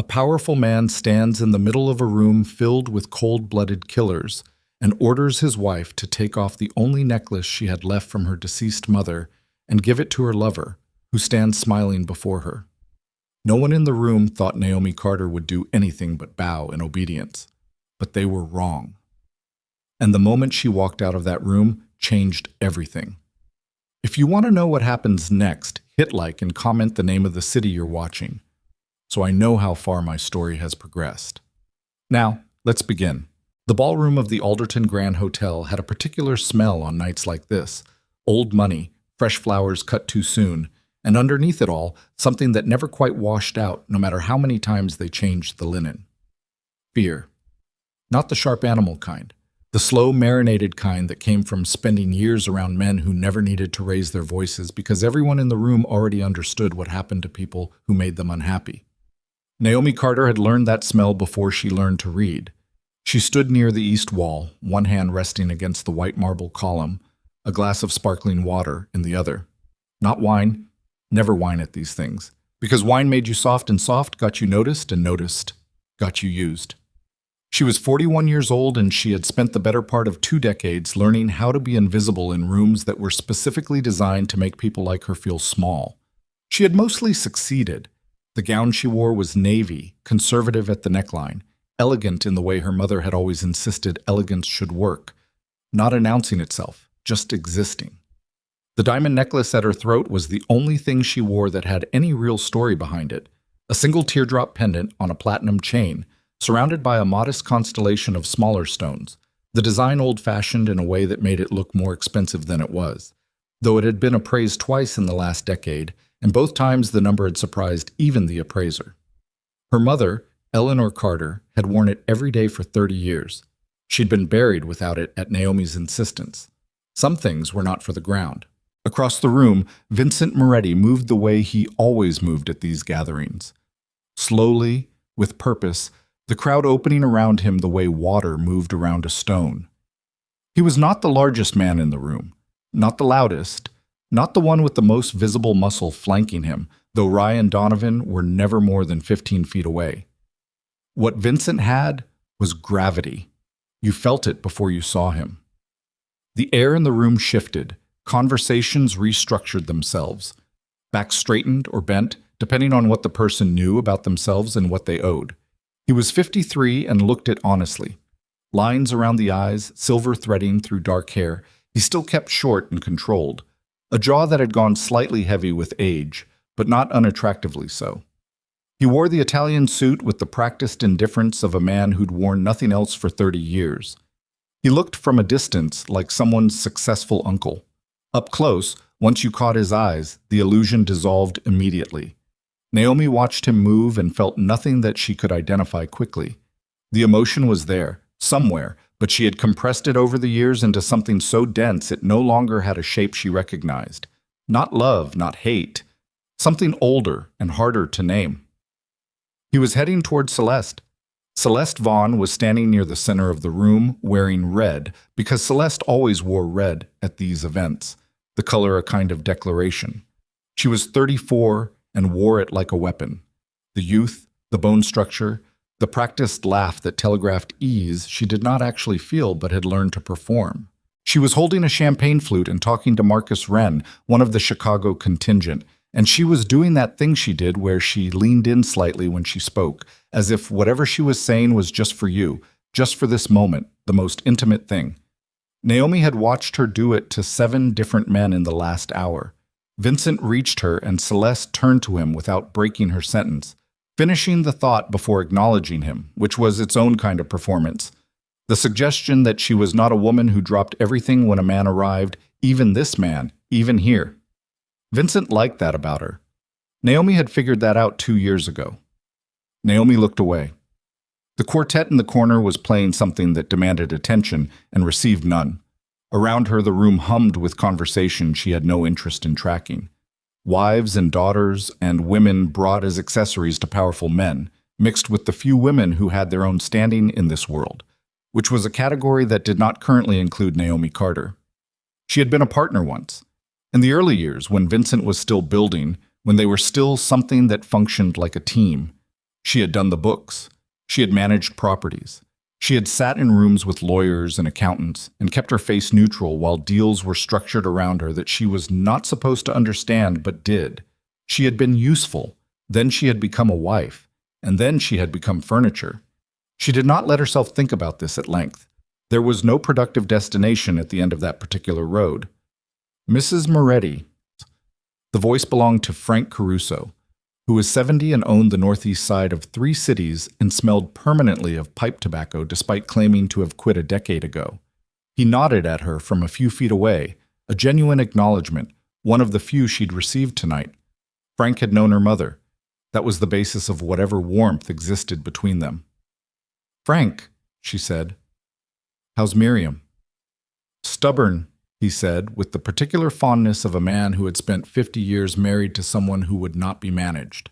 powerful man stands in the middle of a room filled with cold-blooded killers and orders his wife to take off the only necklace she had left from her deceased mother and give it to her lover, who stands smiling before her. No one in the room thought Naomi Carter would do anything but bow in obedience, but they were wrong. And the moment she walked out of that room changed everything. If you want to know what happens next, hit like and comment the name of the city you're watching, so I know how far my story has progressed. Now, let's begin. The ballroom of the Alderton Grand Hotel had a particular smell on nights like this: old money, fresh flowers cut too soon, and underneath it all, something that never quite washed out no matter how many times they changed the linen. Fear. Not the sharp animal kind. The slow, marinated kind that came from spending years around men who never needed to raise their voices because everyone in the room already understood what happened to people who made them unhappy. Naomi Carter had learned that smell before she learned to read. She stood near the east wall, one hand resting against the white marble column, a glass of sparkling water in the other. Not wine. Never whine at these things, because wine made you soft, and soft got you noticed, and noticed got you used. She was 41 years old, and she had spent the better part of 2 decades learning how to be invisible in rooms that were specifically designed to make people like her feel small. She had mostly succeeded. The gown she wore was navy, conservative at the neckline, elegant in the way her mother had always insisted elegance should work, not announcing itself, just existing. The diamond necklace at her throat was the only thing she wore that had any real story behind it, a single teardrop pendant on a platinum chain, surrounded by a modest constellation of smaller stones, the design old-fashioned in a way that made it look more expensive than it was, though it had been appraised twice in the last decade, and both times the number had surprised even the appraiser. Her mother, Eleanor Carter, had worn it every day for 30 years. She'd been buried without it at Naomi's insistence. Some things were not for the ground. Across the room, Vincent Moretti moved the way he always moved at these gatherings. Slowly, with purpose, the crowd opening around him the way water moved around a stone. He was not the largest man in the room, not the loudest, not the one with the most visible muscle flanking him, though Ryan Donovan were never more than 15 feet away. What Vincent had was gravity. You felt it before you saw him. The air in the room shifted. Conversations restructured themselves. Backs straightened or bent, depending on what the person knew about themselves and what they owed. He was 53 and looked it honestly. Lines around the eyes, silver threading through dark hair, he still kept short and controlled. A jaw that had gone slightly heavy with age, but not unattractively so. He wore the Italian suit with the practiced indifference of a man who'd worn nothing else for 30 years. He looked from a distance like someone's successful uncle. Up close, once you caught his eyes, the illusion dissolved immediately. Naomi watched him move and felt nothing that she could identify quickly. The emotion was there, somewhere, but she had compressed it over the years into something so dense it no longer had a shape she recognized. Not love, not hate. Something older and harder to name. He was heading toward Celeste. Celeste Vaughn was standing near the center of the room, wearing red, because Celeste always wore red at these events, the color a kind of declaration. She was 34 and wore it like a weapon. The youth, the bone structure, the practiced laugh that telegraphed ease she did not actually feel but had learned to perform. She was holding a champagne flute and talking to Marcus Wren, one of the Chicago contingent, and she was doing that thing she did where she leaned in slightly when she spoke, as if whatever she was saying was just for you, just for this moment, the most intimate thing. Naomi had watched her do it to 7 different men in the last hour. Vincent reached her and Celeste turned to him without breaking her sentence, finishing the thought before acknowledging him, which was its own kind of performance. The suggestion that she was not a woman who dropped everything when a man arrived, even this man, even here. Vincent liked that about her. Naomi had figured that out 2 years ago. Naomi looked away. The quartet in the corner was playing something that demanded attention and received none. Around her, the room hummed with conversation she had no interest in tracking. Wives and daughters and women brought as accessories to powerful men, mixed with the few women who had their own standing in this world, which was a category that did not currently include Naomi Carter. She had been a partner once. In the early years, when Vincent was still building, when they were still something that functioned like a team, She had done the books. She had managed properties. She had sat in rooms with lawyers and accountants and kept her face neutral while deals were structured around her that she was not supposed to understand but did. She had been useful. Then she had become a wife. And then she had become furniture. She did not let herself think about this at length. There was no productive destination at the end of that particular road. Mrs. Moretti. The voice belonged to Frank Caruso, who was 70 and owned the northeast side of 3 cities and smelled permanently of pipe tobacco despite claiming to have quit a decade ago. He nodded at her from a few feet away, a genuine acknowledgement, one of the few she'd received tonight. Frank had known her mother. That was the basis of whatever warmth existed between them. "Frank," she said, "how's Miriam?" "Stubborn," he said, with the particular fondness of a man who had spent 50 years married to someone who would not be managed.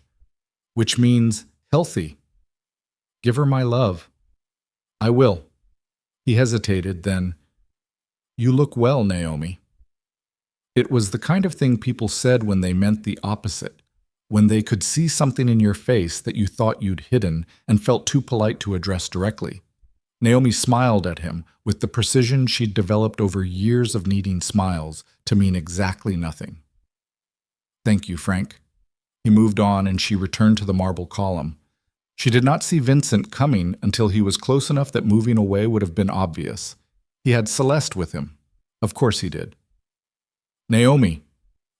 "Which means healthy. Give her my love." "I will." He hesitated, then, "You look well, Naomi." It was the kind of thing people said when they meant the opposite, when they could see something in your face that you thought you'd hidden and felt too polite to address directly. Naomi smiled at him with the precision she'd developed over years of needing smiles to mean exactly nothing. "Thank you, Frank." He moved on and she returned to the marble column. She did not see Vincent coming until he was close enough that moving away would have been obvious. He had Celeste with him. Of course he did. "Naomi."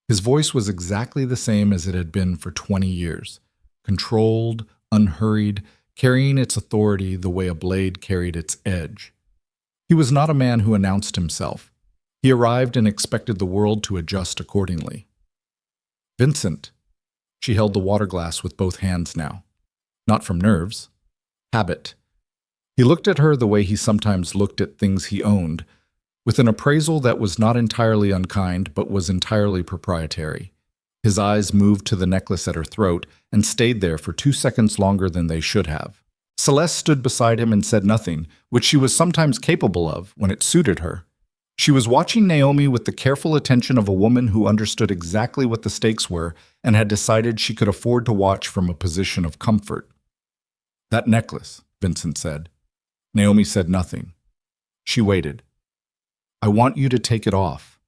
His voice was exactly the same as it had been for 20 years. Controlled, unhurried, carrying its authority the way a blade carried its edge. He was not a man who announced himself. He arrived and expected the world to adjust accordingly. "Vincent." She held the water glass with both hands now. Not from nerves. Habit. He looked at her the way he sometimes looked at things he owned, with an appraisal that was not entirely unkind but was entirely proprietary. His eyes moved to the necklace at her throat and stayed there for 2 seconds longer than they should have. Celeste stood beside him and said nothing, which she was sometimes capable of when it suited her. She was watching Naomi with the careful attention of a woman who understood exactly what the stakes were and had decided she could afford to watch from a position of comfort. "That necklace," Vincent said. Naomi said nothing. She waited. "I want you to take it off."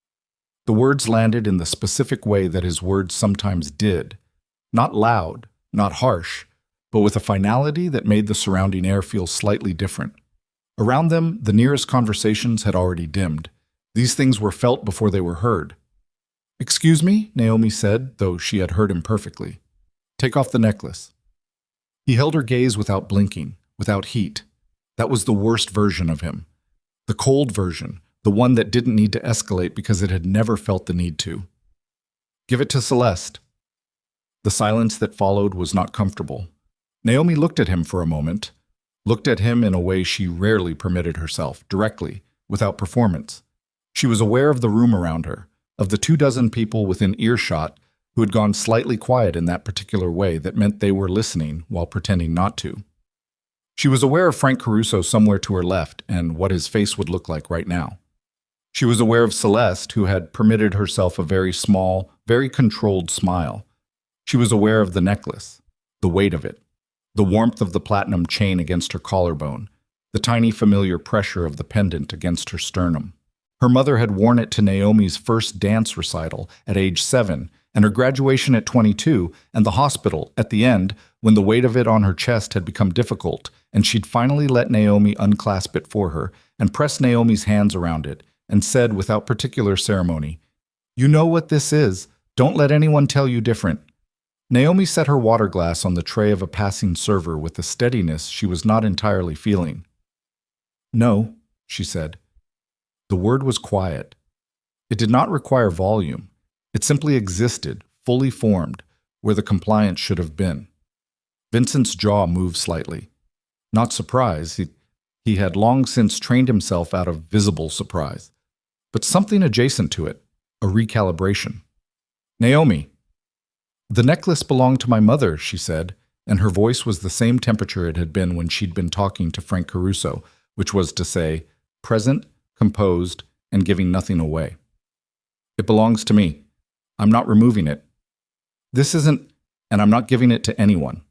The words landed in the specific way that his words sometimes did. Not loud, not harsh, but with a finality that made the surrounding air feel slightly different. Around them, the nearest conversations had already dimmed. These things were felt before they were heard. "Excuse me," Naomi said, though she had heard him perfectly. "Take off the necklace." He held her gaze without blinking, without heat. That was the worst version of him. The cold version, the one that didn't need to escalate because it had never felt the need to. "Give it to Celeste." The silence that followed was not comfortable. Naomi looked at him for a moment, looked at him in a way she rarely permitted herself, directly, without performance. She was aware of the room around her, of the 24 people within earshot who had gone slightly quiet in that particular way that meant they were listening while pretending not to. She was aware of Frank Caruso somewhere to her left and what his face would look like right now. She was aware of Celeste, who had permitted herself a very small, very controlled smile. She was aware of the necklace, the weight of it, the warmth of the platinum chain against her collarbone, the tiny familiar pressure of the pendant against her sternum. Her mother had worn it to Naomi's first dance recital at age 7, and her graduation at 22, and the hospital at the end when the weight of it on her chest had become difficult, and she'd finally let Naomi unclasp it for her and press Naomi's hands around it, and said without particular ceremony, "You know what this is. Don't let anyone tell you different." Naomi set her water glass on the tray of a passing server with a steadiness she was not entirely feeling. "No," she said. The word was quiet. It did not require volume. It simply existed, fully formed, where the compliance should have been. Vincent's jaw moved slightly. Not surprise. He had long since trained himself out of visible surprise. But something adjacent to it, a recalibration. "Naomi." "The necklace belonged to my mother," she said, and her voice was the same temperature it had been when she'd been talking to Frank Caruso, which was to say, present, composed, and giving nothing away. "It belongs to me. I'm not removing it. This isn't, and I'm not giving it to anyone."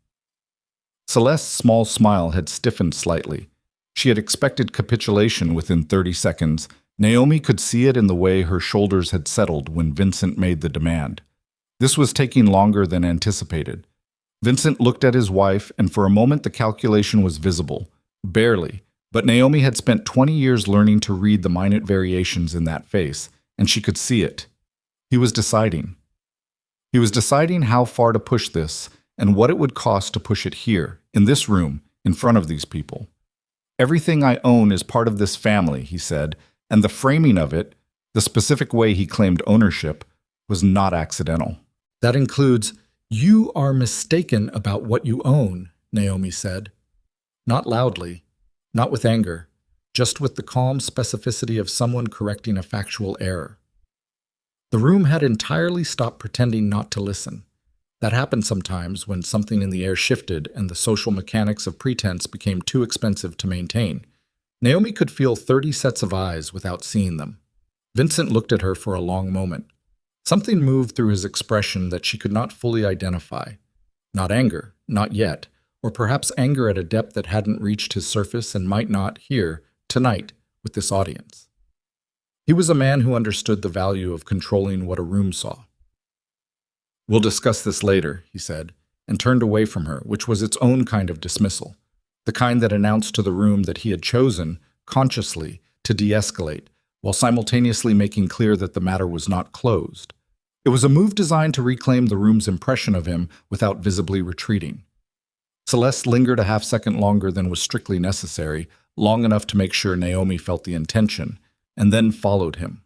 Celeste's small smile had stiffened slightly. She had expected capitulation within 30 seconds. Naomi could see it in the way her shoulders had settled when Vincent made the demand. This was taking longer than anticipated. Vincent looked at his wife, and for a moment the calculation was visible. Barely, but Naomi had spent 20 years learning to read the minute variations in that face, and she could see it. He was deciding. He was deciding how far to push this, and what it would cost to push it here, in this room, in front of these people. Everything I own is part of this family, he said, and the framing of it, the specific way he claimed ownership, was not accidental. That includes, "You are mistaken about what you own," Naomi said. Not loudly, not with anger, just with the calm specificity of someone correcting a factual error. The room had entirely stopped pretending not to listen. That happened sometimes when something in the air shifted and the social mechanics of pretense became too expensive to maintain. Naomi could feel 30 sets of eyes without seeing them. Vincent looked at her for a long moment. Something moved through his expression that she could not fully identify. Not anger, not yet, or perhaps anger at a depth that hadn't reached his surface and might not here, tonight, with this audience. He was a man who understood the value of controlling what a room saw. "We'll discuss this later," he said, and turned away from her, which was its own kind of dismissal, the kind that announced to the room that he had chosen, consciously, to de-escalate, while simultaneously making clear that the matter was not closed. It was a move designed to reclaim the room's impression of him without visibly retreating. Celeste lingered a half-second longer than was strictly necessary, long enough to make sure Naomi felt the intention, and then followed him.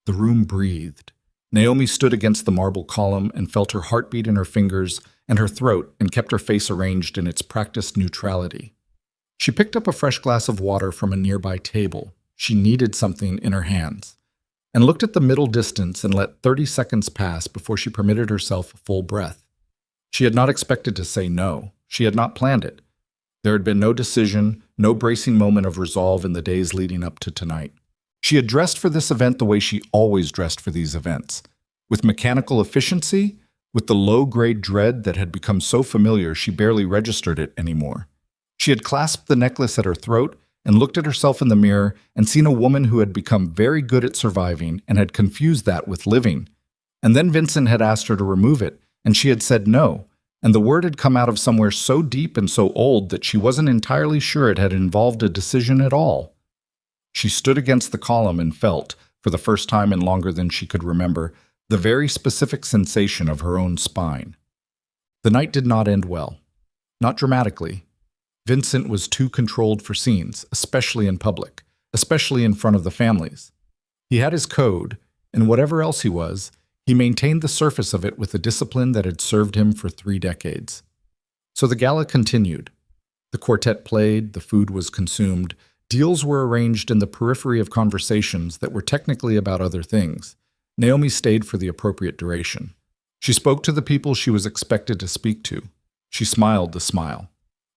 The room breathed. Naomi stood against the marble column and felt her heartbeat in her fingers and her throat and kept her face arranged in its practiced neutrality. She picked up a fresh glass of water from a nearby table. She needed something in her hands, and looked at the middle distance and let 30 seconds pass before she permitted herself a full breath. She had not expected to say no. She had not planned it. There had been no decision, no bracing moment of resolve in the days leading up to tonight. She had dressed for this event the way she always dressed for these events, with mechanical efficiency, with the low-grade dread that had become so familiar she barely registered it anymore. She had clasped the necklace at her throat and looked at herself in the mirror and seen a woman who had become very good at surviving and had confused that with living. And then Vincent had asked her to remove it, and she had said no, and the word had come out of somewhere so deep and so old that she wasn't entirely sure it had involved a decision at all. She stood against the column and felt, for the first time in longer than she could remember, the very specific sensation of her own spine. The night did not end well. Not dramatically. Vincent was too controlled for scenes, especially in public, especially in front of the families. He had his code, and whatever else he was, he maintained the surface of it with a discipline that had served him for 3 decades. So the gala continued. The quartet played, the food was consumed, deals were arranged in the periphery of conversations that were technically about other things. Naomi stayed for the appropriate duration. She spoke to the people she was expected to speak to. She smiled the smile.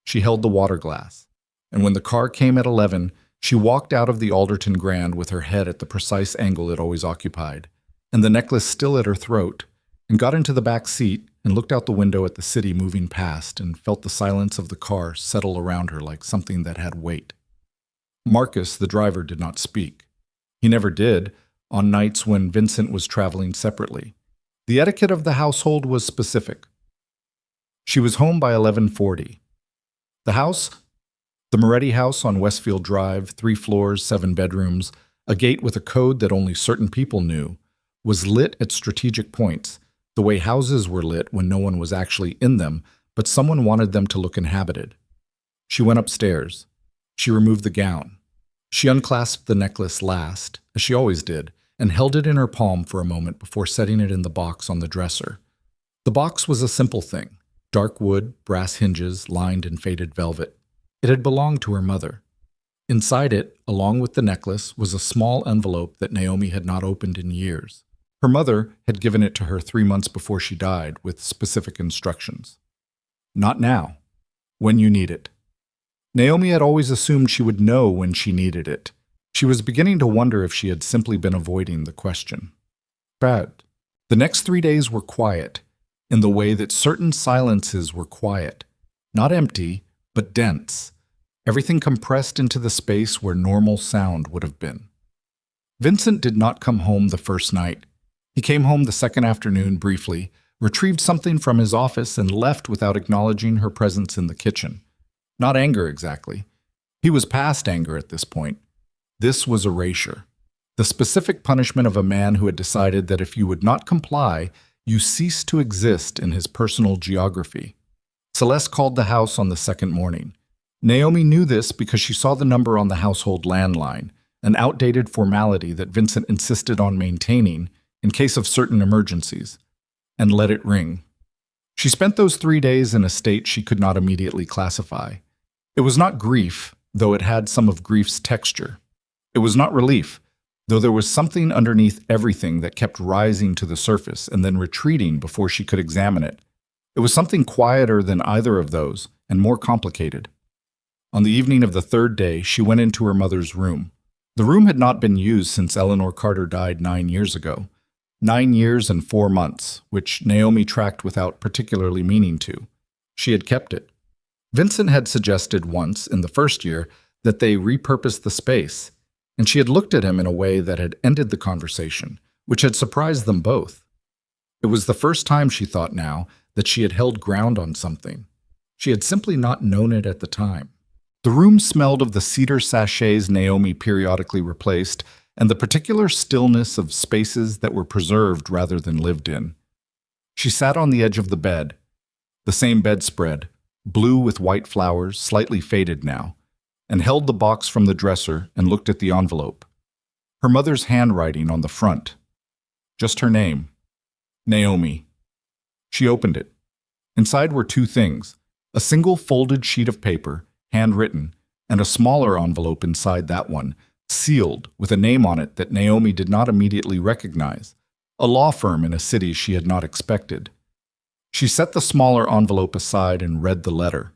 She held the water glass. And when the car came at 11, she walked out of the Alderton Grand with her head at the precise angle it always occupied, and the necklace still at her throat, and got into the back seat and looked out the window at the city moving past and felt the silence of the car settle around her like something that had weight. Marcus, the driver, did not speak. He never did, on nights when Vincent was traveling separately. The etiquette of the household was specific. She was home by 11:40. The house? The Moretti house on Westfield Drive, 3 floors, 7 bedrooms, a gate with a code that only certain people knew, was lit at strategic points, the way houses were lit when no one was actually in them, but someone wanted them to look inhabited. She went upstairs. She removed the gown. She unclasped the necklace last, as she always did, and held it in her palm for a moment before setting it in the box on the dresser. The box was a simple thing. Dark wood, brass hinges, lined in faded velvet. It had belonged to her mother. Inside it, along with the necklace, was a small envelope that Naomi had not opened in years. Her mother had given it to her 3 months before she died, with specific instructions. Not now. When you need it. Naomi had always assumed she would know when she needed it. She was beginning to wonder if she had simply been avoiding the question. Bad. The next 3 days were quiet, in the way that certain silences were quiet. Not empty, but dense. Everything compressed into the space where normal sound would have been. Vincent did not come home the first night. He came home the second afternoon briefly, retrieved something from his office, and left without acknowledging her presence in the kitchen. Not anger exactly. He was past anger at this point. This was erasure. The specific punishment of a man who had decided that if you would not comply, you ceased to exist in his personal geography. Celeste called the house on the second morning. Naomi knew this because she saw the number on the household landline, an outdated formality that Vincent insisted on maintaining in case of certain emergencies, and let it ring. She spent those 3 days in a state she could not immediately classify. It was not grief, though it had some of grief's texture. It was not relief, though there was something underneath everything that kept rising to the surface and then retreating before she could examine it. It was something quieter than either of those, and more complicated. On the evening of the third day, she went into her mother's room. The room had not been used since Eleanor Carter died 9 years ago. 9 years and 4 months, which Naomi tracked without particularly meaning to. She had kept it. Vincent had suggested once, in the first year, that they repurpose the space, and she had looked at him in a way that had ended the conversation, which had surprised them both. It was the first time, she thought now, that she had held ground on something. She had simply not known it at the time. The room smelled of the cedar sachets Naomi periodically replaced, and the particular stillness of spaces that were preserved rather than lived in. She sat on the edge of the bed, the same bedspread, blue with white flowers, slightly faded now, and held the box from the dresser and looked at the envelope. Her mother's handwriting on the front. Just her name. Naomi. She opened it. Inside were 2 things: a single folded sheet of paper, handwritten, and a smaller envelope inside that one, sealed with a name on it that Naomi did not immediately recognize, a law firm in a city she had not expected. She set the smaller envelope aside and read the letter.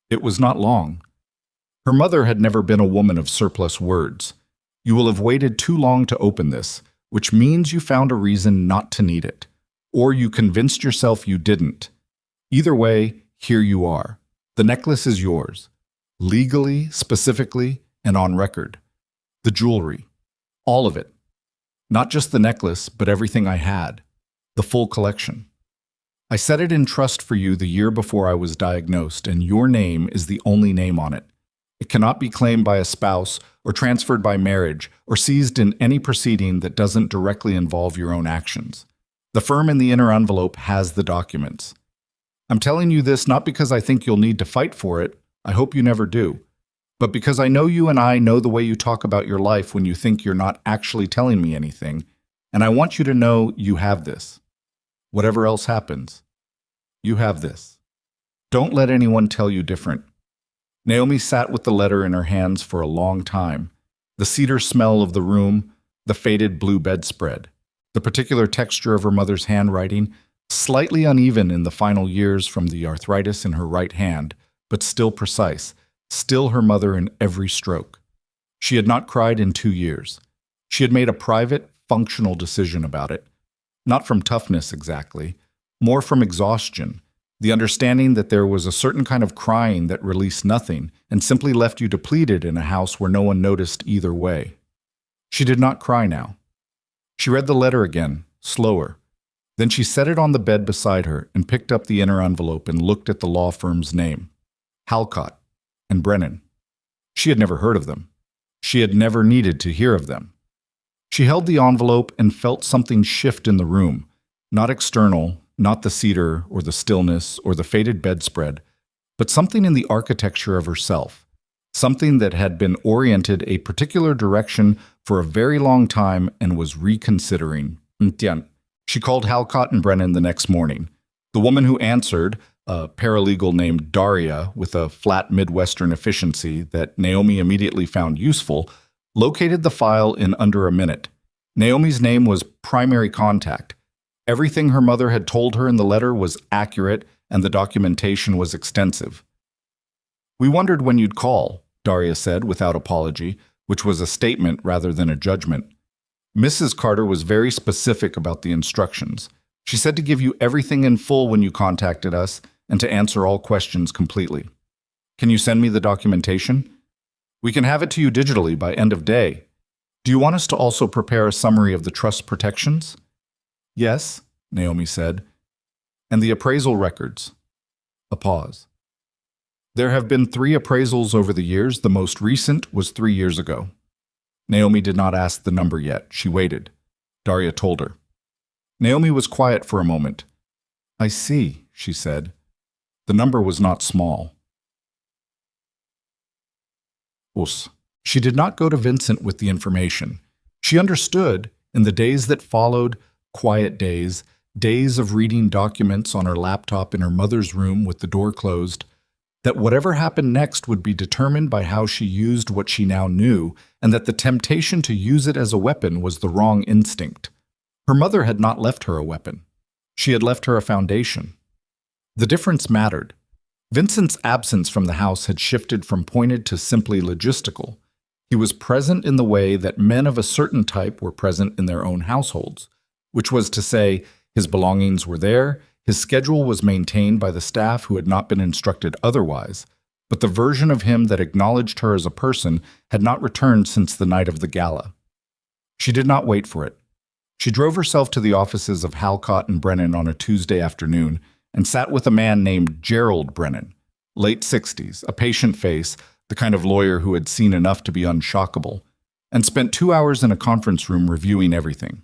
It was not long. Her mother had never been a woman of surplus words. You will have waited too long to open this, which means you found a reason not to need it, or you convinced yourself you didn't. Either way, here you are. The necklace is yours, legally, specifically, and on record. The jewelry. All of it. Not just the necklace, but everything I had. The full collection. I set it in trust for you the year before I was diagnosed, and your name is the only name on it. It cannot be claimed by a spouse, or transferred by marriage, or seized in any proceeding that doesn't directly involve your own actions. The firm in the inner envelope has the documents. I'm telling you this not because I think you'll need to fight for it, I hope you never do, but because I know you and I know the way you talk about your life when you think you're not actually telling me anything, and I want you to know you have this. Whatever else happens, you have this. Don't let anyone tell you different. Naomi sat with the letter in her hands for a long time. The cedar smell of the room, the faded blue bedspread, the particular texture of her mother's handwriting, slightly uneven in the final years from the arthritis in her right hand, but still precise, still her mother in every stroke. She had not cried in 2 years. She had made a private, functional decision about it. Not from toughness exactly, more from exhaustion, the understanding that there was a certain kind of crying that released nothing and simply left you depleted in a house where no one noticed either way. She did not cry now. She read the letter again, slower. Then she set it on the bed beside her and picked up the inner envelope and looked at the law firm's name. Halcott and Brennan. She had never heard of them. She had never needed to hear of them. She held the envelope and felt something shift in the room, not external, not the cedar or the stillness or the faded bedspread, but something in the architecture of herself, something that had been oriented a particular direction for a very long time and was reconsidering. She called Halcott and Brennan the next morning. The woman who answered, a paralegal named Daria with a flat Midwestern efficiency that Naomi immediately found useful, located the file in under a minute. Naomi's name was primary contact. Everything her mother had told her in the letter was accurate, and the documentation was extensive. "We wondered when you'd call," Daria said without apology, which was a statement rather than a judgment. Mrs. Carter was very specific about the instructions. She said to give you everything in full when you contacted us and to answer all questions completely. Can you send me the documentation? We can have it to you digitally by end of day. Do you want us to also prepare a summary of the trust protections? Yes, Naomi said. And the appraisal records. A pause. There have been 3 appraisals over the years. The most recent was 3 years ago. Naomi did not ask the number yet. She waited. Daria told her. Naomi was quiet for a moment. I see, she said. The number was not small. Us. She did not go to Vincent with the information. She understood, in the days that followed, quiet days, days of reading documents on her laptop in her mother's room with the door closed, that whatever happened next would be determined by how she used what she now knew, and that the temptation to use it as a weapon was the wrong instinct. Her mother had not left her a weapon. She had left her a foundation. The difference mattered. Vincent's absence from the house had shifted from pointed to simply logistical. He was present in the way that men of a certain type were present in their own households, which was to say, his belongings were there, his schedule was maintained by the staff who had not been instructed otherwise, but the version of him that acknowledged her as a person had not returned since the night of the gala. She did not wait for it. She drove herself to the offices of Halcott and Brennan on a Tuesday afternoon and sat with a man named Gerald Brennan, late 60s, a patient face, the kind of lawyer who had seen enough to be unshockable, and spent 2 hours in a conference room reviewing everything.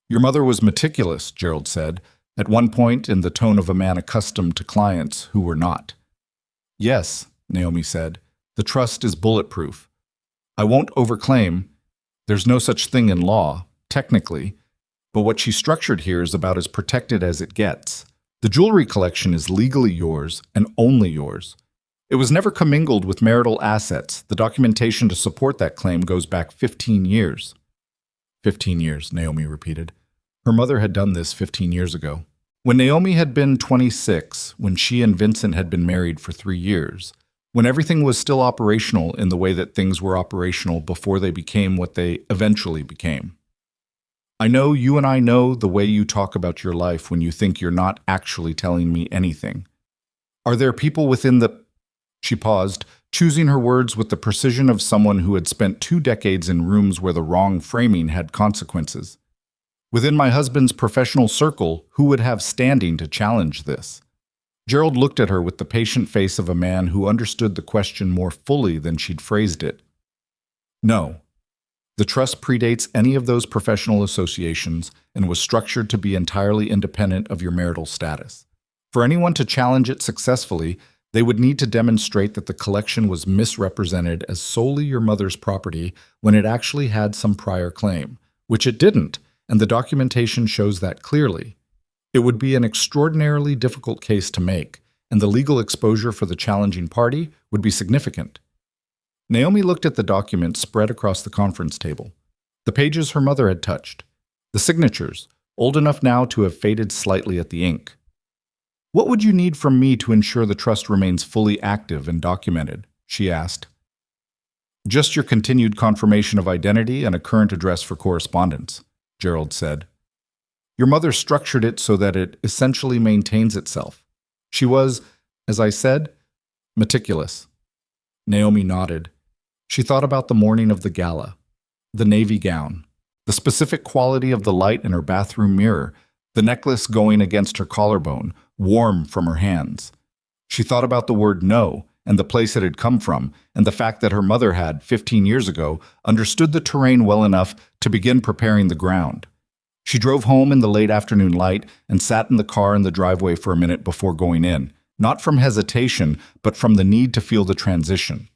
Your mother was meticulous, Gerald said, at one point in the tone of a man accustomed to clients who were not. Yes, Naomi said, the trust is bulletproof. I won't overclaim. There's no such thing in law, technically, but what she structured here is about as protected as it gets. The jewelry collection is legally yours and only yours. It was never commingled with marital assets. The documentation to support that claim goes back 15 years. 15 years, Naomi repeated. Her mother had done this 15 years ago. When Naomi had been 26, when she and Vincent had been married for 3 years, when everything was still operational in the way that things were operational before they became what they eventually became. I know you and I know the way you talk about your life when you think you're not actually telling me anything. Are there people within the... She paused, choosing her words with the precision of someone who had spent 2 decades in rooms where the wrong framing had consequences. Within my husband's professional circle, who would have standing to challenge this? Gerald looked at her with the patient face of a man who understood the question more fully than she'd phrased it. No. The trust predates any of those professional associations and was structured to be entirely independent of your marital status. For anyone to challenge it successfully, they would need to demonstrate that the collection was misrepresented as solely your mother's property when it actually had some prior claim, which it didn't, and the documentation shows that clearly. It would be an extraordinarily difficult case to make, and the legal exposure for the challenging party would be significant. Naomi looked at the document spread across the conference table. The pages her mother had touched. The signatures, old enough now to have faded slightly at the ink. What would you need from me to ensure the trust remains fully active and documented? She asked. Just your continued confirmation of identity and a current address for correspondence, Gerald said. Your mother structured it so that it essentially maintains itself. She was, as I said, meticulous. Naomi nodded. She thought about the morning of the gala, the navy gown, the specific quality of the light in her bathroom mirror, the necklace going against her collarbone, warm from her hands. She thought about the word no and the place it had come from, and the fact that her mother had, 15 years ago, understood the terrain well enough to begin preparing the ground. She drove home in the late afternoon light and sat in the car in the driveway for a minute before going in, not from hesitation, but from the need to feel the transition.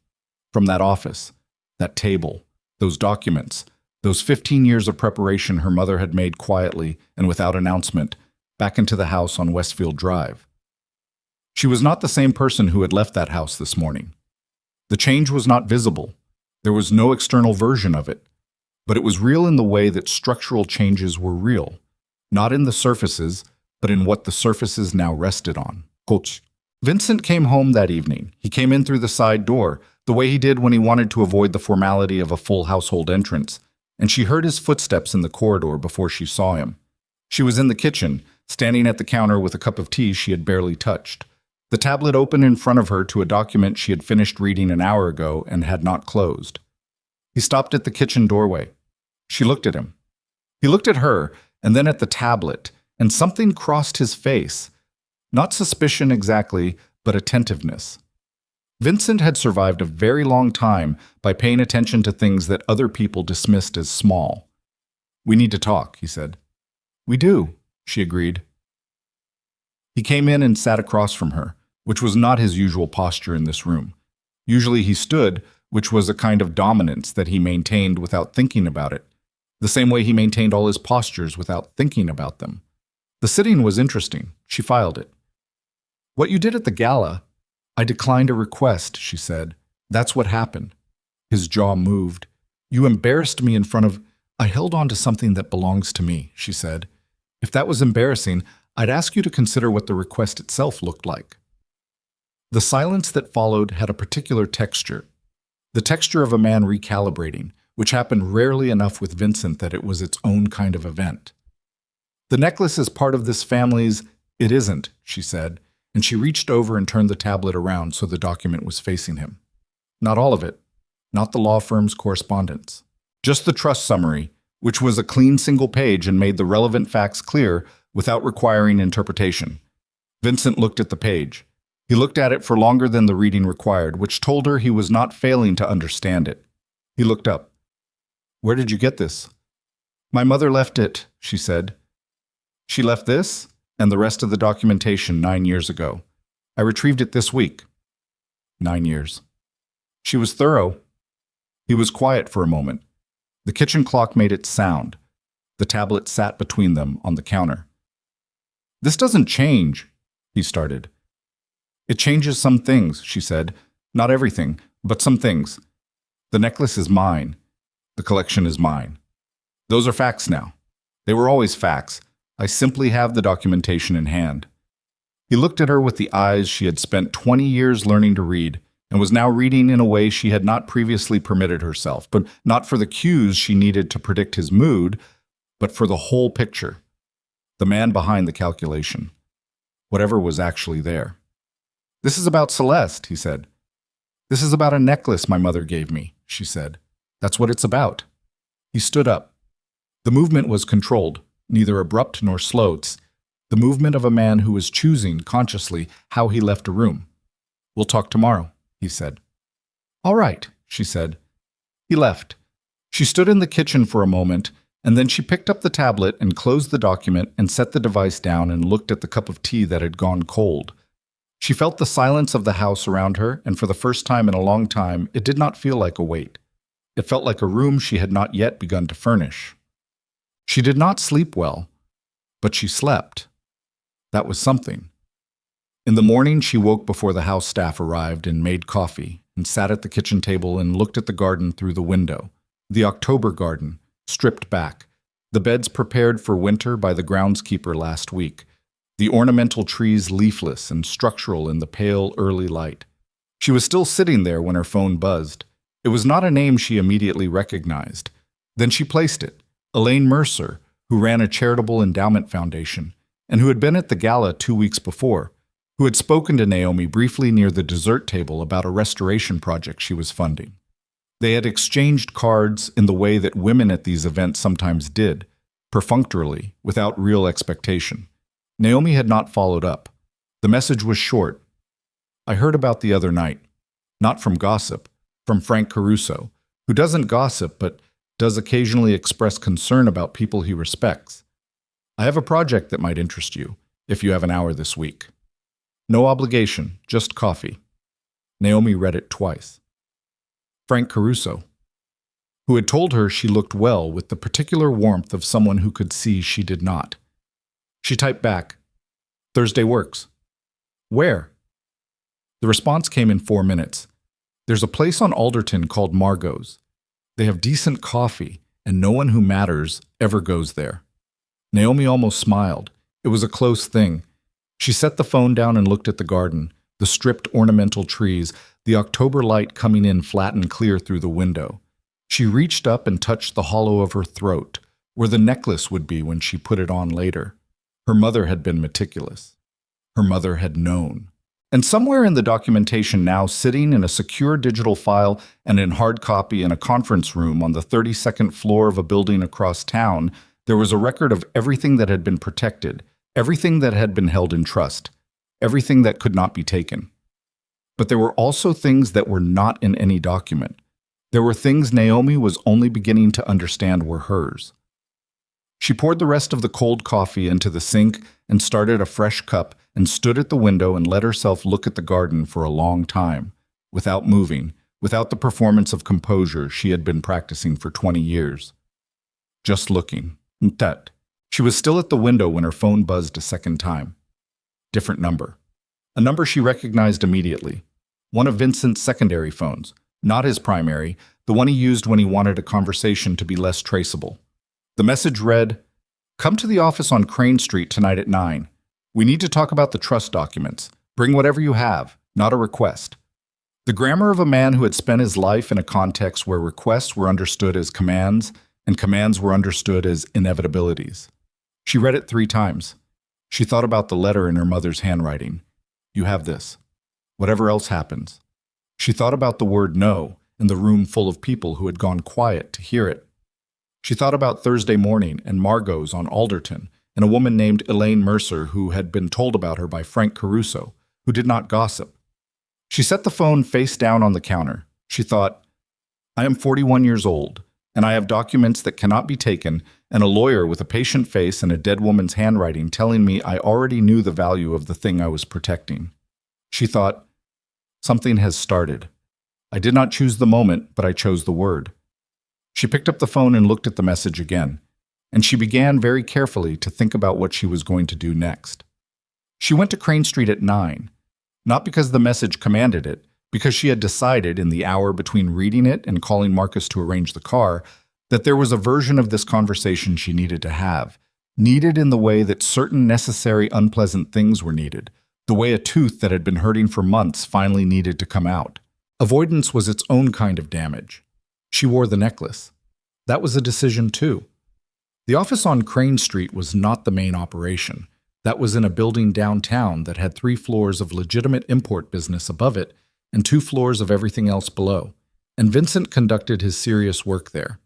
From that office, that table, those documents, those 15 years of preparation her mother had made quietly and without announcement, back into the house on Westfield Drive. She was not the same person who had left that house this morning. The change was not visible. There was no external version of it. But it was real in the way that structural changes were real, not in the surfaces, but in what the surfaces now rested on. Coach. Vincent came home that evening. He came in through the side door, the way he did when he wanted to avoid the formality of a full household entrance, and she heard his footsteps in the corridor before she saw him. She was in the kitchen, standing at the counter with a cup of tea she had barely touched. The tablet opened in front of her to a document she had finished reading an hour ago and had not closed. He stopped at the kitchen doorway. She looked at him. He looked at her, and then at the tablet, and something crossed his face. Not suspicion exactly, but attentiveness. Vincent had survived a very long time by paying attention to things that other people dismissed as small. "We need to talk," he said. "We do," she agreed. He came in and sat across from her, which was not his usual posture in this room. Usually he stood, which was a kind of dominance that he maintained without thinking about it, the same way he maintained all his postures without thinking about them. The sitting was interesting. She filed it. "What you did at the gala, I declined a request," she said. "That's what happened." His jaw moved. "You embarrassed me in front of—" "I held on to something that belongs to me," she said. "If that was embarrassing, I'd ask you to consider what the request itself looked like." The silence that followed had a particular texture. The texture of a man recalibrating, which happened rarely enough with Vincent that it was its own kind of event. "The necklace is part of this family's—" "It isn't," she said, and she reached over and turned the tablet around so the document was facing him. "Not all of it. Not the law firm's correspondence. Just the trust summary, which was a clean single page and made the relevant facts clear without requiring interpretation." Vincent looked at the page. He looked at it for longer than the reading required, which told her he was not failing to understand it. He looked up. "Where did you get this?" "My mother left it," she said. "She left this and the rest of the documentation 9 years ago. I retrieved it this week." 9 years. She was thorough. He was quiet for a moment. The kitchen clock made its sound. The tablet sat between them on the counter. "This doesn't change," he started. "It changes some things," she said. "Not everything, but some things. The necklace is mine. The collection is mine. Those are facts now. They were always facts. I simply have the documentation in hand." He looked at her with the eyes she had spent 20 years learning to read, and was now reading in a way she had not previously permitted herself, but not for the cues she needed to predict his mood, but for the whole picture. The man behind the calculation. Whatever was actually there. "This is about Celeste," he said. "This is about a necklace my mother gave me," she said. "That's what it's about." He stood up. The movement was controlled, neither abrupt nor slow. It's the movement of a man who was choosing, consciously, how he left a room. "We'll talk tomorrow," he said. "All right," she said. He left. She stood in the kitchen for a moment, and then she picked up the tablet and closed the document and set the device down and looked at the cup of tea that had gone cold. She felt the silence of the house around her, and for the first time in a long time, it did not feel like a weight. It felt like a room she had not yet begun to furnish. She did not sleep well, but she slept. That was something. In the morning, she woke before the house staff arrived and made coffee, and sat at the kitchen table and looked at the garden through the window. The October garden, stripped back. The beds prepared for winter by the groundskeeper last week. The ornamental trees leafless and structural in the pale early light. She was still sitting there when her phone buzzed. It was not a name she immediately recognized. Then she placed it. Elaine Mercer, who ran a charitable endowment foundation, and who had been at the gala 2 weeks before, who had spoken to Naomi briefly near the dessert table about a restoration project she was funding. They had exchanged cards in the way that women at these events sometimes did, perfunctorily, without real expectation. Naomi had not followed up. The message was short. "I heard about the other night. Not from gossip, from Frank Caruso, who doesn't gossip but does occasionally express concern about people he respects. I have a project that might interest you, if you have an hour this week. No obligation, just coffee." Naomi read it twice. Frank Caruso, who had told her she looked well with the particular warmth of someone who could see she did not. She typed back, "Thursday works." "Where?" The response came in 4 minutes. "There's a place on Alderton called Margot's. They have decent coffee, and no one who matters ever goes there." Naomi almost smiled. It was a close thing. She set the phone down and looked at the garden, the stripped ornamental trees, the October light coming in flat and clear through the window. She reached up and touched the hollow of her throat, where the necklace would be when she put it on later. Her mother had been meticulous. Her mother had known. And somewhere in the documentation now, sitting in a secure digital file and in hard copy in a conference room on the 32nd floor of a building across town, there was a record of everything that had been protected, everything that had been held in trust, everything that could not be taken. But there were also things that were not in any document. There were things Naomi was only beginning to understand were hers. She poured the rest of the cold coffee into the sink and started a fresh cup and stood at the window and let herself look at the garden for a long time, without moving, without the performance of composure she had been practicing for 20 years. Just looking. Tut. She was still at the window when her phone buzzed a second time. Different number. A number she recognized immediately. One of Vincent's secondary phones, not his primary, the one he used when he wanted a conversation to be less traceable. The message read, "Come to the office on Crane Street tonight at 9. We need to talk about the trust documents. Bring whatever you have, not a request." The grammar of a man who had spent his life in a context where requests were understood as commands and commands were understood as inevitabilities. She read it 3 times. She thought about the letter in her mother's handwriting. "You have this. Whatever else happens." She thought about the word no and the room full of people who had gone quiet to hear it. She thought about Thursday morning and Margot's on Alderton and a woman named Elaine Mercer who had been told about her by Frank Caruso, who did not gossip. She set the phone face down on the counter. She thought, "I am 41 years old, and I have documents that cannot be taken, and a lawyer with a patient face and a dead woman's handwriting telling me I already knew the value of the thing I was protecting." She thought, "Something has started. I did not choose the moment, but I chose the word." She picked up the phone and looked at the message again, and she began very carefully to think about what she was going to do next. She went to Crane Street at 9, not because the message commanded it, because she had decided in the hour between reading it and calling Marcus to arrange the car that there was a version of this conversation she needed to have, needed in the way that certain necessary unpleasant things were needed, the way a tooth that had been hurting for months finally needed to come out. Avoidance was its own kind of damage. She wore the necklace. That was a decision too. The office on Crane Street was not the main operation. That was in a building downtown that had 3 floors of legitimate import business above it and 2 floors of everything else below, and Vincent conducted his serious work there.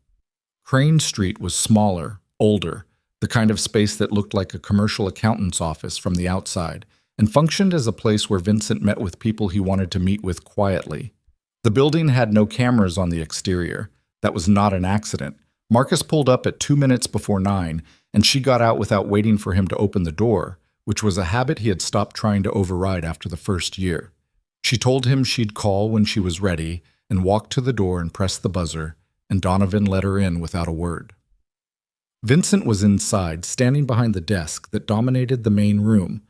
Crane Street was smaller, older, the kind of space that looked like a commercial accountant's office from the outside, and functioned as a place where Vincent met with people he wanted to meet with quietly. The building had no cameras on the exterior. That was not an accident. Marcus pulled up at 2 minutes before 9, and she got out without waiting for him to open the door, which was a habit he had stopped trying to override after the first year. She told him she'd call when she was ready, and walked to the door and pressed the buzzer, and Donovan let her in without a word. Vincent was inside, standing behind the desk that dominated the main room.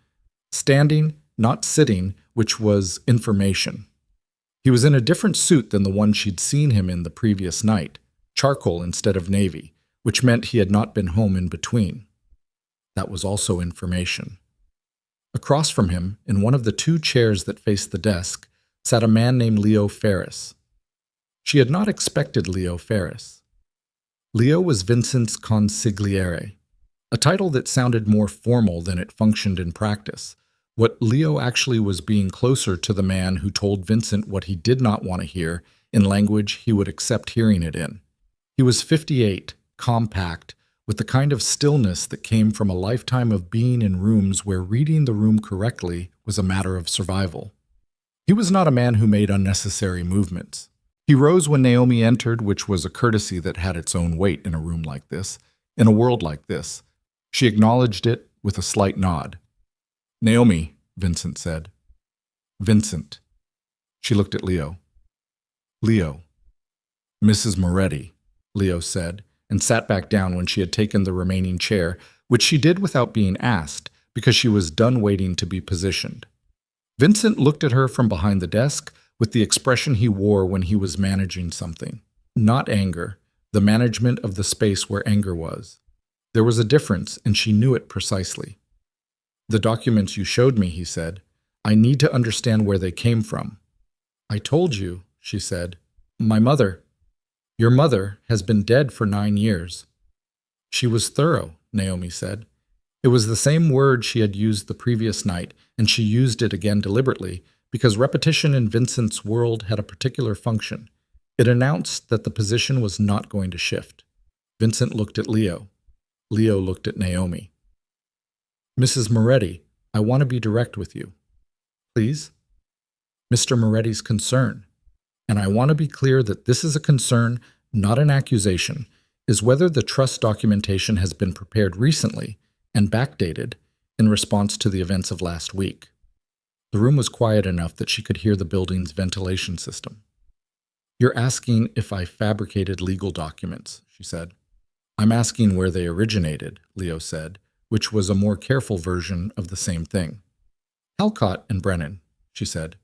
Standing, not sitting, which was information. He was in a different suit than the one she'd seen him in the previous night, charcoal instead of navy, which meant he had not been home in between. That was also information. Across from him, in one of the 2 chairs that faced the desk, sat a man named Leo Ferris. She had not expected Leo Ferris. Leo was Vincent's consigliere, a title that sounded more formal than it functioned in practice. What Leo actually was being closer to the man who told Vincent what he did not want to hear in language he would accept hearing it in. He was 58, compact, with the kind of stillness that came from a lifetime of being in rooms where reading the room correctly was a matter of survival. He was not a man who made unnecessary movements. He rose when Naomi entered, which was a courtesy that had its own weight in a room like this, in a world like this. She acknowledged it with a slight nod. "Naomi," Vincent said. "Vincent." She looked at Leo. "Leo." "Mrs. Moretti," Leo said, and sat back down when she had taken the remaining chair, which she did without being asked, because she was done waiting to be positioned. Vincent looked at her from behind the desk with the expression he wore when he was managing something. Not anger, the management of the space where anger was. There was a difference, and she knew it precisely. "The documents you showed me," he said. "I need to understand where they came from." "I told you," she said. "My mother." "Your mother has been dead for 9 years." "She was thorough," Naomi said. It was the same word she had used the previous night, and she used it again deliberately, because repetition in Vincent's world had a particular function. It announced that the position was not going to shift. Vincent looked at Leo. Leo looked at Naomi. "Mrs. Moretti, I want to be direct with you." "Please?" "Mr. Moretti's concern, and I want to be clear that this is a concern, not an accusation, is whether the trust documentation has been prepared recently and backdated in response to the events of last week." The room was quiet enough that she could hear the building's ventilation system. "You're asking if I fabricated legal documents," she said. "I'm asking where they originated," Leo said, which was a more careful version of the same thing. "Halcott and Brennan," she said.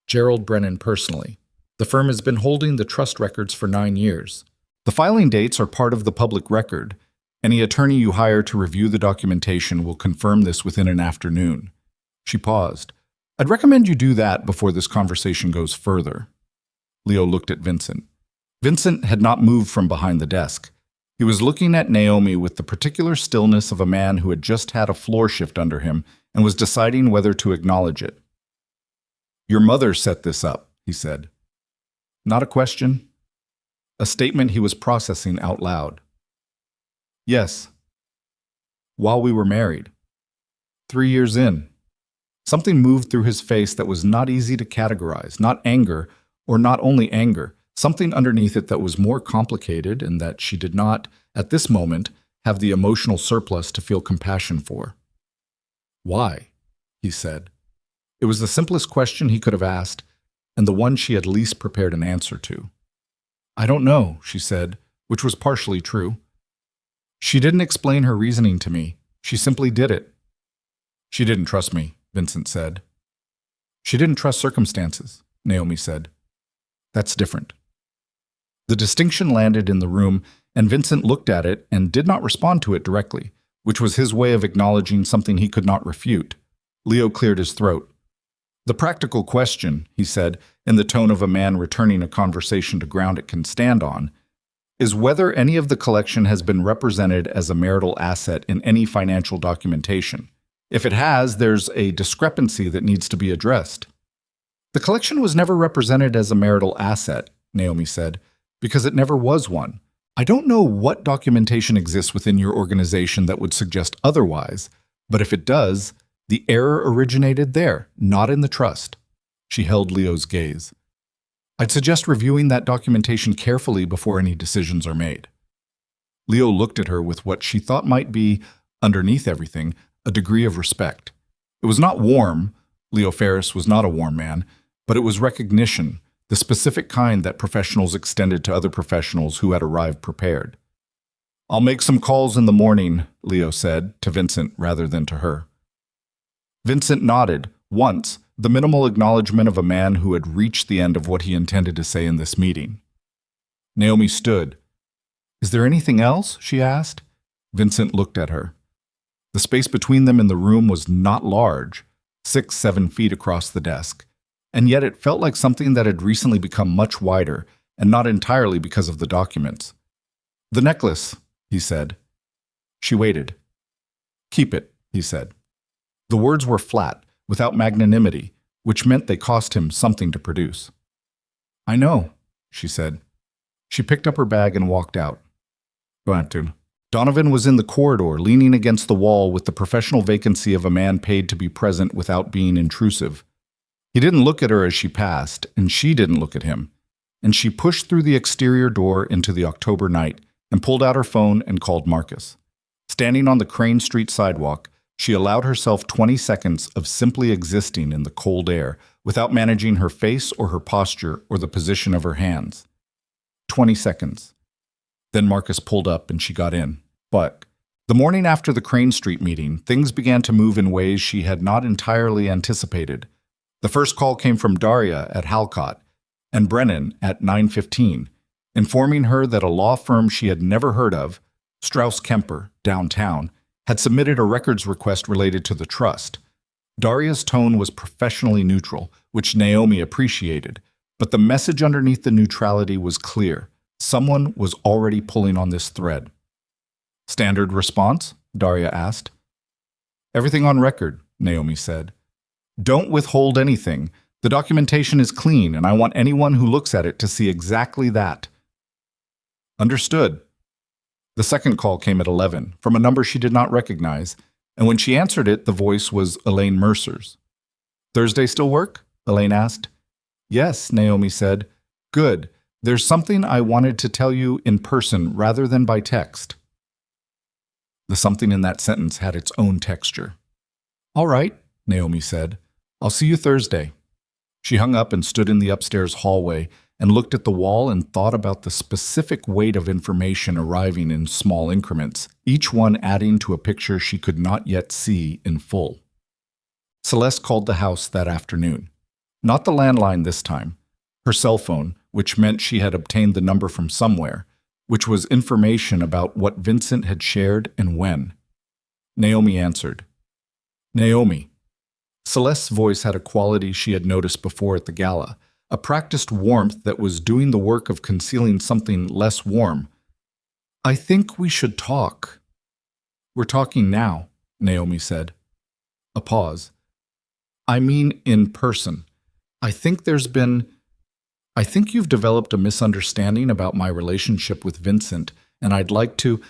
"Gerald Brennan personally. The firm has been holding the trust records for 9 years. The filing dates are part of the public record. Any attorney you hire to review the documentation will confirm this within an afternoon." She paused. "I'd recommend you do that before this conversation goes further." Leo looked at Vincent. Vincent had not moved from behind the desk. He was looking at Naomi with the particular stillness of a man who had just had a floor shift under him and was deciding whether to acknowledge it. "Your mother set this up," he said. Not a question. A statement he was processing out loud. "Yes. While we were married. 3 years in." Something moved through his face that was not easy to categorize, not anger, or not only anger, something underneath it that was more complicated and that she did not, at this moment, have the emotional surplus to feel compassion for. "Why?" he said. It was the simplest question he could have asked, and the one she had least prepared an answer to. "I don't know," she said, which was partially true. "She didn't explain her reasoning to me. She simply did it." "She didn't trust me," Vincent said. "She didn't trust circumstances," Naomi said. "That's different." The distinction landed in the room, and Vincent looked at it and did not respond to it directly, which was his way of acknowledging something he could not refute. Leo cleared his throat. "The practical question," he said, in the tone of a man returning a conversation to ground it can stand on, "is whether any of the collection has been represented as a marital asset in any financial documentation. If it has, there's a discrepancy that needs to be addressed." "The collection was never represented as a marital asset," Naomi said, "because it never was one. I don't know what documentation exists within your organization that would suggest otherwise, but if it does, the error originated there, not in the trust." She held Leo's gaze. "I'd suggest reviewing that documentation carefully before any decisions are made." Leo looked at her with what she thought might be, underneath everything, a degree of respect. It was not warm. Leo Ferris was not a warm man, but it was recognition, the specific kind that professionals extended to other professionals who had arrived prepared. "I'll make some calls in the morning," Leo said, to Vincent rather than to her. Vincent nodded, once, the minimal acknowledgement of a man who had reached the end of what he intended to say in this meeting. Naomi stood. "Is there anything else?" she asked. Vincent looked at her. The space between them in the room was not large, 6-7 feet across the desk, and yet it felt like something that had recently become much wider, and not entirely because of the documents. "The necklace," he said. She waited. "Keep it," he said. The words were flat, without magnanimity, which meant they cost him something to produce. "I know," she said. She picked up her bag and walked out. "Go ahead, dude." Donovan was in the corridor, leaning against the wall with the professional vacancy of a man paid to be present without being intrusive. He didn't look at her as she passed, and she didn't look at him. And she pushed through the exterior door into the October night and pulled out her phone and called Marcus. Standing on the Crane Street sidewalk, she allowed herself 20 seconds of simply existing in the cold air without managing her face or her posture or the position of her hands. 20 seconds. Then Marcus pulled up and she got in. But the morning after the Crane Street meeting, things began to move in ways she had not entirely anticipated. The first call came from Daria at Halcott and Brennan at 9:15, informing her that a law firm she had never heard of, Strauss Kemper, downtown, had submitted a records request related to the trust. Daria's tone was professionally neutral, which Naomi appreciated, but the message underneath the neutrality was clear. Someone was already pulling on this thread. "Standard response?" Daria asked. Everything on record, Naomi said. Don't withhold anything. The documentation is clean, and I want anyone who looks at it to see exactly that. Understood. The second call came at 11, from a number she did not recognize, and when she answered it, the voice was Elaine Mercer's. Thursday still work? Elaine asked. Yes, Naomi said. Good. There's something I wanted to tell you in person rather than by text. The something in that sentence had its own texture. All right, Naomi said. I'll see you Thursday. She hung up and stood in the upstairs hallway and looked at the wall and thought about the specific weight of information arriving in small increments, each one adding to a picture she could not yet see in full. Celeste called the house that afternoon. Not the landline this time. Her cell phone, which meant she had obtained the number from somewhere, which was information about what Vincent had shared and when. Naomi answered. Naomi. Celeste's voice had a quality she had noticed before at the gala, a practiced warmth that was doing the work of concealing something less warm. I think we should talk. We're talking now, Naomi said. A pause. I mean in person. I think you've developed a misunderstanding about my relationship with Vincent, and I'd like to—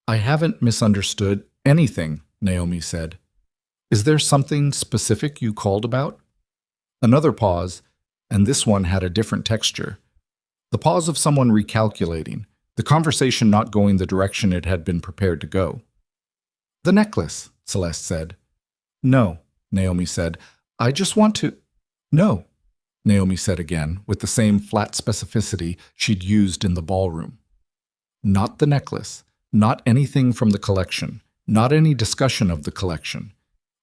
I haven't misunderstood anything, Naomi said. Is there something specific you called about? Another pause, and this one had a different texture. The pause of someone recalculating, the conversation not going the direction it had been prepared to go. The necklace, Celeste said. No, Naomi said. I just want to— No, Naomi said again, with the same flat specificity she'd used in the ballroom. Not the necklace, not anything from the collection, not any discussion of the collection.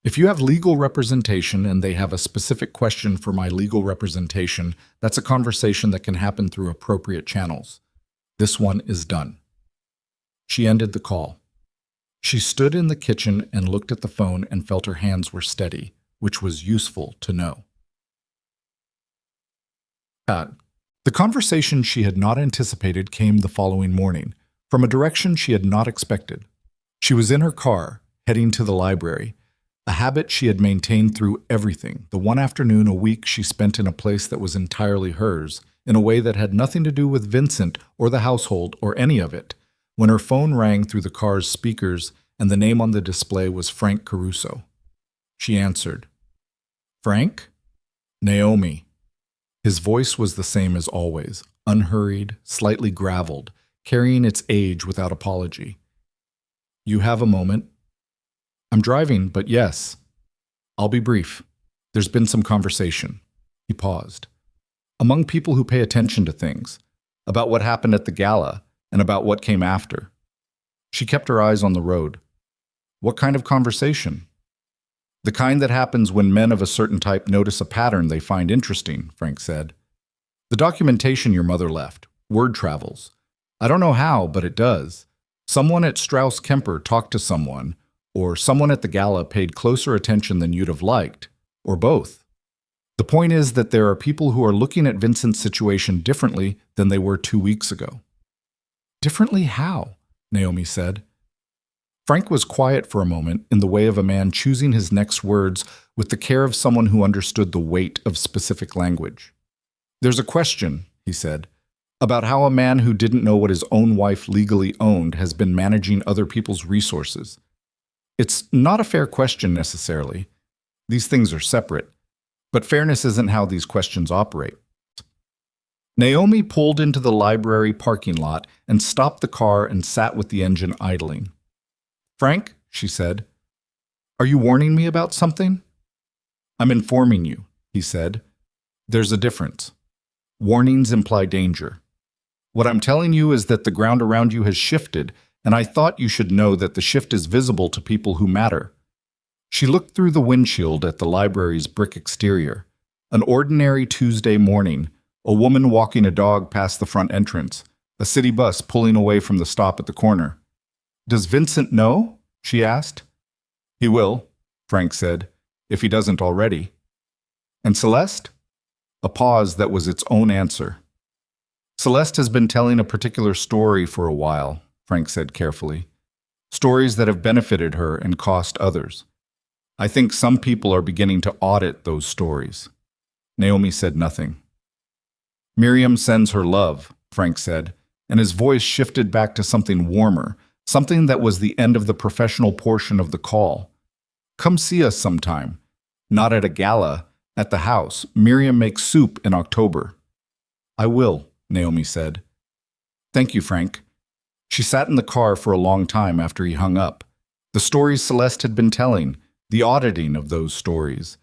If you have legal representation and they have a specific question for my legal representation, that's a conversation that can happen through appropriate channels. This one is done. She ended the call. She stood in the kitchen and looked at the phone and felt her hands were steady, which was useful to know. The conversation she had not anticipated came the following morning, from a direction she had not expected. She was in her car, heading to the library, a habit she had maintained through everything, the one afternoon a week she spent in a place that was entirely hers, in a way that had nothing to do with Vincent or the household or any of it, when her phone rang through the car's speakers and the name on the display was Frank Caruso. She answered. Frank? Naomi. His voice was the same as always, unhurried, slightly graveled, carrying its age without apology. You have a moment? I'm driving, but yes. I'll be brief. There's been some conversation. He paused. Among people who pay attention to things, about what happened at the gala and about what came after. She kept her eyes on the road. What kind of conversation? The kind that happens when men of a certain type notice a pattern they find interesting, Frank said. The documentation your mother left. Word travels. I don't know how, but it does. Someone at Strauss-Kemper talked to someone, or someone at the gala paid closer attention than you'd have liked, or both. The point is that there are people who are looking at Vincent's situation differently than they were 2 weeks ago. Differently how? Naomi said. Frank was quiet for a moment in the way of a man choosing his next words with the care of someone who understood the weight of specific language. There's a question, he said, about how a man who didn't know what his own wife legally owned has been managing other people's resources. It's not a fair question necessarily. These things are separate, but fairness isn't how these questions operate. Naomi pulled into the library parking lot and stopped the car and sat with the engine idling. Frank, she said, are you warning me about something? I'm informing you, he said. There's a difference. Warnings imply danger. What I'm telling you is that the ground around you has shifted, and I thought you should know that the shift is visible to people who matter. She looked through the windshield at the library's brick exterior. An ordinary Tuesday morning, a woman walking a dog past the front entrance, a city bus pulling away from the stop at the corner. Does Vincent know? She asked. He will, Frank said, if he doesn't already. And Celeste? A pause that was its own answer. Celeste has been telling a particular story for a while, Frank said carefully. Stories that have benefited her and cost others. I think some people are beginning to audit those stories. Naomi said nothing. Miriam sends her love, Frank said, and his voice shifted back to something warmer, something that was the end of the professional portion of the call. Come see us sometime. Not at a gala, at the house. Miriam makes soup in October. I will, Naomi said. Thank you, Frank. She sat in the car for a long time after he hung up. The stories Celeste had been telling, the auditing of those stories,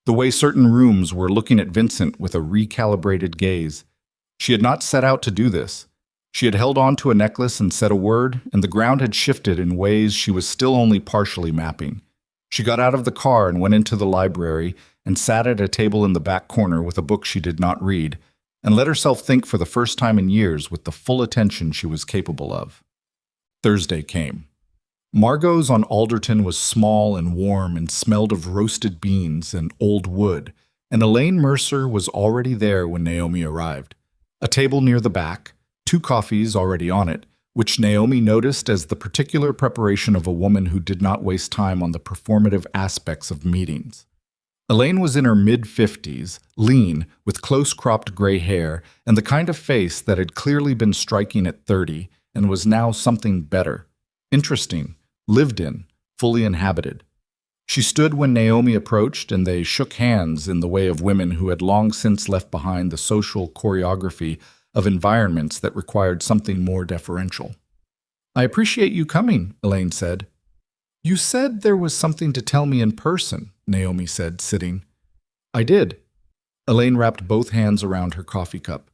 the way certain rooms were looking at Vincent with a recalibrated gaze. She had not set out to do this. She had held on to a necklace and said a word, and the ground had shifted in ways she was still only partially mapping. She got out of the car and went into the library and sat at a table in the back corner with a book she did not read, and let herself think for the first time in years with the full attention she was capable of. Thursday came. Margot's on Alderton was small and warm and smelled of roasted beans and old wood, and Elaine Mercer was already there when Naomi arrived. A table near the back, 2 coffees already on it, which Naomi noticed as the particular preparation of a woman who did not waste time on the performative aspects of meetings. Elaine was in her mid-50s, lean, with close-cropped gray hair, and the kind of face that had clearly been striking at 30 and was now something better. Interesting, lived in, fully inhabited. She stood when Naomi approached, and they shook hands in the way of women who had long since left behind the social choreography of environments that required something more deferential. I appreciate you coming, Elaine said. You said there was something to tell me in person, Naomi said, sitting. I did. Elaine wrapped both hands around her coffee cup.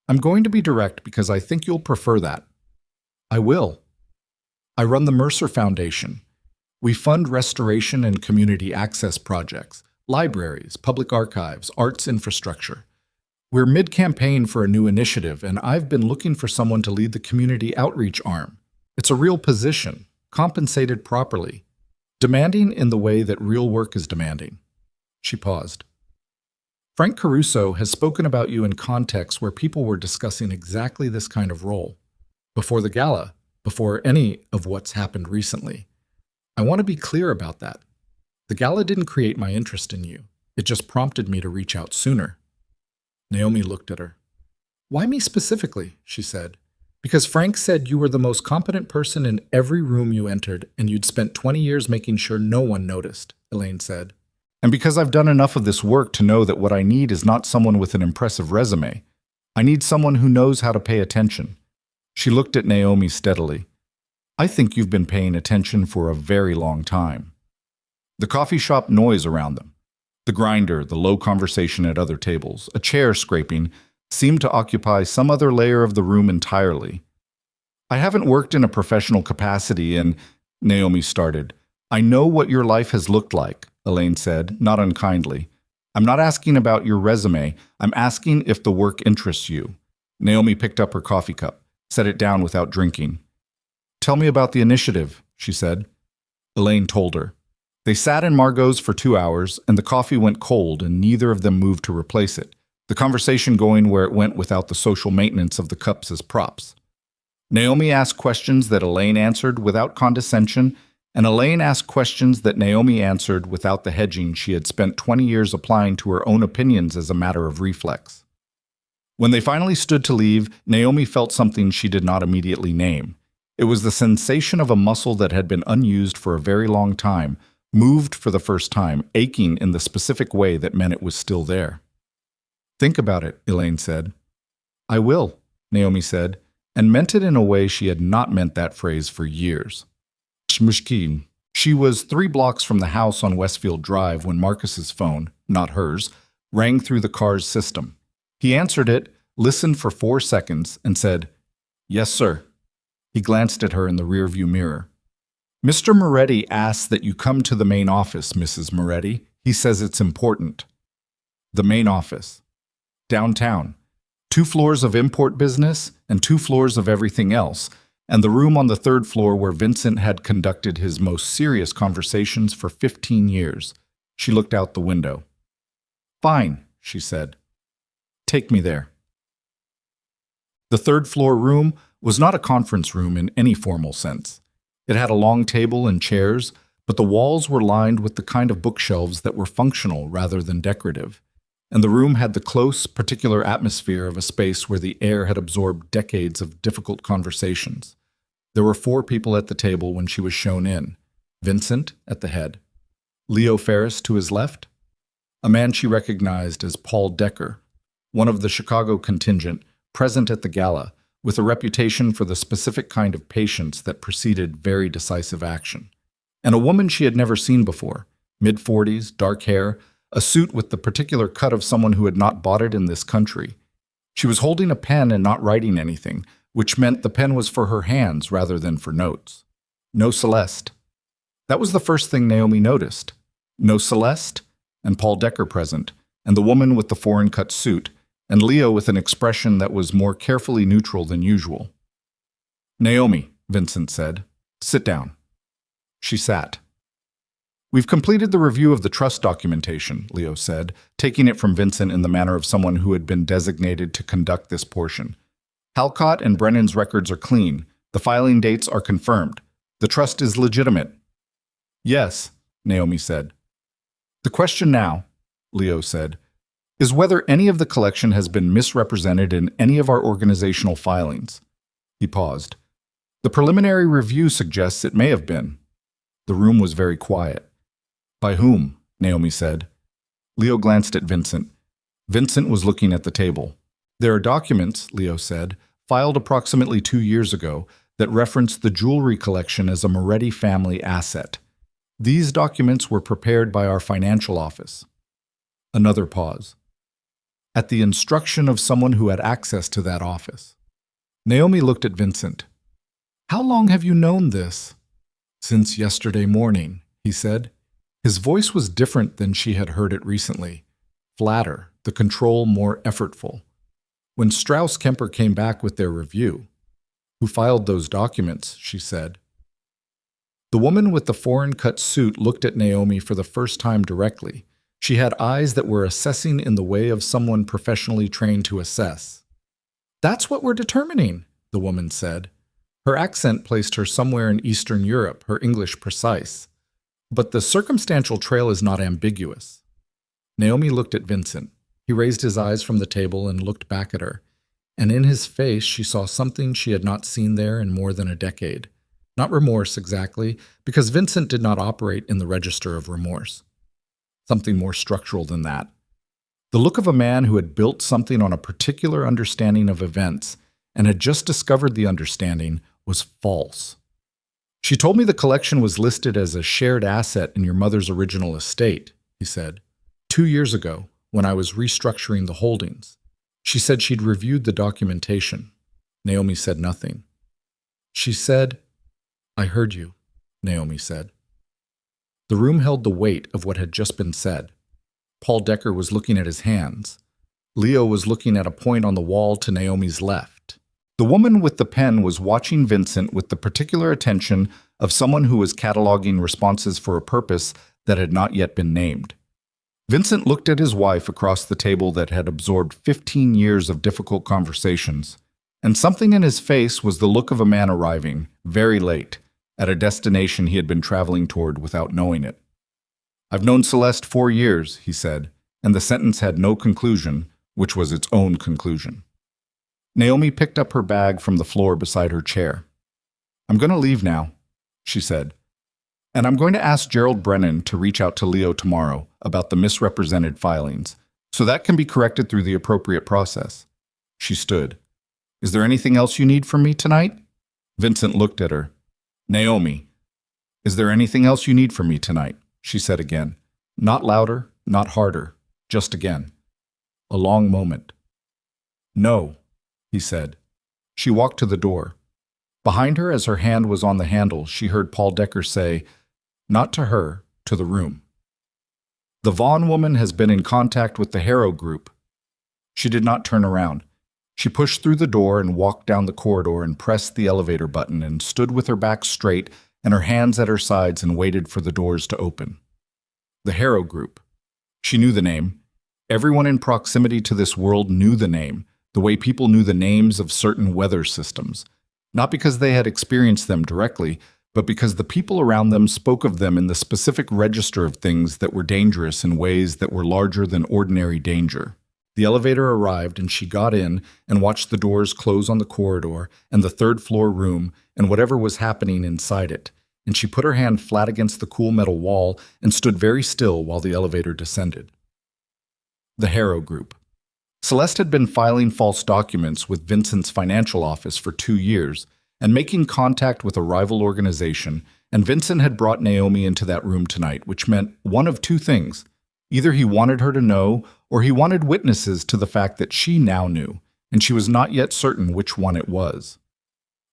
I'm going to be direct because I think you'll prefer that. I will. I run the Mercer Foundation. We fund restoration and community access projects, libraries, public archives, arts infrastructure. We're mid-campaign for a new initiative, and I've been looking for someone to lead the community outreach arm. It's a real position, compensated properly, demanding in the way that real work is demanding. She paused. Frank Caruso has spoken about you in contexts where people were discussing exactly this kind of role. Before the gala, before any of what's happened recently. I want to be clear about that. The gala didn't create my interest in you. It just prompted me to reach out sooner. Naomi looked at her. Why me specifically? She said. Because Frank said you were the most competent person in every room you entered, and you'd spent 20 years making sure no one noticed, Elaine said. And because I've done enough of this work to know that what I need is not someone with an impressive resume. I need someone who knows how to pay attention. She looked at Naomi steadily. I think you've been paying attention for a very long time. The coffee shop noise around them, the grinder, the low conversation at other tables, a chair scraping, seemed to occupy some other layer of the room entirely. I haven't worked in a professional capacity and, Naomi started. I know what your life has looked like, Elaine said, not unkindly. I'm not asking about your resume. I'm asking if the work interests you. Naomi picked up her coffee cup, set it down without drinking. Tell me about the initiative, she said. Elaine told her. They sat in Margot's for 2 hours, and the coffee went cold, and neither of them moved to replace it, the conversation going where it went without the social maintenance of the cups as props. Naomi asked questions that Elaine answered without condescension, and Elaine asked questions that Naomi answered without the hedging she had spent 20 years applying to her own opinions as a matter of reflex. When they finally stood to leave, Naomi felt something she did not immediately name. It was the sensation of a muscle that had been unused for a very long time, moved for the first time, aching in the specific way that meant it was still there. Think about it, Elaine said. I will, Naomi said, and meant it in a way she had not meant that phrase for years. Shmushkin. She was 3 blocks from the house on Westfield Drive when Marcus's phone, not hers, rang through the car's system. He answered it, listened for 4 seconds, and said, Yes, sir. He glanced at her in the rearview mirror. Mr. Moretti asks that you come to the main office, Mrs. Moretti. He says it's important. The main office. Downtown. 2 floors of import business and 2 floors of everything else, and the room on the 3rd floor where Vincent had conducted his most serious conversations for 15 years. She looked out the window. Fine, she said. Take me there. The 3rd floor room was not a conference room in any formal sense. It had a long table and chairs, but the walls were lined with the kind of bookshelves that were functional rather than decorative, and the room had the close, particular atmosphere of a space where the air had absorbed decades of difficult conversations. There were 4 people at the table when she was shown in. Vincent at the head, Leo Ferris to his left, a man she recognized as Paul Decker, one of the Chicago contingent present at the gala, with a reputation for the specific kind of patience that preceded very decisive action. And a woman she had never seen before, mid-40s, dark hair, a suit with the particular cut of someone who had not bought it in this country. She was holding a pen and not writing anything, which meant the pen was for her hands rather than for notes. No Celeste. That was the first thing Naomi noticed. No Celeste, and Paul Decker present, and the woman with the foreign-cut suit, and Leo with an expression that was more carefully neutral than usual. "Naomi," Vincent said, "sit down." She sat. "We've completed the review of the trust documentation," Leo said, taking it from Vincent in the manner of someone who had been designated to conduct this portion. "Halcott and Brennan's records are clean. The filing dates are confirmed. The trust is legitimate." "Yes," Naomi said. "The question now," Leo said, "is whether any of the collection has been misrepresented in any of our organizational filings." He paused. "The preliminary review suggests it may have been." The room was very quiet. "By whom?" Naomi said. Leo glanced at Vincent. Vincent was looking at the table. "There are documents," Leo said, "filed approximately 2 years ago that reference the jewelry collection as a Moretti family asset. These documents were prepared by our financial office." Another pause. "At the instruction of someone who had access to that office." Naomi looked at Vincent. "How long have you known this?" "Since yesterday morning," he said. His voice was different than she had heard it recently. Flatter, the control more effortful. "When Strauss-Kemper came back with their review." "Who filed those documents?" she said. The woman with the foreign-cut suit looked at Naomi for the first time directly. She had eyes that were assessing in the way of someone professionally trained to assess. "That's what we're determining," the woman said. Her accent placed her somewhere in Eastern Europe, her English precise. "But the circumstantial trail is not ambiguous." Naomi looked at Vincent. He raised his eyes from the table and looked back at her. And in his face she saw something she had not seen there in more than a decade. Not remorse exactly, because Vincent did not operate in the register of remorse. Something more structural than that. The look of a man who had built something on a particular understanding of events and had just discovered the understanding was false. "She told me the collection was listed as a shared asset in your mother's original estate," he said. 2 years ago, when I was restructuring the holdings. She said she'd reviewed the documentation." Naomi said nothing. "She said, 'I heard you,'" Naomi said. The room held the weight of what had just been said. Paul Decker was looking at his hands. Leo was looking at a point on the wall to Naomi's left. The woman with the pen was watching Vincent with the particular attention of someone who was cataloging responses for a purpose that had not yet been named. Vincent looked at his wife across the table that had absorbed 15 years of difficult conversations, and something in his face was the look of a man arriving, very late, at a destination he had been traveling toward without knowing it. "I've known Celeste 4 years," he said, and the sentence had no conclusion, which was its own conclusion. Naomi picked up her bag from the floor beside her chair. "I'm going to leave now," she said. "And I'm going to ask Gerald Brennan to reach out to Leo tomorrow about the misrepresented filings, so that can be corrected through the appropriate process." She stood. "Is there anything else you need from me tonight?" Vincent looked at her. "Naomi, is there anything else you need from me tonight?" she said again. Not louder, not harder, just again. A long moment. "No," he said. She walked to the door. Behind her, as her hand was on the handle, she heard Paul Decker say, not to her, to the room, "The Vaughn woman has been in contact with the Harrow Group." She did not turn around. She pushed through the door and walked down the corridor and pressed the elevator button and stood with her back straight and her hands at her sides and waited for the doors to open. The Harrow Group. She knew the name. Everyone in proximity to this world knew the name, the way people knew the names of certain weather systems. Not because they had experienced them directly, but because the people around them spoke of them in the specific register of things that were dangerous in ways that were larger than ordinary danger. The elevator arrived and she got in and watched the doors close on the corridor and the third-floor room and whatever was happening inside it, and she put her hand flat against the cool metal wall and stood very still while the elevator descended. The Harrow Group. Celeste had been filing false documents with Vincent's financial office for 2 years and making contact with a rival organization, and Vincent had brought Naomi into that room tonight, which meant one of two things. Either he wanted her to know, or he wanted witnesses to the fact that she now knew, and she was not yet certain which one it was.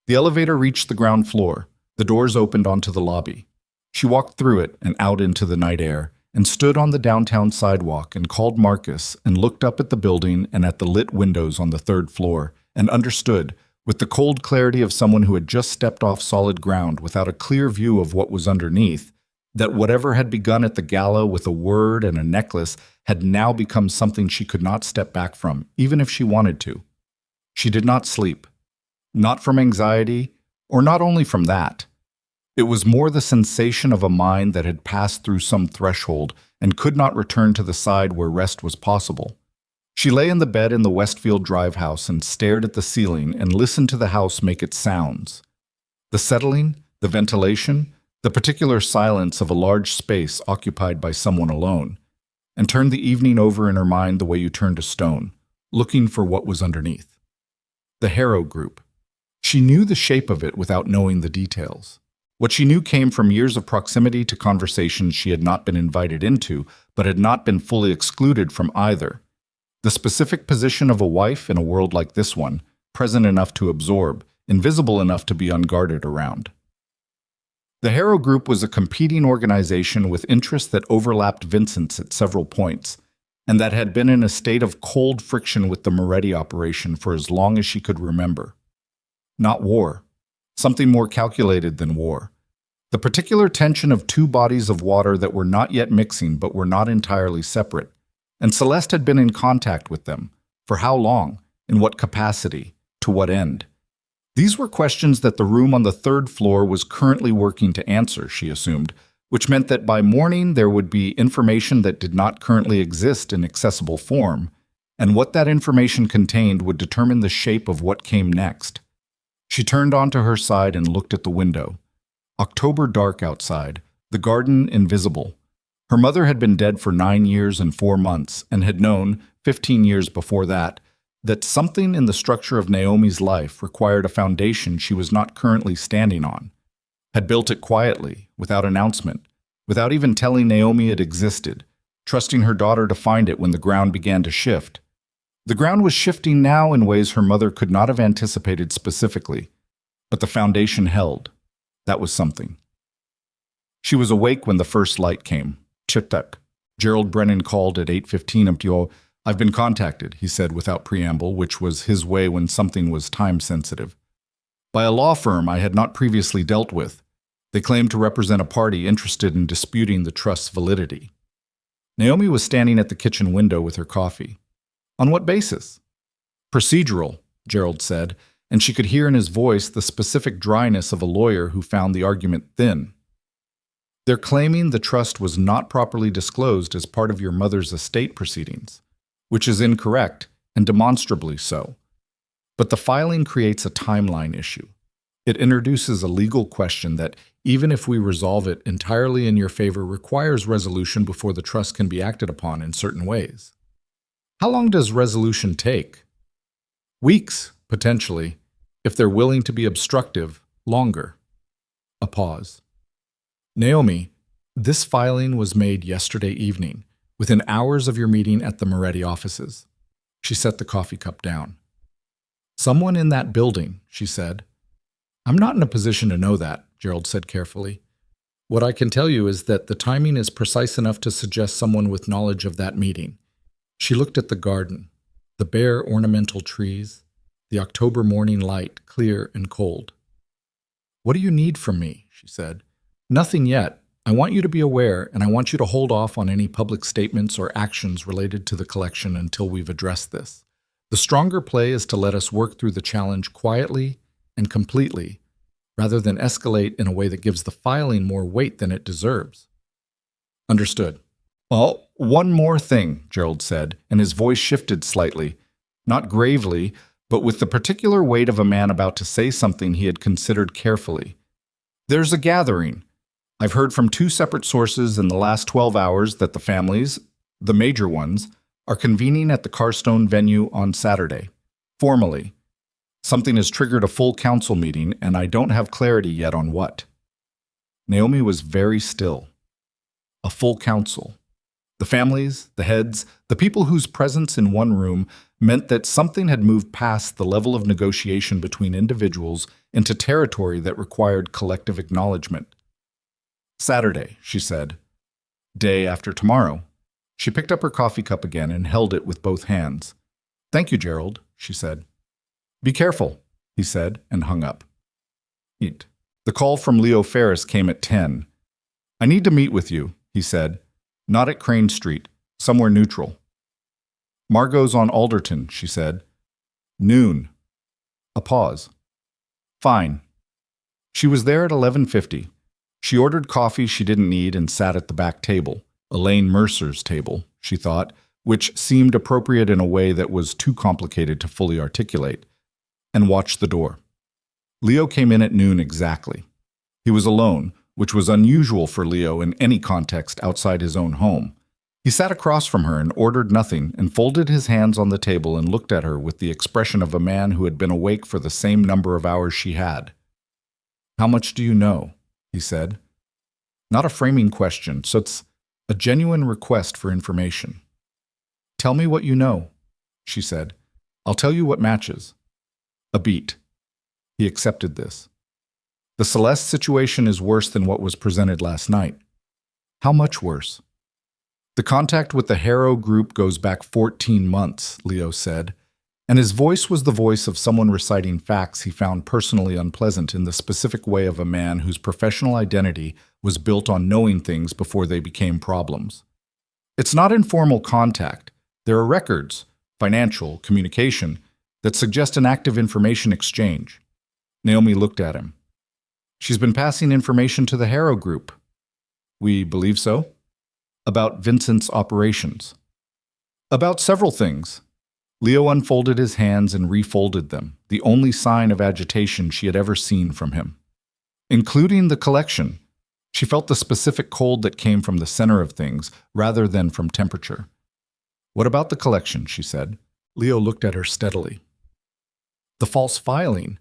The elevator reached the ground floor. The doors opened onto the lobby. She walked through it and out into the night air, and stood on the downtown sidewalk and called Marcus and looked up at the building and at the lit windows on the third floor, and understood, with the cold clarity of someone who had just stepped off solid ground without a clear view of what was underneath, that whatever had begun at the gala with a word and a necklace had now become something she could not step back from, even if she wanted to. She did not sleep. Not from anxiety, or not only from that. It was more the sensation of a mind that had passed through some threshold and could not return to the side where rest was possible. She lay in the bed in the Westfield Drive house and stared at the ceiling and listened to the house make its sounds. The settling, the ventilation, the particular silence of a large space occupied by someone alone, and turned the evening over in her mind the way you turned a stone, looking for what was underneath. The Harrow Group. She knew the shape of it without knowing the details. What she knew came from years of proximity to conversations she had not been invited into, but had not been fully excluded from either. The specific position of a wife in a world like this one, present enough to absorb, invisible enough to be unguarded around. The Harrow Group was a competing organization with interests that overlapped Vincent's at several points, and that had been in a state of cold friction with the Moretti operation for as long as she could remember. Not war. Something more calculated than war. The particular tension of two bodies of water that were not yet mixing but were not entirely separate. And Celeste had been in contact with them. For how long? In what capacity? To what end? These were questions that the room on the third floor was currently working to answer, she assumed, which meant that by morning there would be information that did not currently exist in accessible form, and what that information contained would determine the shape of what came next. She turned onto her side and looked at the window. October dark outside, the garden invisible. Her mother had been dead for 9 years and 4 months and had known, 15 years before that something in the structure of Naomi's life required a foundation she was not currently standing on. Had built it quietly, without announcement, without even telling Naomi it existed, trusting her daughter to find it when the ground began to shift. The ground was shifting now in ways her mother could not have anticipated specifically, but the foundation held. That was something. She was awake when the first light came. Chitak. Gerald Brennan called at 8:15 MTO. "I've been contacted," he said without preamble, which was his way when something was time-sensitive. "By a law firm I had not previously dealt with. They claimed to represent a party interested in disputing the trust's validity." Naomi was standing at the kitchen window with her coffee. "On what basis?" "Procedural," Gerald said, and she could hear in his voice the specific dryness of a lawyer who found the argument thin. "They're claiming the trust was not properly disclosed as part of your mother's estate proceedings, which is incorrect, and demonstrably so. But the filing creates a timeline issue. It introduces a legal question that, even if we resolve it entirely in your favor, requires resolution before the trust can be acted upon in certain ways." "How long does resolution take?" "Weeks, potentially. If they're willing to be obstructive, longer." A pause. "Naomi, this filing was made yesterday evening, within hours of your meeting at the Moretti offices." She set the coffee cup down. "Someone in that building," she said. "I'm not in a position to know that," Gerald said carefully. "What I can tell you is that the timing is precise enough to suggest someone with knowledge of that meeting." She looked at the garden, the bare ornamental trees, the October morning light, clear and cold. "What do you need from me?" she said. "Nothing yet. I want you to be aware, and I want you to hold off on any public statements or actions related to the collection until we've addressed this. The stronger play is to let us work through the challenge quietly and completely, rather than escalate in a way that gives the filing more weight than it deserves. Understood. Well, one more thing, Gerald said, and his voice shifted slightly, not gravely, but with the particular weight of a man about to say something he had considered carefully. There's a gathering. I've heard from 2 separate sources in the last 12 hours that the families, the major ones, are convening at the Carstone venue on Saturday. Formally. Something has triggered a full council meeting, and I don't have clarity yet on what. Naomi was very still. A full council. The families, the heads, the people whose presence in one room meant that something had moved past the level of negotiation between individuals into territory that required collective acknowledgement. Saturday, she said. Day after tomorrow. She picked up her coffee cup again and held it with both hands. Thank you, Gerald, she said. Be careful, he said, and hung up. Eat. The call from Leo Ferris came at 10. I need to meet with you, he said. Not at Crane Street, somewhere neutral. Margot's on Alderton, she said. Noon. A pause. Fine. She was there at 11:50. She ordered coffee she didn't need and sat at the back table, Elaine Mercer's table, she thought, which seemed appropriate in a way that was too complicated to fully articulate, and watched the door. Leo came in at noon exactly. He was alone, which was unusual for Leo in any context outside his own home. He sat across from her and ordered nothing and folded his hands on the table and looked at her with the expression of a man who had been awake for the same number of hours she had. How much do you know? He said. Not a framing question, so it's a genuine request for information. Tell me what you know, she said. I'll tell you what matches. A beat. He accepted this. The Celeste situation is worse than what was presented last night. How much worse? The contact with the Harrow group goes back 14 months, Leo said, and his voice was the voice of someone reciting facts he found personally unpleasant in the specific way of a man whose professional identity was built on knowing things before they became problems. It's not informal contact. There are records, financial, communication, that suggest an active information exchange. Naomi looked at him. She's been passing information to the Harrow group. We believe so. About Vincent's operations. About several things. Leo unfolded his hands and refolded them, the only sign of agitation she had ever seen from him. Including the collection. She felt the specific cold that came from the center of things, rather than from temperature. What about the collection, she said. Leo looked at her steadily. The false filing,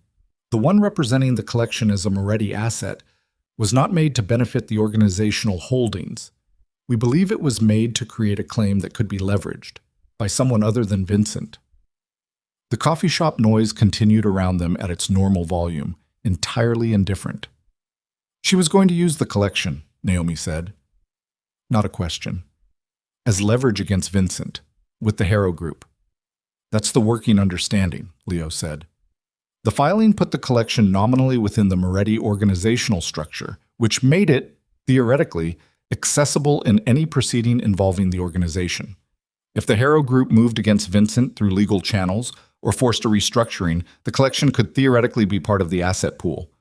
the one representing the collection as a Moretti asset, was not made to benefit the organizational holdings. We believe it was made to create a claim that could be leveraged by someone other than Vincent. The coffee shop noise continued around them at its normal volume, entirely indifferent. She was going to use the collection, Naomi said. Not a question. As leverage against Vincent, with the Harrow group. That's the working understanding, Leo said. The filing put the collection nominally within the Moretti organizational structure, which made it, theoretically, accessible in any proceeding involving the organization. If the Harrow group moved against Vincent through legal channels or forced a restructuring, the collection could theoretically be part of the asset pool.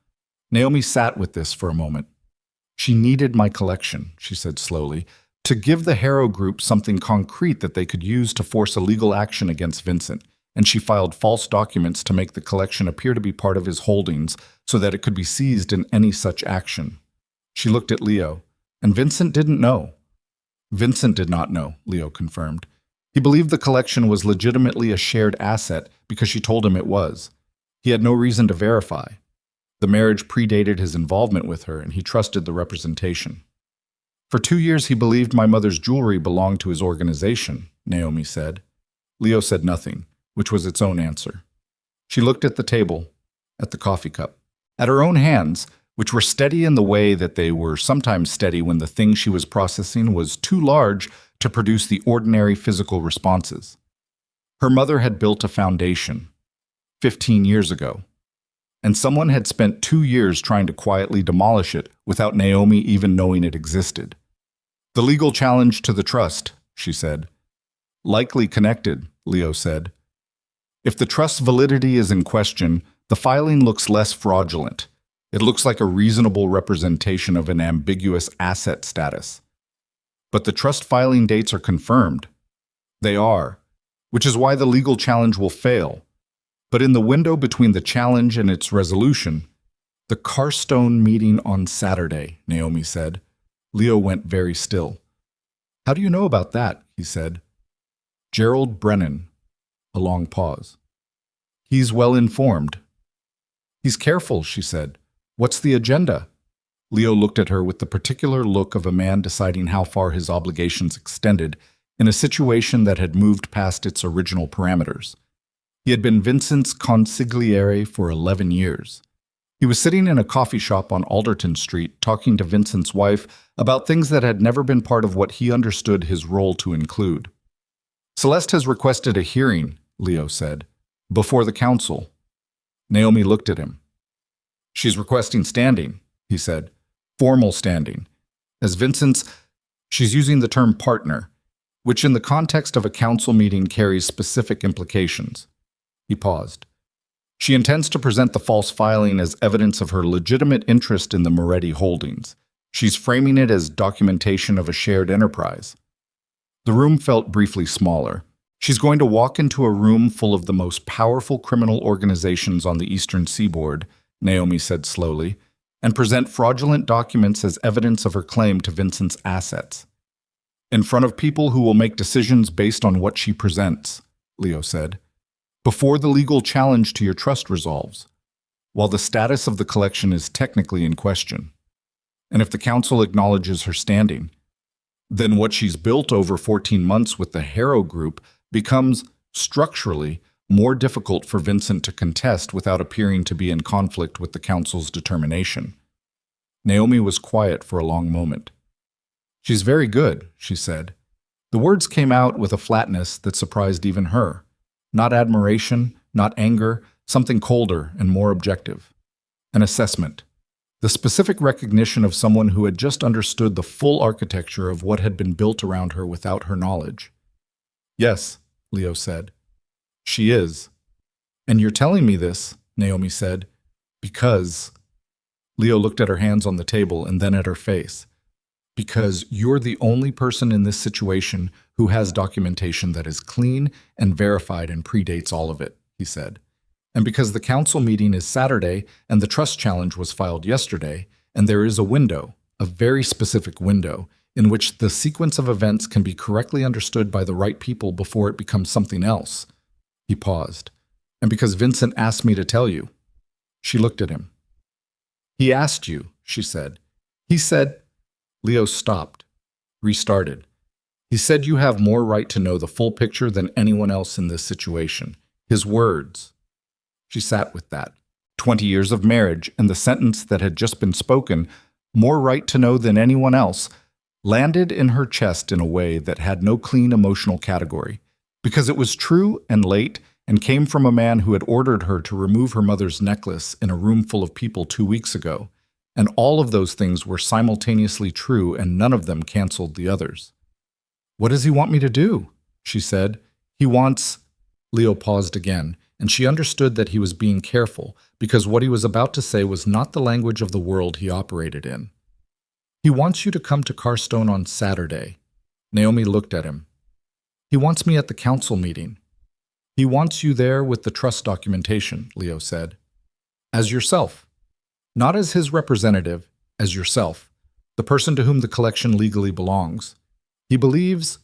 Naomi sat with this for a moment. She needed my collection, she said slowly, to give the Harrow group something concrete that they could use to force a legal action against Vincent, and she filed false documents to make the collection appear to be part of his holdings so that it could be seized in any such action. She looked at Leo, and Vincent didn't know. Vincent did not know, Leo confirmed. He believed the collection was legitimately a shared asset because she told him it was. He had no reason to verify. The marriage predated his involvement with her, and he trusted the representation. For 2 years he believed my mother's jewelry belonged to his organization, Naomi said. Leo said nothing, which was its own answer. She looked at the table, at the coffee cup, at her own hands, which were steady in the way that they were sometimes steady when the thing she was processing was too large to produce the ordinary physical responses. Her mother had built a foundation, 15 years ago, and someone had spent 2 years trying to quietly demolish it without Naomi even knowing it existed. The legal challenge to the trust, she said. Likely connected, Leo said. If the trust's validity is in question, the filing looks less fraudulent. It looks like a reasonable representation of an ambiguous asset status. But the trust filing dates are confirmed. They are, which is why the legal challenge will fail. But in the window between the challenge and its resolution, the Carstone meeting on Saturday, Naomi said. Leo went very still. How do you know about that? He said. Gerald Brennan. A long pause. He's well informed. He's careful, she said. What's the agenda? Leo looked at her with the particular look of a man deciding how far his obligations extended in a situation that had moved past its original parameters. He had been Vincent's consigliere for 11 years. He was sitting in a coffee shop on Alderton Street talking to Vincent's wife about things that had never been part of what he understood his role to include. Celeste has requested a hearing, Leo said, before the council. Naomi looked at him. She's requesting standing, he said. Formal standing. As she's using the term partner, which in the context of a council meeting carries specific implications. He paused. She intends to present the false filing as evidence of her legitimate interest in the Moretti holdings. She's framing it as documentation of a shared enterprise. The room felt briefly smaller. She's going to walk into a room full of the most powerful criminal organizations on the Eastern Seaboard, Naomi said slowly, and present fraudulent documents as evidence of her claim to Vincent's assets. In front of people who will make decisions based on what she presents, Leo said, before the legal challenge to your trust resolves, while the status of the collection is technically in question. And if the council acknowledges her standing, then what she's built over 14 months with the Harrow Group becomes, structurally, more difficult for Vincent to contest without appearing to be in conflict with the council's determination. Naomi was quiet for a long moment. She's very good, she said. The words came out with a flatness that surprised even her. Not admiration, not anger, something colder and more objective. An assessment. The specific recognition of someone who had just understood the full architecture of what had been built around her without her knowledge. Yes, Leo said. She is. And you're telling me this, Naomi said, because... Leo looked at her hands on the table and then at her face. Because you're the only person in this situation who has documentation that is clean and verified and predates all of it, he said. And because the council meeting is Saturday and the trust challenge was filed yesterday, and there is a window, a very specific window, in which the sequence of events can be correctly understood by the right people before it becomes something else. He paused. And because Vincent asked me to tell you. She looked at him. He asked you, she said. He said... Leo stopped, restarted. He said you have more right to know the full picture than anyone else in this situation. His words. She sat with that. 20 years of marriage and the sentence that had just been spoken, more right to know than anyone else, landed in her chest in a way that had no clean emotional category, because it was true and late and came from a man who had ordered her to remove her mother's necklace in a room full of people 2 weeks ago. And all of those things were simultaneously true, and none of them canceled the others. What does he want me to do? She said. He wants... Leo paused again, and she understood that he was being careful, because what he was about to say was not the language of the world he operated in. He wants you to come to Carstone on Saturday. Naomi looked at him. He wants me at the council meeting. He wants you there with the trust documentation, Leo said. As yourself. Not as his representative, as yourself, the person to whom the collection legally belongs. He believes...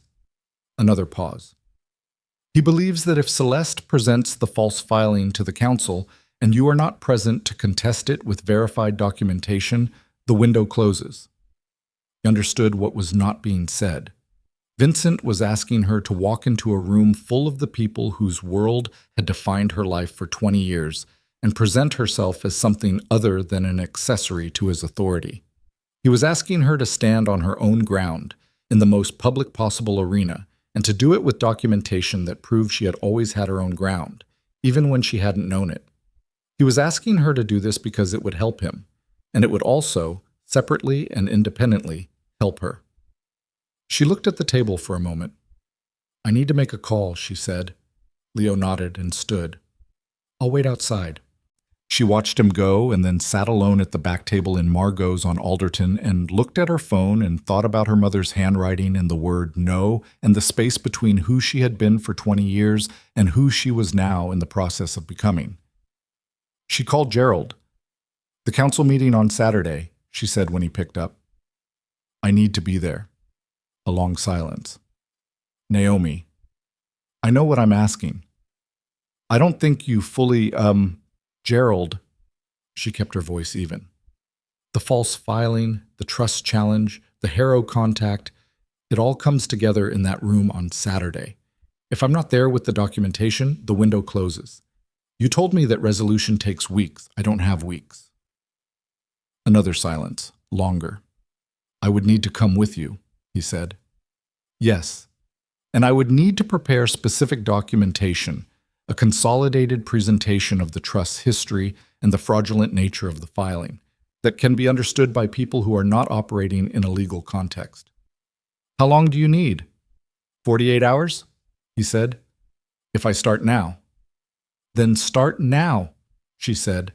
Another pause. He believes that if Celeste presents the false filing to the council and you are not present to contest it with verified documentation, the window closes. He understood what was not being said. Vincent was asking her to walk into a room full of the people whose world had defined her life for 20 years and present herself as something other than an accessory to his authority. He was asking her to stand on her own ground, in the most public possible arena, and to do it with documentation that proved she had always had her own ground, even when she hadn't known it. He was asking her to do this because it would help him, and it would also, separately and independently, help her. She looked at the table for a moment. I need to make a call, she said. Leo nodded and stood. I'll wait outside. She watched him go and then sat alone at the back table in Margot's on Alderton and looked at her phone and thought about her mother's handwriting and the word no and the space between who she had been for 20 years and who she was now in the process of becoming. She called Gerald. "The council meeting on Saturday," she said when he picked up. "I need to be there." A long silence. "Naomi, I know what I'm asking. I don't think you fully, Gerald," she kept her voice even. "The false filing, the trust challenge, the Harrow contact, it all comes together in that room on Saturday. If I'm not there with the documentation, the window closes. You told me that resolution takes weeks. I don't have weeks." Another silence, longer. "I would need to come with you," he said. "Yes, and I would need to prepare specific documentation, a consolidated presentation of the trust's history and the fraudulent nature of the filing that can be understood by people who are not operating in a legal context." "How long do you need?" 48 hours, he said. "If I start now." "Then start now," she said.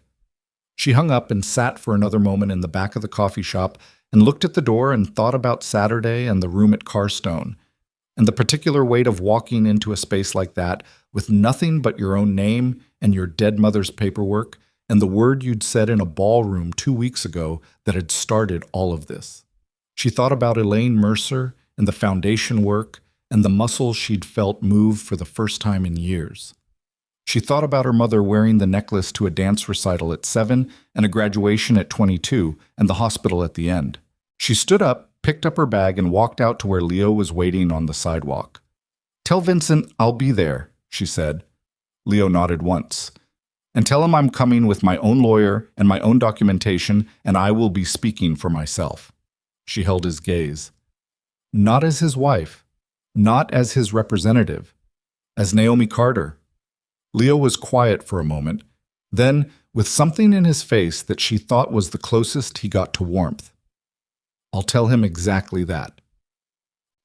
She hung up and sat for another moment in the back of the coffee shop and looked at the door and thought about Saturday and the room at Carstone, and the particular weight of walking into a space like that with nothing but your own name and your dead mother's paperwork and the word you'd said in a ballroom 2 weeks ago that had started all of this. She thought about Elaine Mercer and the foundation work and the muscles she'd felt move for the first time in years. She thought about her mother wearing the necklace to a dance recital at 7 and a graduation at 22 and the hospital at the end. She stood up, picked up her bag, and walked out to where Leo was waiting on the sidewalk. "Tell Vincent I'll be there," she said. Leo nodded once. "And tell him I'm coming with my own lawyer and my own documentation, and I will be speaking for myself." She held his gaze. Not as his wife, not as his representative, as Naomi Carter. Leo was quiet for a moment, then, with something in his face that she thought was the closest he got to warmth. "I'll tell him exactly that."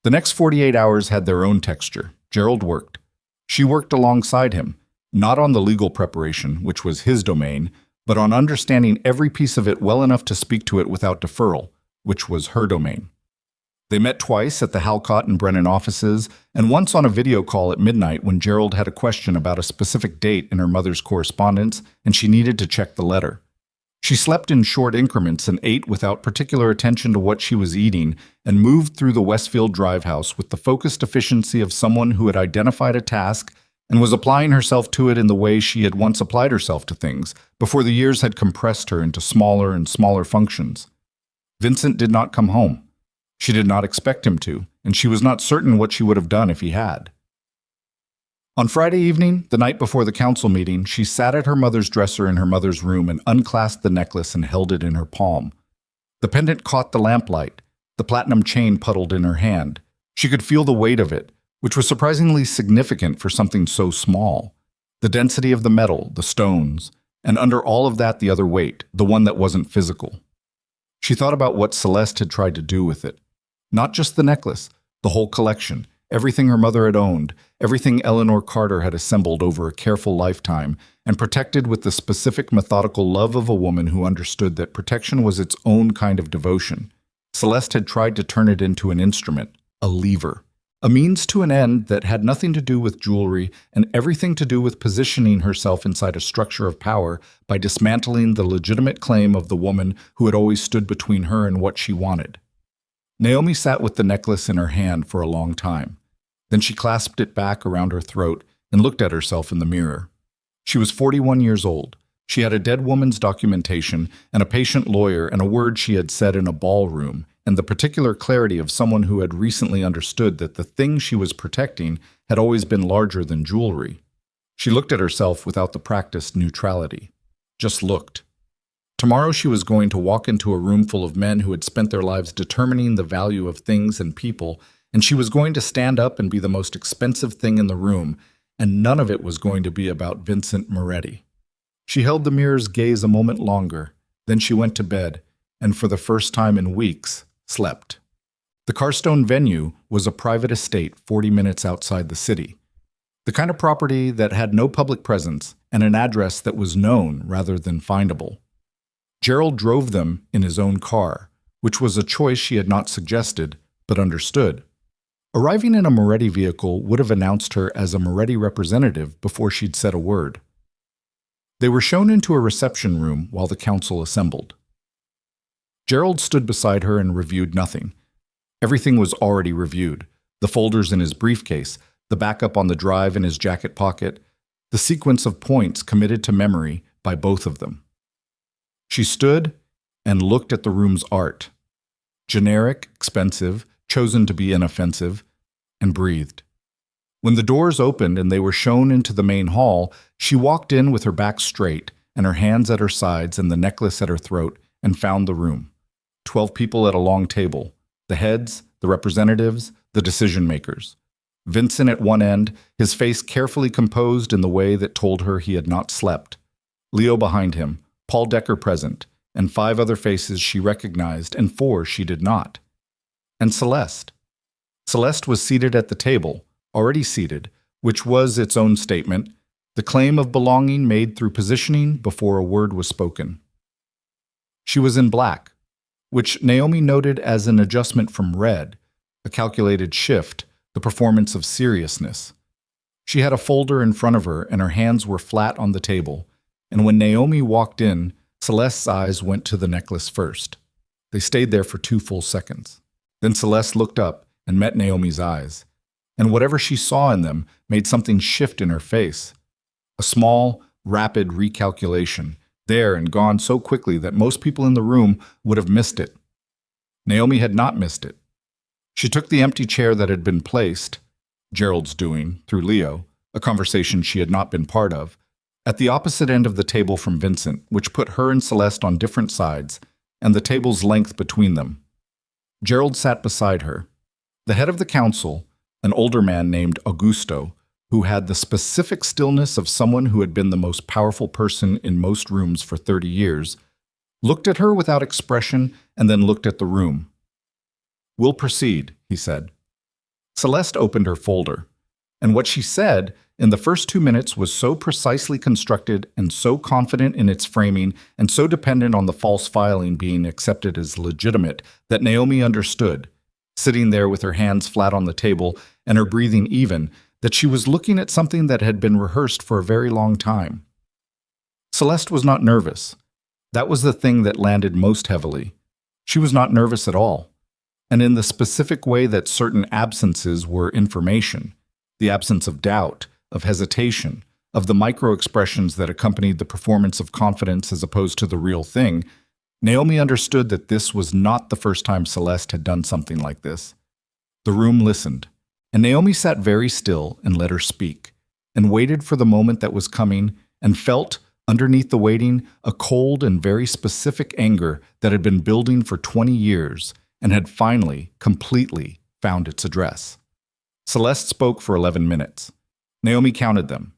The next 48 hours had their own texture. Gerald worked. She worked alongside him, not on the legal preparation, which was his domain, but on understanding every piece of it well enough to speak to it without deferral, which was her domain. They met twice at the Halcott and Brennan offices, and once on a video call at midnight when Gerald had a question about a specific date in her mother's correspondence, and she needed to check the letter. She slept in short increments and ate without particular attention to what she was eating, and moved through the Westfield Drive house with the focused efficiency of someone who had identified a task and was applying herself to it in the way she had once applied herself to things, before the years had compressed her into smaller and smaller functions. Vincent did not come home. She did not expect him to, and she was not certain what she would have done if he had. On Friday evening, the night before the council meeting, she sat at her mother's dresser in her mother's room and unclasped the necklace and held it in her palm. The pendant caught the lamplight. The platinum chain puddled in her hand. She could feel the weight of it, which was surprisingly significant for something so small. The density of the metal, the stones, and under all of that the other weight, the one that wasn't physical. She thought about what Celeste had tried to do with it. Not just the necklace, the whole collection, everything her mother had owned, everything Eleanor Carter had assembled over a careful lifetime, and protected with the specific methodical love of a woman who understood that protection was its own kind of devotion. Celeste had tried to turn it into an instrument, a lever, a means to an end that had nothing to do with jewelry and everything to do with positioning herself inside a structure of power by dismantling the legitimate claim of the woman who had always stood between her and what she wanted. Naomi sat with the necklace in her hand for a long time. Then she clasped it back around her throat and looked at herself in the mirror. She was 41 years old. She had a dead woman's documentation and a patient lawyer and a word she had said in a ballroom, and the particular clarity of someone who had recently understood that the thing she was protecting had always been larger than jewelry. She looked at herself without the practiced neutrality. Just looked. Tomorrow she was going to walk into a room full of men who had spent their lives determining the value of things and people, and she was going to stand up and be the most expensive thing in the room, and none of it was going to be about Vincent Moretti. She held the mirror's gaze a moment longer, then she went to bed, and for the first time in weeks, slept. The Carstone venue was a private estate 40 minutes outside the city. The kind of property that had no public presence and an address that was known rather than findable. Gerald drove them in his own car, which was a choice she had not suggested, but understood. Arriving in a Moretti vehicle would have announced her as a Moretti representative before she'd said a word. They were shown into a reception room while the council assembled. Gerald stood beside her and reviewed nothing. Everything was already reviewed. The folders in his briefcase, the backup on the drive in his jacket pocket, the sequence of points committed to memory by both of them. She stood and looked at the room's art. Generic, expensive, chosen to be inoffensive, and breathed. When the doors opened and they were shown into the main hall, she walked in with her back straight and her hands at her sides and the necklace at her throat and found the room. 12 people at a long table, the heads, the representatives, the decision-makers. Vincent at one end, his face carefully composed in the way that told her he had not slept. Leo behind him, Paul Decker present, and 5 other faces she recognized and 4 she did not. And Celeste. Celeste was seated at the table, already seated, which was its own statement, the claim of belonging made through positioning before a word was spoken. She was in black, which Naomi noted as an adjustment from red, a calculated shift, the performance of seriousness. She had a folder in front of her and her hands were flat on the table, and when Naomi walked in, Celeste's eyes went to the necklace first. They stayed there for 2 full seconds. Then Celeste looked up and met Naomi's eyes, and whatever she saw in them made something shift in her face. A small, rapid recalculation, there and gone so quickly that most people in the room would have missed it. Naomi had not missed it. She took the empty chair that had been placed, Gerald's doing, through Leo, a conversation she had not been part of, at the opposite end of the table from Vincent, which put her and Celeste on different sides, and the table's length between them. Gerald sat beside her. The head of the council, an older man named Augusto, who had the specific stillness of someone who had been the most powerful person in most rooms for 30 years, looked at her without expression and then looked at the room. "We'll proceed," he said. Celeste opened her folder, and what she said in the first 2 minutes was so precisely constructed and so confident in its framing and so dependent on the false filing being accepted as legitimate that Naomi understood, sitting there with her hands flat on the table and her breathing even, that she was looking at something that had been rehearsed for a very long time. Celeste was not nervous. That was the thing that landed most heavily. She was not nervous at all, and in the specific way that certain absences were information, the absence of doubt, of hesitation, of the micro-expressions that accompanied the performance of confidence as opposed to the real thing. Naomi understood that this was not the first time Celeste had done something like this. The room listened, and Naomi sat very still and let her speak, and waited for the moment that was coming, and felt, underneath the waiting, a cold and very specific anger that had been building for 20 years and had finally, completely, found its address. Celeste spoke for 11 minutes. Naomi counted them,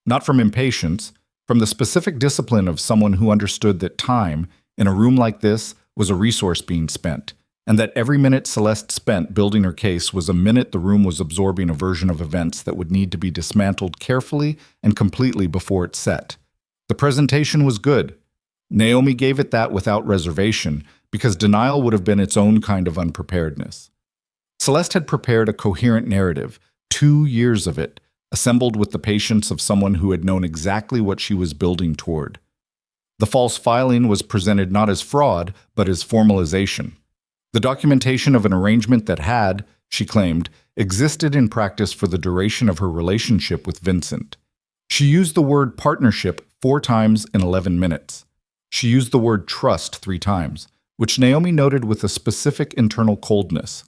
not from impatience, from the specific discipline of someone who understood that time, in a room like this, was a resource being spent, and that every minute Celeste spent building her case was a minute the room was absorbing a version of events that would need to be dismantled carefully and completely before it set. The presentation was good. Naomi gave it that without reservation, because denial would have been its own kind of unpreparedness. Celeste had prepared a coherent narrative, 2 years of it, assembled with the patience of someone who had known exactly what she was building toward. The false filing was presented not as fraud, but as formalization. The documentation of an arrangement that had, she claimed, existed in practice for the duration of her relationship with Vincent. She used the word partnership 4 times in 11 minutes. She used the word trust 3 times, which Naomi noted with a specific internal coldness.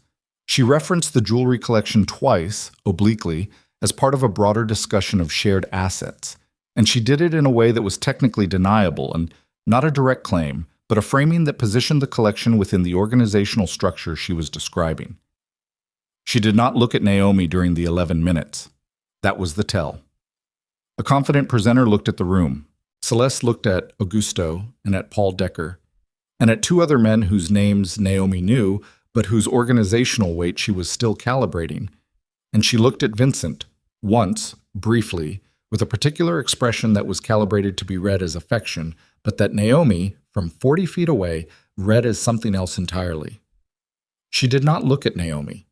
She referenced the jewelry collection twice, obliquely, as part of a broader discussion of shared assets, and she did it in a way that was technically deniable and not a direct claim, but a framing that positioned the collection within the organizational structure she was describing. She did not look at Naomi during the 11 minutes. That was the tell. A confident presenter looked at the room. Celeste looked at Augusto and at Paul Decker, and at 2 other men whose names Naomi knew, but whose organizational weight she was still calibrating. And she looked at Vincent, once, briefly, with a particular expression that was calibrated to be read as affection, but that Naomi, from 40 feet away, read as something else entirely. She did not look at Naomi,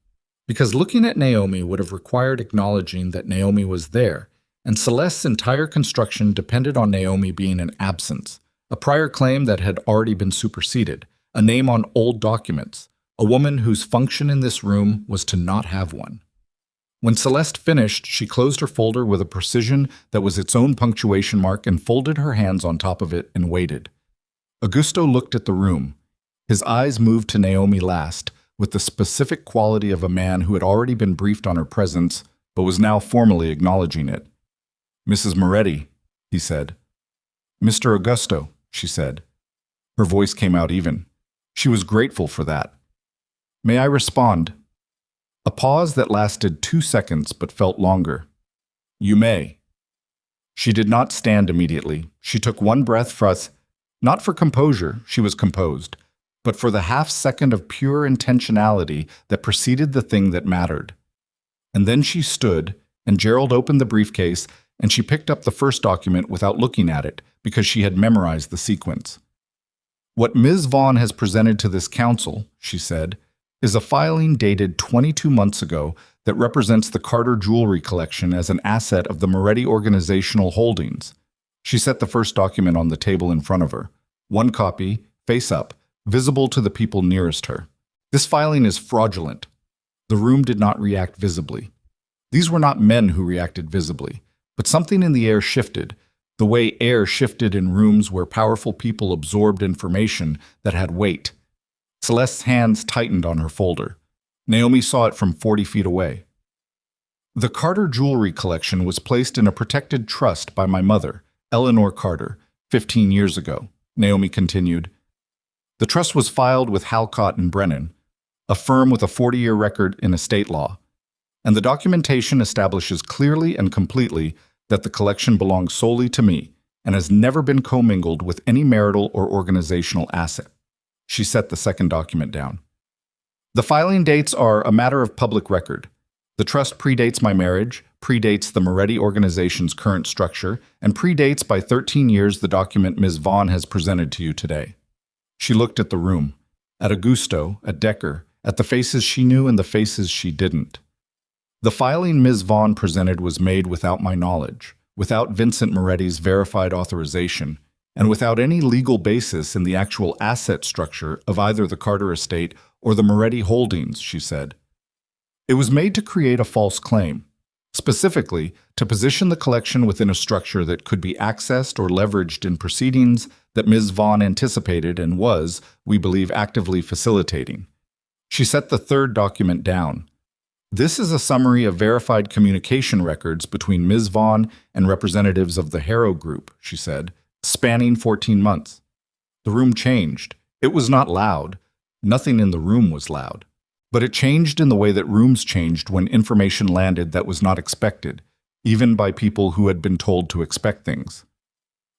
because looking at Naomi would have required acknowledging that Naomi was there, and Celeste's entire construction depended on Naomi being an absence, a prior claim that had already been superseded, a name on old documents, a woman whose function in this room was to not have one. When Celeste finished, she closed her folder with a precision that was its own punctuation mark and folded her hands on top of it and waited. Augusto looked at the room. His eyes moved to Naomi last, with the specific quality of a man who had already been briefed on her presence, but was now formally acknowledging it. "Mrs. Moretti," he said. "Mr. Augusto," she said. Her voice came out even. She was grateful for that. "May I respond?" A pause that lasted 2 seconds but felt longer. "You may." She did not stand immediately. She took one breath not for composure, she was composed, but for the half-second of pure intentionality that preceded the thing that mattered. And then she stood, and Gerald opened the briefcase, and she picked up the first document without looking at it, because she had memorized the sequence. "What Ms. Vaughn has presented to this council," she said, "is a filing dated 22 months ago that represents the Carter jewelry collection as an asset of the Moretti organizational holdings." She set the first document on the table in front of her. One copy, face up, visible to the people nearest her. "This filing is fraudulent." The room did not react visibly. These were not men who reacted visibly, but something in the air shifted, the way air shifted in rooms where powerful people absorbed information that had weight. Celeste's hands tightened on her folder. Naomi saw it from 40 feet away. "The Carter jewelry collection was placed in a protected trust by my mother, Eleanor Carter, 15 years ago," Naomi continued. "The trust was filed with Halcott and Brennan, a firm with a 40-year record in estate law, and the documentation establishes clearly and completely that the collection belongs solely to me and has never been commingled with any marital or organizational asset." She set the second document down. "The filing dates are a matter of public record. The trust predates my marriage, predates the Moretti organization's current structure, and predates by 13 years the document Ms. Vaughn has presented to you today." She looked at the room, at Augusto, at Decker, at the faces she knew and the faces she didn't. "The filing Ms. Vaughn presented was made without my knowledge, without Vincent Moretti's verified authorization, and without any legal basis in the actual asset structure of either the Carter estate or the Moretti holdings," she said. "It was made to create a false claim, specifically to position the collection within a structure that could be accessed or leveraged in proceedings that Ms. Vaughn anticipated and was, we believe, actively facilitating." She set the third document down. "This is a summary of verified communication records between Ms. Vaughn and representatives of the Harrow Group," she said, "spanning 14 months. The room changed. It was not loud. Nothing in the room was loud. But it changed in the way that rooms changed when information landed that was not expected, even by people who had been told to expect things."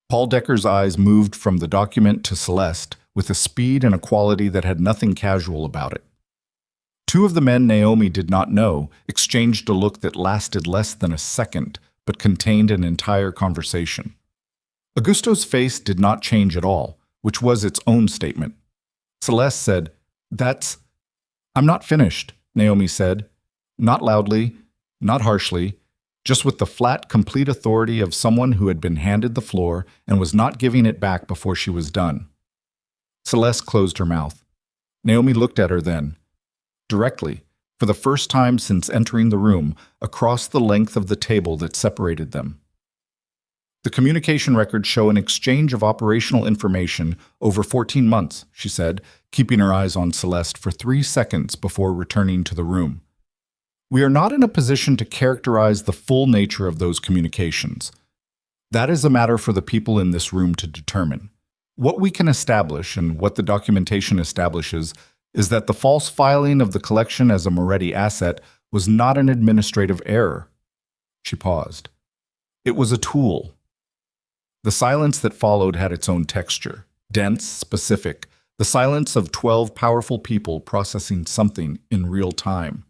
Paul Decker's eyes moved from the document to Celeste with a speed and a quality that had nothing casual about it. Two of the men Naomi did not know exchanged a look that lasted less than a second, but contained an entire conversation. Augusto's face did not change at all, which was its own statement. Celeste said, "I'm not finished," Naomi said, not loudly, not harshly, just with the flat, complete authority of someone who had been handed the floor and was not giving it back before she was done. Celeste closed her mouth. Naomi looked at her then, directly, for the first time since entering the room, across the length of the table that separated them. "The communication records show an exchange of operational information over 14 months, she said, keeping her eyes on Celeste for 3 seconds before returning to the room. "We are not in a position to characterize the full nature of those communications. That is a matter for the people in this room to determine. What we can establish, and what the documentation establishes, is that the false filing of the collection as a Moretti asset was not an administrative error." She paused. "It was a tool." The silence that followed had its own texture, dense, specific, the silence of 12 powerful people processing something in real time.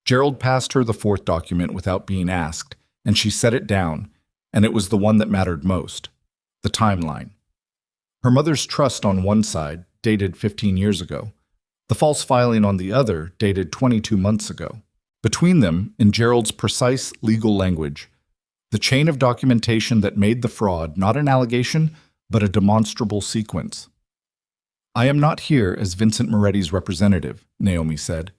Gerald passed her the fourth document without being asked, and she set it down, and it was the one that mattered most: the timeline. Her mother's trust on one side dated 15 years ago. The false filing on the other dated 22 months ago. Between them, in Gerald's precise legal language, the chain of documentation that made the fraud not an allegation, but a demonstrable sequence. "I am not here as Vincent Moretti's representative," Naomi said.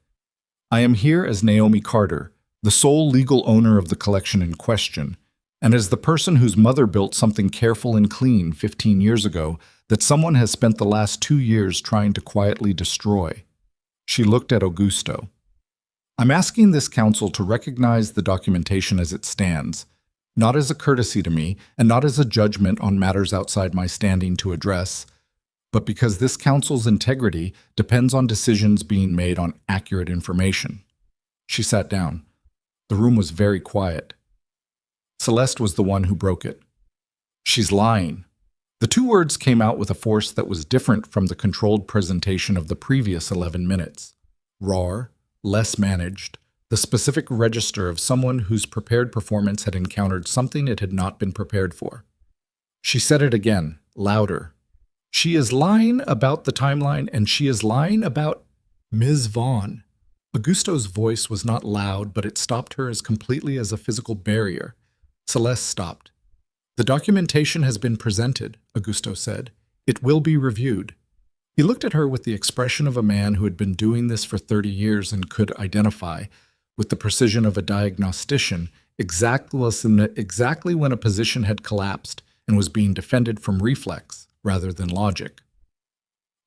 "I am here as Naomi Carter, the sole legal owner of the collection in question, and as the person whose mother built something careful and clean 15 years ago that someone has spent the last 2 years trying to quietly destroy." She looked at Augusto. "I'm asking this council to recognize the documentation as it stands, not as a courtesy to me and not as a judgment on matters outside my standing to address, but because this council's integrity depends on decisions being made on accurate information." She sat down. The room was very quiet. Celeste was the one who broke it. "She's lying." The two words came out with a force that was different from the controlled presentation of the previous 11 minutes. Raw, less managed, the specific register of someone whose prepared performance had encountered something it had not been prepared for. She said it again, louder. "She is lying about the timeline, and she is lying about Ms. Vaughn." Augusto's voice was not loud, but it stopped her as completely as a physical barrier. Celeste stopped. "The documentation has been presented," Augusto said. "It will be reviewed." He looked at her with the expression of a man who had been doing this for 30 years and could identify, with the precision of a diagnostician, exactly when a position had collapsed and was being defended from reflex rather than logic.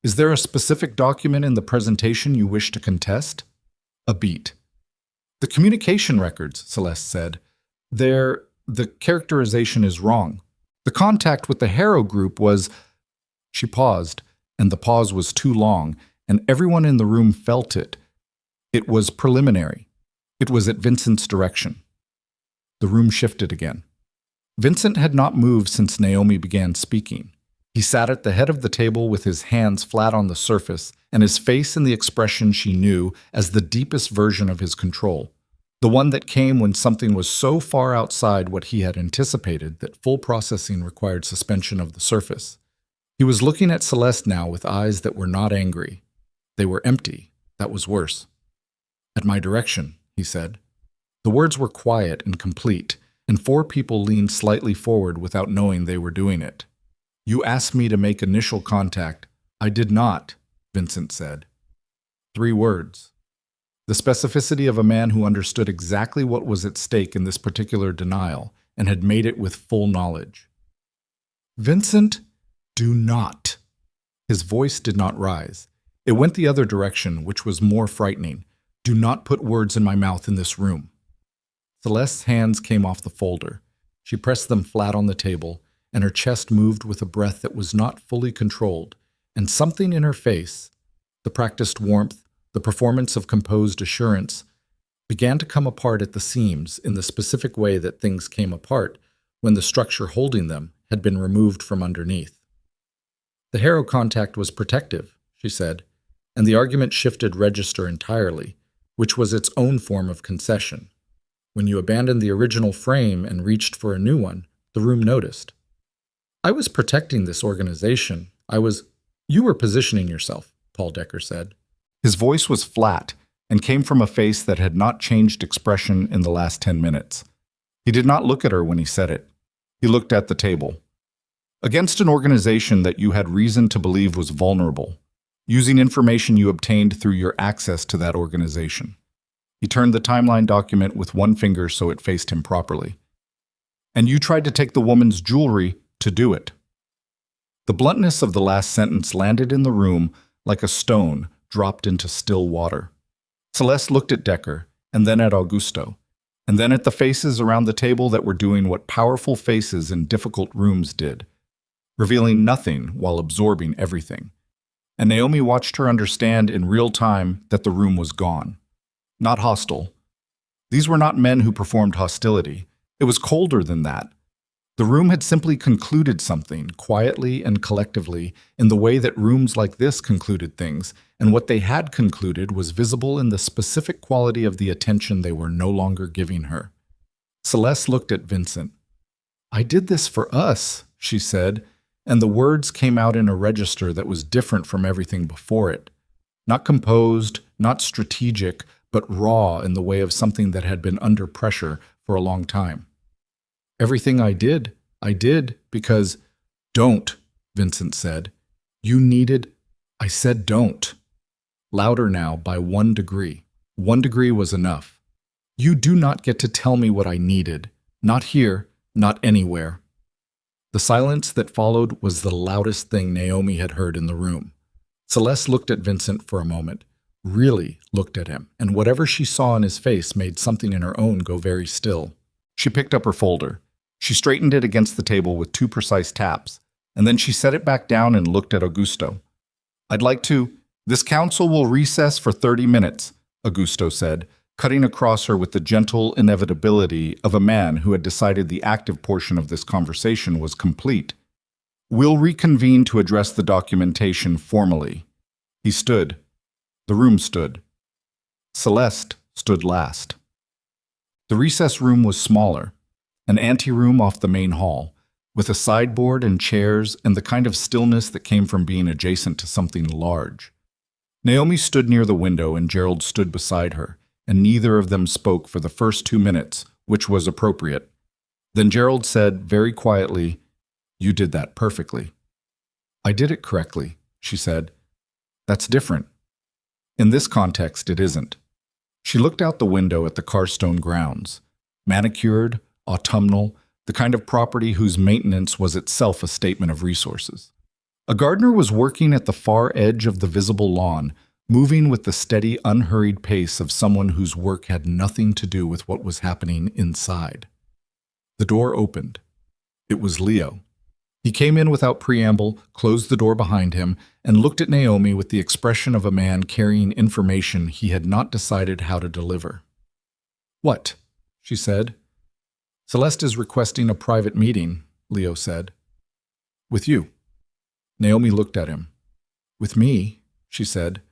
"Is there a specific document in the presentation you wish to contest?" A beat. "The communication records," Celeste said. The characterization is wrong. The contact with the Harrow group was—" She paused, and the pause was too long, and everyone in the room felt it. It was preliminary. It was at Vincent's direction. The room shifted again. Vincent had not moved since Naomi began speaking. He sat at the head of the table with his hands flat on the surface, and his face in the expression she knew as the deepest version of his control. The one that came when something was so far outside what he had anticipated that full processing required suspension of the surface. He was looking at Celeste now with eyes that were not angry. They were empty. That was worse. "At my direction," he said. The words were quiet and complete, and 4 people leaned slightly forward without knowing they were doing it. "You asked me to make initial contact." "I did not," Vincent said. 3 words. The specificity of a man who understood exactly what was at stake in this particular denial and had made it with full knowledge. "Vincent, do not." His voice did not rise. It went the other direction, which was more frightening. "Do not put words in my mouth in this room." Celeste's hands came off the folder. She pressed them flat on the table, and her chest moved with a breath that was not fully controlled, and something in her face, the practiced warmth, the performance of composed assurance, began to come apart at the seams in the specific way that things came apart when the structure holding them had been removed from underneath. "The Harrow contact was protective," she said, and the argument shifted register entirely, which was its own form of concession. When you abandoned the original frame and reached for a new one, the room noticed. "I was protecting this organization. You were positioning yourself," Paul Decker said. His voice was flat and came from a face that had not changed expression in the last 10 minutes. He did not look at her when he said it. He looked at the table. "Against an organization that you had reason to believe was vulnerable, using information you obtained through your access to that organization." He turned the timeline document with one finger so it faced him properly. "And you tried to take the woman's jewelry to do it." The bluntness of the last sentence landed in the room like a stone dropped into still water. Celeste looked at Decker, and then at Augusto, and then at the faces around the table that were doing what powerful faces in difficult rooms did, revealing nothing while absorbing everything. And Naomi watched her understand in real time that the room was gone. Not hostile. These were not men who performed hostility. It was colder than that. The room had simply concluded something, quietly and collectively, in the way that rooms like this concluded things, and what they had concluded was visible in the specific quality of the attention they were no longer giving her. Celeste looked at Vincent. I did this for us, she said, and the words came out in a register that was different from everything before it. Not composed, not strategic, but raw in the way of something that had been under pressure for a long time. Everything I did because, don't, Vincent said. You needed, I said don't. Louder now by 1 degree. 1 degree was enough. You do not get to tell me what I needed. Not here, not anywhere. The silence that followed was the loudest thing Naomi had heard in the room. Celeste looked at Vincent for a moment, really looked at him, and whatever she saw in his face made something in her own go very still. She picked up her folder. She straightened it against the table with 2 precise taps, and then she set it back down and looked at Augusto. This council will recess for 30 minutes, Augusto said, cutting across her with the gentle inevitability of a man who had decided the active portion of this conversation was complete. We'll reconvene to address the documentation formally. He stood. The room stood. Celeste stood last. The recess room was smaller, an anteroom off the main hall, with a sideboard and chairs and the kind of stillness that came from being adjacent to something large. Naomi stood near the window and Gerald stood beside her, and neither of them spoke for the first 2 minutes, which was appropriate. Then Gerald said very quietly, "You did that perfectly." "I did it correctly," she said. "That's different. In this context, it isn't." She looked out the window at the Carstone grounds, manicured, autumnal, the kind of property whose maintenance was itself a statement of resources. A gardener was working at the far edge of the visible lawn, moving with the steady, unhurried pace of someone whose work had nothing to do with what was happening inside. The door opened. It was Leo. He came in without preamble, closed the door behind him, and looked at Naomi with the expression of a man carrying information he had not decided how to deliver. "What?" she said. "Celeste is requesting a private meeting," Leo said. "With you." Naomi looked at him. "With me," she said.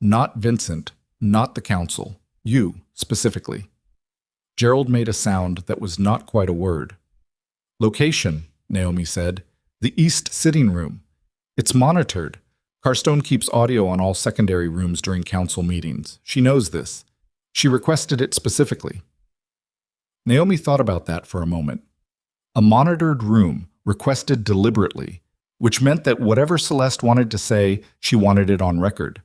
"Not Vincent, not the council. You, specifically." Gerald made a sound that was not quite a word. "Location," Naomi said. "The East Sitting Room. It's monitored. Carstone keeps audio on all secondary rooms during council meetings. She knows this. She requested it specifically." Naomi thought about that for a moment. A monitored room, requested deliberately, which meant that whatever Celeste wanted to say, she wanted it on record,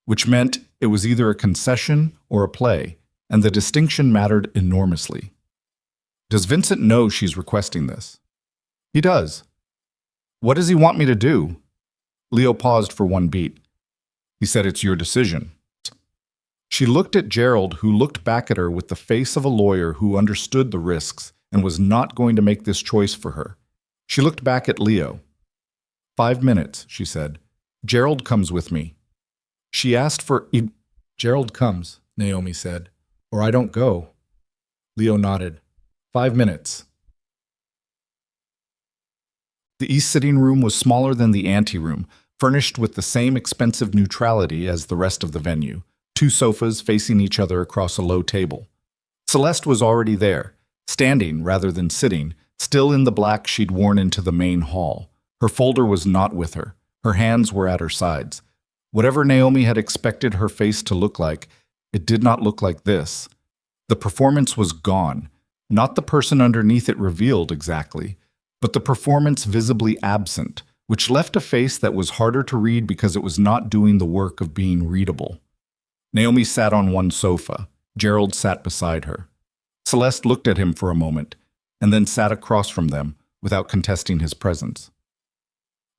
which meant it was either a concession or a play, and the distinction mattered enormously. "Does Vincent know she's requesting this?" "He does." "What does he want me to do?" Leo paused for 1 beat. He said, "It's your decision." She looked at Gerald, who looked back at her with the face of a lawyer who understood the risks and was not going to make this choice for her. She looked back at Leo. 5 minutes, she said. "Gerald comes with me." She asked for Gerald comes, Naomi said, "or I don't go." Leo nodded. 5 minutes. The East Sitting Room was smaller than the anteroom, furnished with the same expensive neutrality as the rest of the venue, 2 sofas facing each other across a low table. Celeste was already there, standing rather than sitting, still in the black she'd worn into the main hall. Her folder was not with her. Her hands were at her sides. Whatever Naomi had expected her face to look like, it did not look like this. The performance was gone, not the person underneath it revealed exactly, but the performance visibly absent, which left a face that was harder to read because it was not doing the work of being readable. Naomi sat on one sofa. Gerald sat beside her. Celeste looked at him for a moment, and then sat across from them without contesting his presence.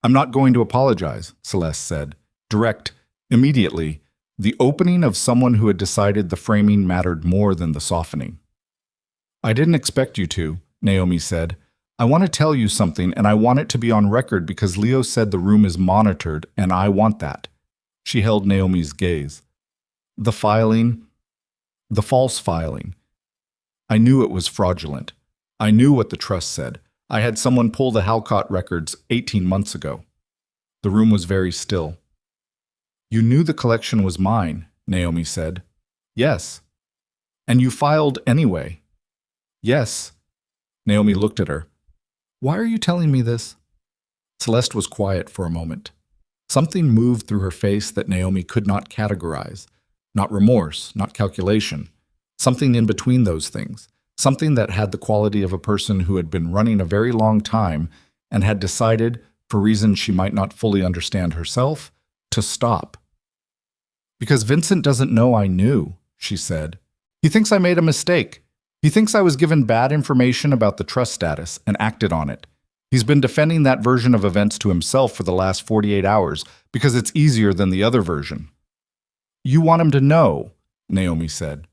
"I'm not going to apologize," Celeste said. Direct, immediately, the opening of someone who had decided the framing mattered more than the softening. "I didn't expect you to," Naomi said. "I want to tell you something, and I want it to be on record because Leo said the room is monitored, and I want that." She held Naomi's gaze. "The false filing. I knew it was fraudulent. I knew what the trust said. I had someone pull the Halcott records 18 months ago." The room was very still. "You knew the collection was mine," Naomi said. "Yes." "And you filed anyway." "Yes." Naomi looked at her. Why are you telling me this? Celeste was quiet for a moment. Something moved through her face that Naomi could not categorize. Not remorse, not calculation. Something in between those things. Something that had the quality of a person who had been running a very long time and had decided, for reasons she might not fully understand herself, to stop. Because Vincent doesn't know I knew, she said. He thinks I made a mistake. He thinks I was given bad information about the trust status and acted on it. He's been defending that version of events to himself for the last 48 hours because it's easier than the other version. You want him to know, Naomi said.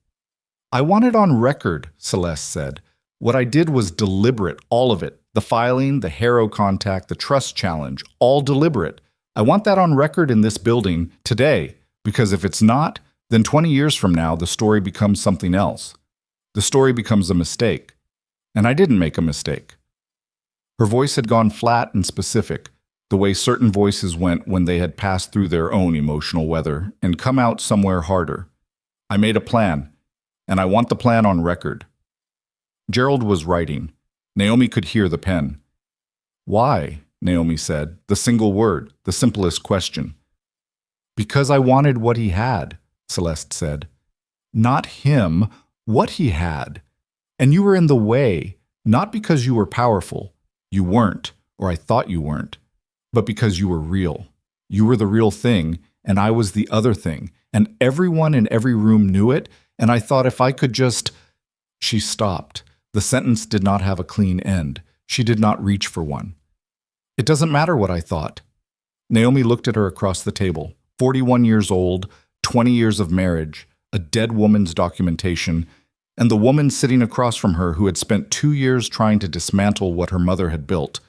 I want it on record, Celeste said. What I did was deliberate, all of it. The filing, the Harrow contact, the trust challenge, all deliberate. I want that on record in this building today, because if it's not, then 20 years from now, the story becomes something else. The story becomes a mistake. And I didn't make a mistake. Her voice had gone flat and specific, the way certain voices went when they had passed through their own emotional weather and come out somewhere harder. I made a plan, and I want the plan on record. Gerald was writing. Naomi could hear the pen. Why? Naomi said, the single word, the simplest question. Because I wanted what he had, Celeste said. Not him, what he had. And you were in the way, not because you were powerful. You weren't, or I thought you weren't, but because you were real. You were the real thing, and I was the other thing, and everyone in every room knew it, and I thought if I could just... She stopped. The sentence did not have a clean end. She did not reach for one. It doesn't matter what I thought. Naomi looked at her across the table. 41 years old, 20 years of marriage, a dead woman's documentation, and the woman sitting across from her who had spent 2 years trying to dismantle what her mother had built.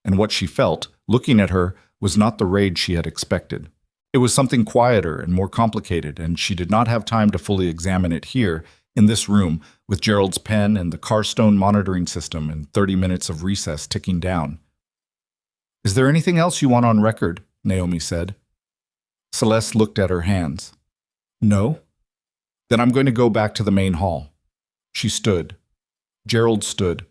And what she felt, looking at her, was not the rage she had expected. It was something quieter and more complicated, and she did not have time to fully examine it here, in this room, with Gerald's pen and the Carstone monitoring system and 30 minutes of recess ticking down. Is there anything else you want on record? Naomi said. Celeste looked at her hands. No? Then I'm going to go back to the main hall. She stood. Gerald stood.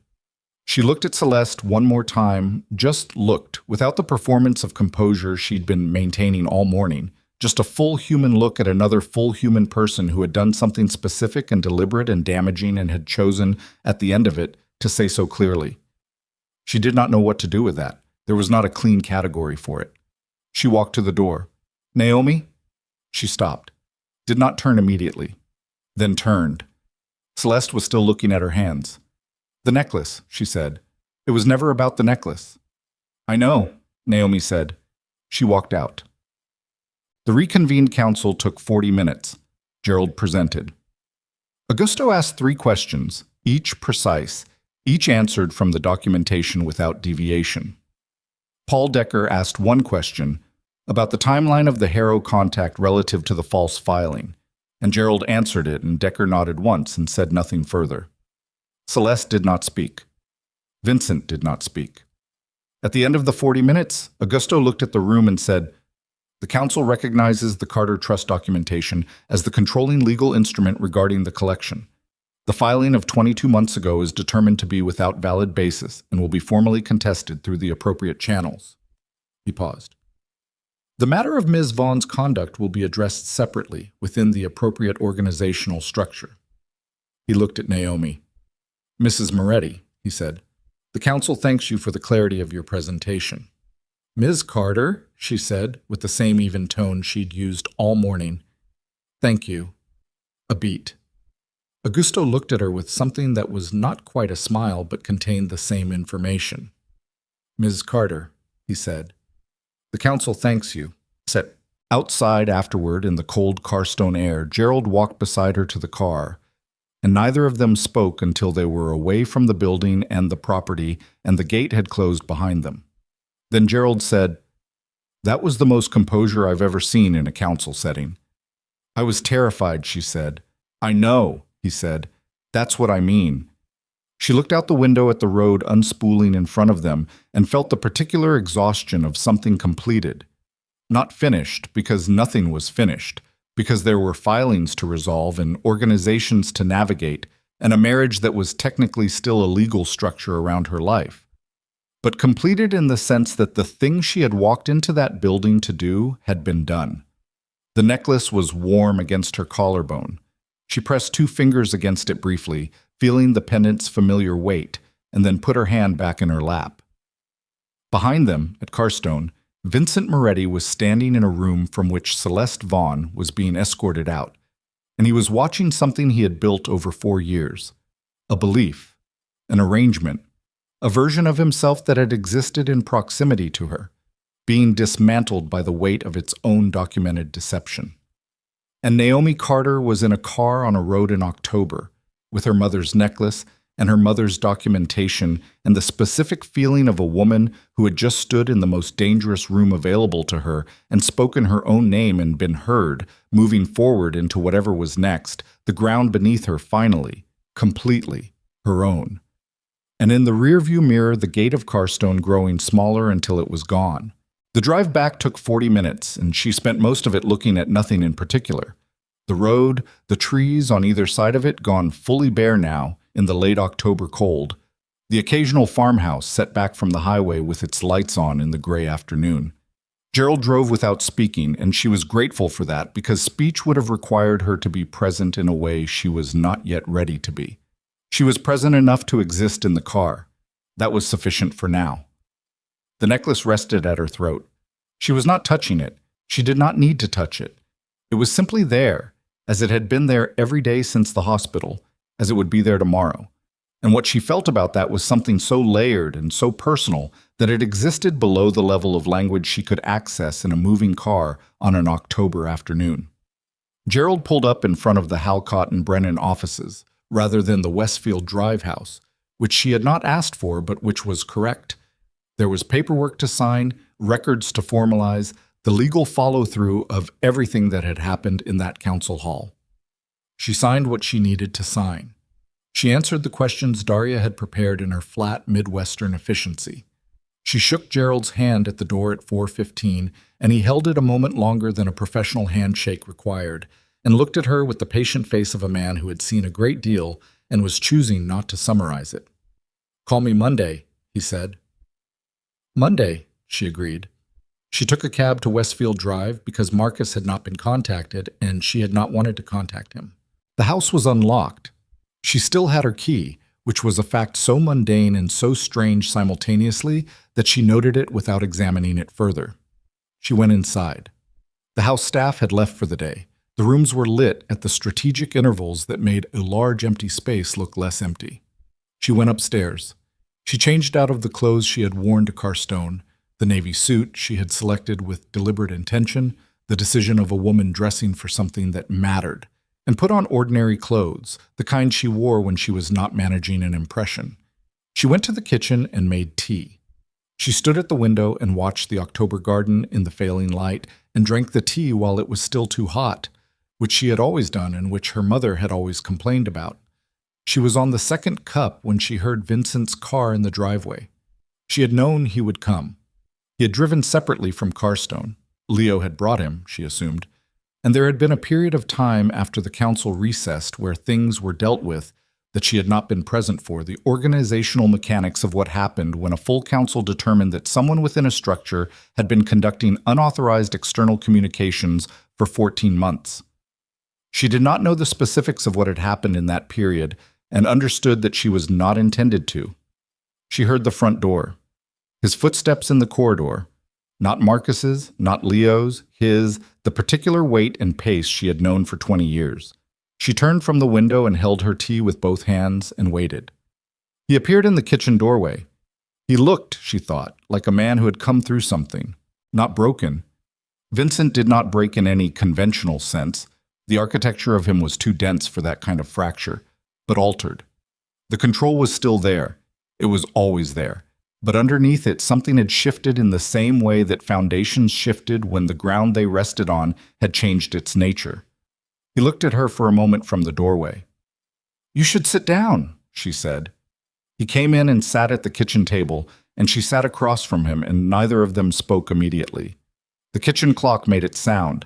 She looked at Celeste one more time, just looked, without the performance of composure she'd been maintaining all morning, just a full human look at another full human person who had done something specific and deliberate and damaging and had chosen, at the end of it, to say so clearly. She did not know what to do with that. There was not a clean category for it. She walked to the door. Naomi? She stopped. Did not turn immediately. Then turned. Celeste was still looking at her hands. The necklace, she said. It was never about the necklace. I know, Naomi said. She walked out. The reconvened council took 40 minutes. Gerald presented. Augusto asked 3 questions, each precise, each answered from the documentation without deviation. Paul Decker asked 1 question about the timeline of the Harrow contact relative to the false filing, and Gerald answered it, and Decker nodded once and said nothing further. Celeste did not speak. Vincent did not speak. At the end of the 40 minutes, Augusto looked at the room and said, The council recognizes the Carter Trust documentation as the controlling legal instrument regarding the collection. The filing of 22 months ago is determined to be without valid basis and will be formally contested through the appropriate channels. He paused. The matter of Ms. Vaughn's conduct will be addressed separately within the appropriate organizational structure. He looked at Naomi. Mrs. Moretti, he said, the council thanks you for the clarity of your presentation. Ms. Carter, she said, with the same even tone she'd used all morning. Thank you. A beat. Augusto looked at her with something that was not quite a smile but contained the same information. Ms. Carter, he said, the council thanks you. Set outside afterward in the cold Carstone air, Gerald walked beside her to the car, and neither of them spoke until they were away from the building and the property, and the gate had closed behind them. Then Gerald said, That was the most composure I've ever seen in a council setting. I was terrified, she said. I know, he said. That's what I mean. She looked out the window at the road unspooling in front of them and felt the particular exhaustion of something completed. Not finished, because nothing was finished, because there were filings to resolve and organizations to navigate, and a marriage that was technically still a legal structure around her life. but completed in the sense that the thing she had walked into that building to do had been done. The necklace was warm against her collarbone. She pressed 2 fingers against it briefly, feeling the pendant's familiar weight, and then put her hand back in her lap. Behind them, at Carstone, Vincent Moretti was standing in a room from which Celeste Vaughn was being escorted out, and he was watching something he had built over 4 years. A belief, an arrangement, a version of himself that had existed in proximity to her, being dismantled by the weight of its own documented deception. And Naomi Carter was in a car on a road in October, with her mother's necklace and her mother's documentation and the specific feeling of a woman who had just stood in the most dangerous room available to her and spoken her own name and been heard, moving forward into whatever was next, the ground beneath her finally, completely, her own. And in the rearview mirror, the gate of Carstone growing smaller until it was gone. The drive back took 40 minutes, and she spent most of it looking at nothing in particular. The road, the trees on either side of it gone fully bare now in the late October cold, the occasional farmhouse set back from the highway with its lights on in the gray afternoon. Gerald drove without speaking, and she was grateful for that because speech would have required her to be present in a way she was not yet ready to be. She was present enough to exist in the car. That was sufficient for now. The necklace rested at her throat. She was not touching it. She did not need to touch it. It was simply there, as it had been there every day since the hospital, as it would be there tomorrow. And what she felt about that was something so layered and so personal that it existed below the level of language she could access in a moving car on an October afternoon. Gerald pulled up in front of the Halcott and Brennan offices, rather than the Westfield Drive house, which she had not asked for but which was correct. There was paperwork to sign, records to formalize, the legal follow-through of everything that had happened in that council hall. She signed what she needed to sign. She answered the questions Daria had prepared in her flat Midwestern efficiency. She shook Gerald's hand at the door at 4:15, and he held it a moment longer than a professional handshake required, and looked at her with the patient face of a man who had seen a great deal and was choosing not to summarize it. "Call me Monday," he said. "Monday," she agreed. She took a cab to Westfield Drive because Marcus had not been contacted and she had not wanted to contact him. The house was unlocked. She still had her key, which was a fact so mundane and so strange simultaneously that she noted it without examining it further. She went inside. The house staff had left for the day. The rooms were lit at the strategic intervals that made a large empty space look less empty. She went upstairs. She changed out of the clothes she had worn to Carstone, the navy suit she had selected with deliberate intention, the decision of a woman dressing for something that mattered, and put on ordinary clothes, the kind she wore when she was not managing an impression. She went to the kitchen and made tea. She stood at the window and watched the October garden in the failing light and drank the tea while it was still too hot, which she had always done and which her mother had always complained about. She was on the second cup when she heard Vincent's car in the driveway. She had known he would come. He had driven separately from Carstone. Leo had brought him, she assumed. And there had been a period of time after the council recessed where things were dealt with that she had not been present for, the organizational mechanics of what happened when a full council determined that someone within a structure had been conducting unauthorized external communications for 14 months. She did not know the specifics of what had happened in that period and understood that she was not intended to. She heard the front door. His footsteps in the corridor. Not Marcus's, not Leo's, his, the particular weight and pace she had known for 20 years. She turned from the window and held her tea with both hands and waited. He appeared in the kitchen doorway. He looked, she thought, like a man who had come through something, not broken. Vincent did not break in any conventional sense. The architecture of him was too dense for that kind of fracture, but altered. The control was still there. It was always there. But underneath it, something had shifted in the same way that foundations shifted when the ground they rested on had changed its nature. He looked at her for a moment from the doorway. "You should sit down," she said. He came in and sat at the kitchen table, and she sat across from him, and neither of them spoke immediately. The kitchen clock made its sound.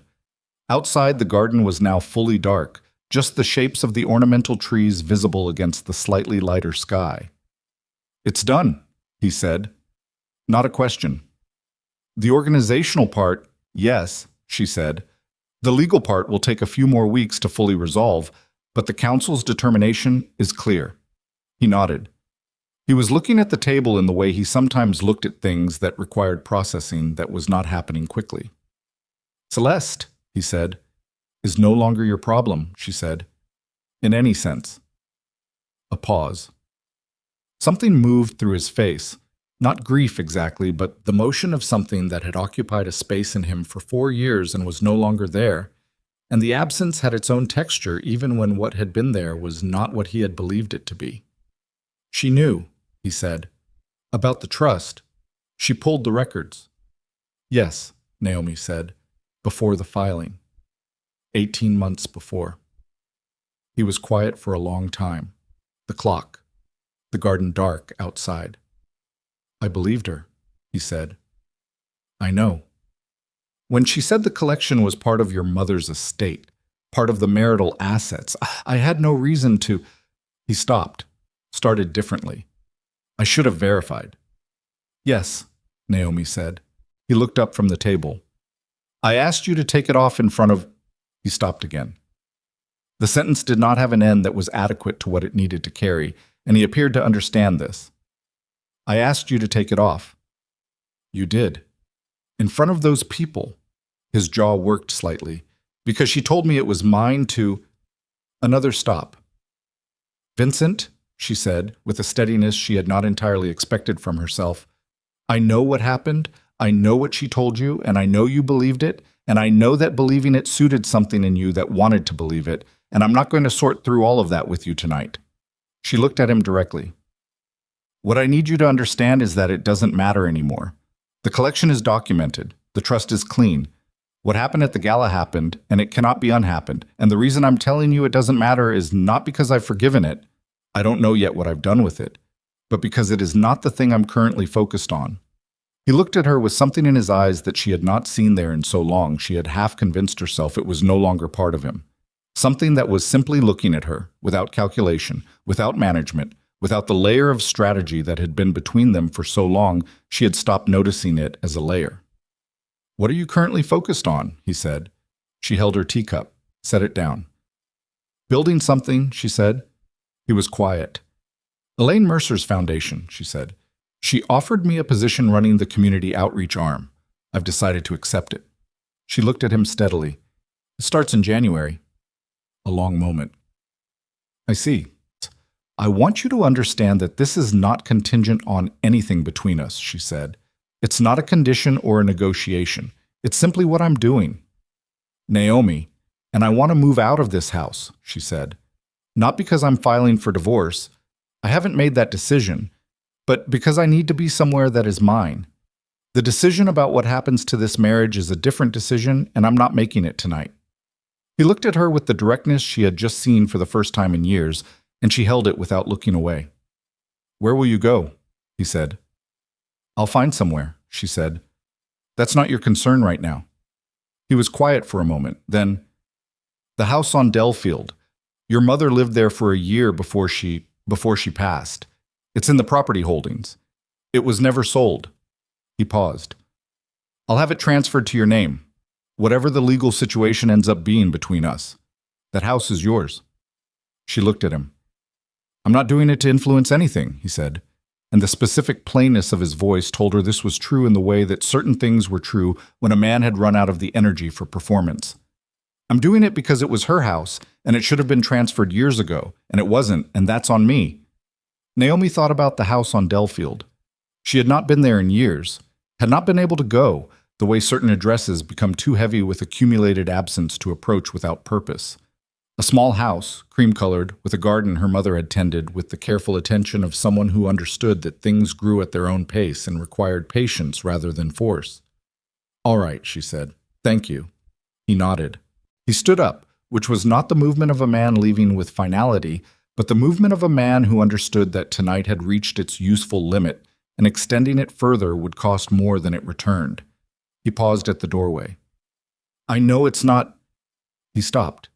Outside, the garden was now fully dark, just the shapes of the ornamental trees visible against the slightly lighter sky. "It's done," he said. Not a question. The organizational part, yes, she said. The legal part will take a few more weeks to fully resolve, but the council's determination is clear. He nodded. He was looking at the table in the way he sometimes looked at things that required processing that was not happening quickly. Celeste, he said, is no longer your problem, she said, in any sense. A pause. Something moved through his face, not grief exactly, but the motion of something that had occupied a space in him for 4 years and was no longer there, and the absence had its own texture even when what had been there was not what he had believed it to be. She knew, he said, about the trust. She pulled the records. Yes, Naomi said, before the filing. 18 months before. He was quiet for a long time. The clock. The garden dark outside. I believed her, he said. I know. When she said the collection was part of your mother's estate, part of the marital assets, I had no reason to. He stopped, started differently. I should have verified. Yes, Naomi said. He looked up from the table. I asked you to take it off in front of. He stopped again. The sentence did not have an end that was adequate to what it needed to carry, and he appeared to understand this. I asked you to take it off. You did. In front of those people. His jaw worked slightly, because she told me it was mine to. Another stop. Vincent, she said, with a steadiness she had not entirely expected from herself, I know what happened, I know what she told you, and I know you believed it, and I know that believing it suited something in you that wanted to believe it, and I'm not going to sort through all of that with you tonight. She looked at him directly. What I need you to understand is that it doesn't matter anymore. The collection is documented. The trust is clean. What happened at the gala happened, and it cannot be unhappened. And the reason I'm telling you it doesn't matter is not because I've forgiven it. I don't know yet what I've done with it, but because it is not the thing I'm currently focused on. He looked at her with something in his eyes that she had not seen there in so long she had half convinced herself it was no longer part of him. Something that was simply looking at her, without calculation, without management, without the layer of strategy that had been between them for so long she had stopped noticing it as a layer. What are you currently focused on? He said. She held her teacup, set it down. Building something, she said. He was quiet. Elaine Mercer's foundation, she said. She offered me a position running the community outreach arm. I've decided to accept it. She looked at him steadily. It starts in January. A long moment. I see. I want you to understand that this is not contingent on anything between us, she said. It's not a condition or a negotiation. It's simply what I'm doing. Naomi, and I want to move out of this house, she said. Not because I'm filing for divorce. I haven't made that decision, but because I need to be somewhere that is mine. The decision about what happens to this marriage is a different decision, and I'm not making it tonight. He looked at her with the directness she had just seen for the first time in years, and she held it without looking away. Where will you go? He said. I'll find somewhere, she said. That's not your concern right now. He was quiet for a moment, then, the house on Dellfield. Your mother lived there for a year before she passed. It's in the property holdings. It was never sold. He paused. I'll have it transferred to your name, whatever the legal situation ends up being between us. That house is yours. She looked at him. I'm not doing it to influence anything, he said, and the specific plainness of his voice told her this was true in the way that certain things were true when a man had run out of the energy for performance. I'm doing it because it was her house, and it should have been transferred years ago, and it wasn't, and that's on me. Naomi thought about the house on Dellfield. She had not been there in years, had not been able to go, the way certain addresses become too heavy with accumulated absence to approach without purpose. A small house, cream-colored, with a garden her mother had tended with the careful attention of someone who understood that things grew at their own pace and required patience rather than force. All right, she said. Thank you. He nodded. He stood up, which was not the movement of a man leaving with finality, but the movement of a man who understood that tonight had reached its useful limit, and extending it further would cost more than it returned. He paused at the doorway. I know it's not. He stopped.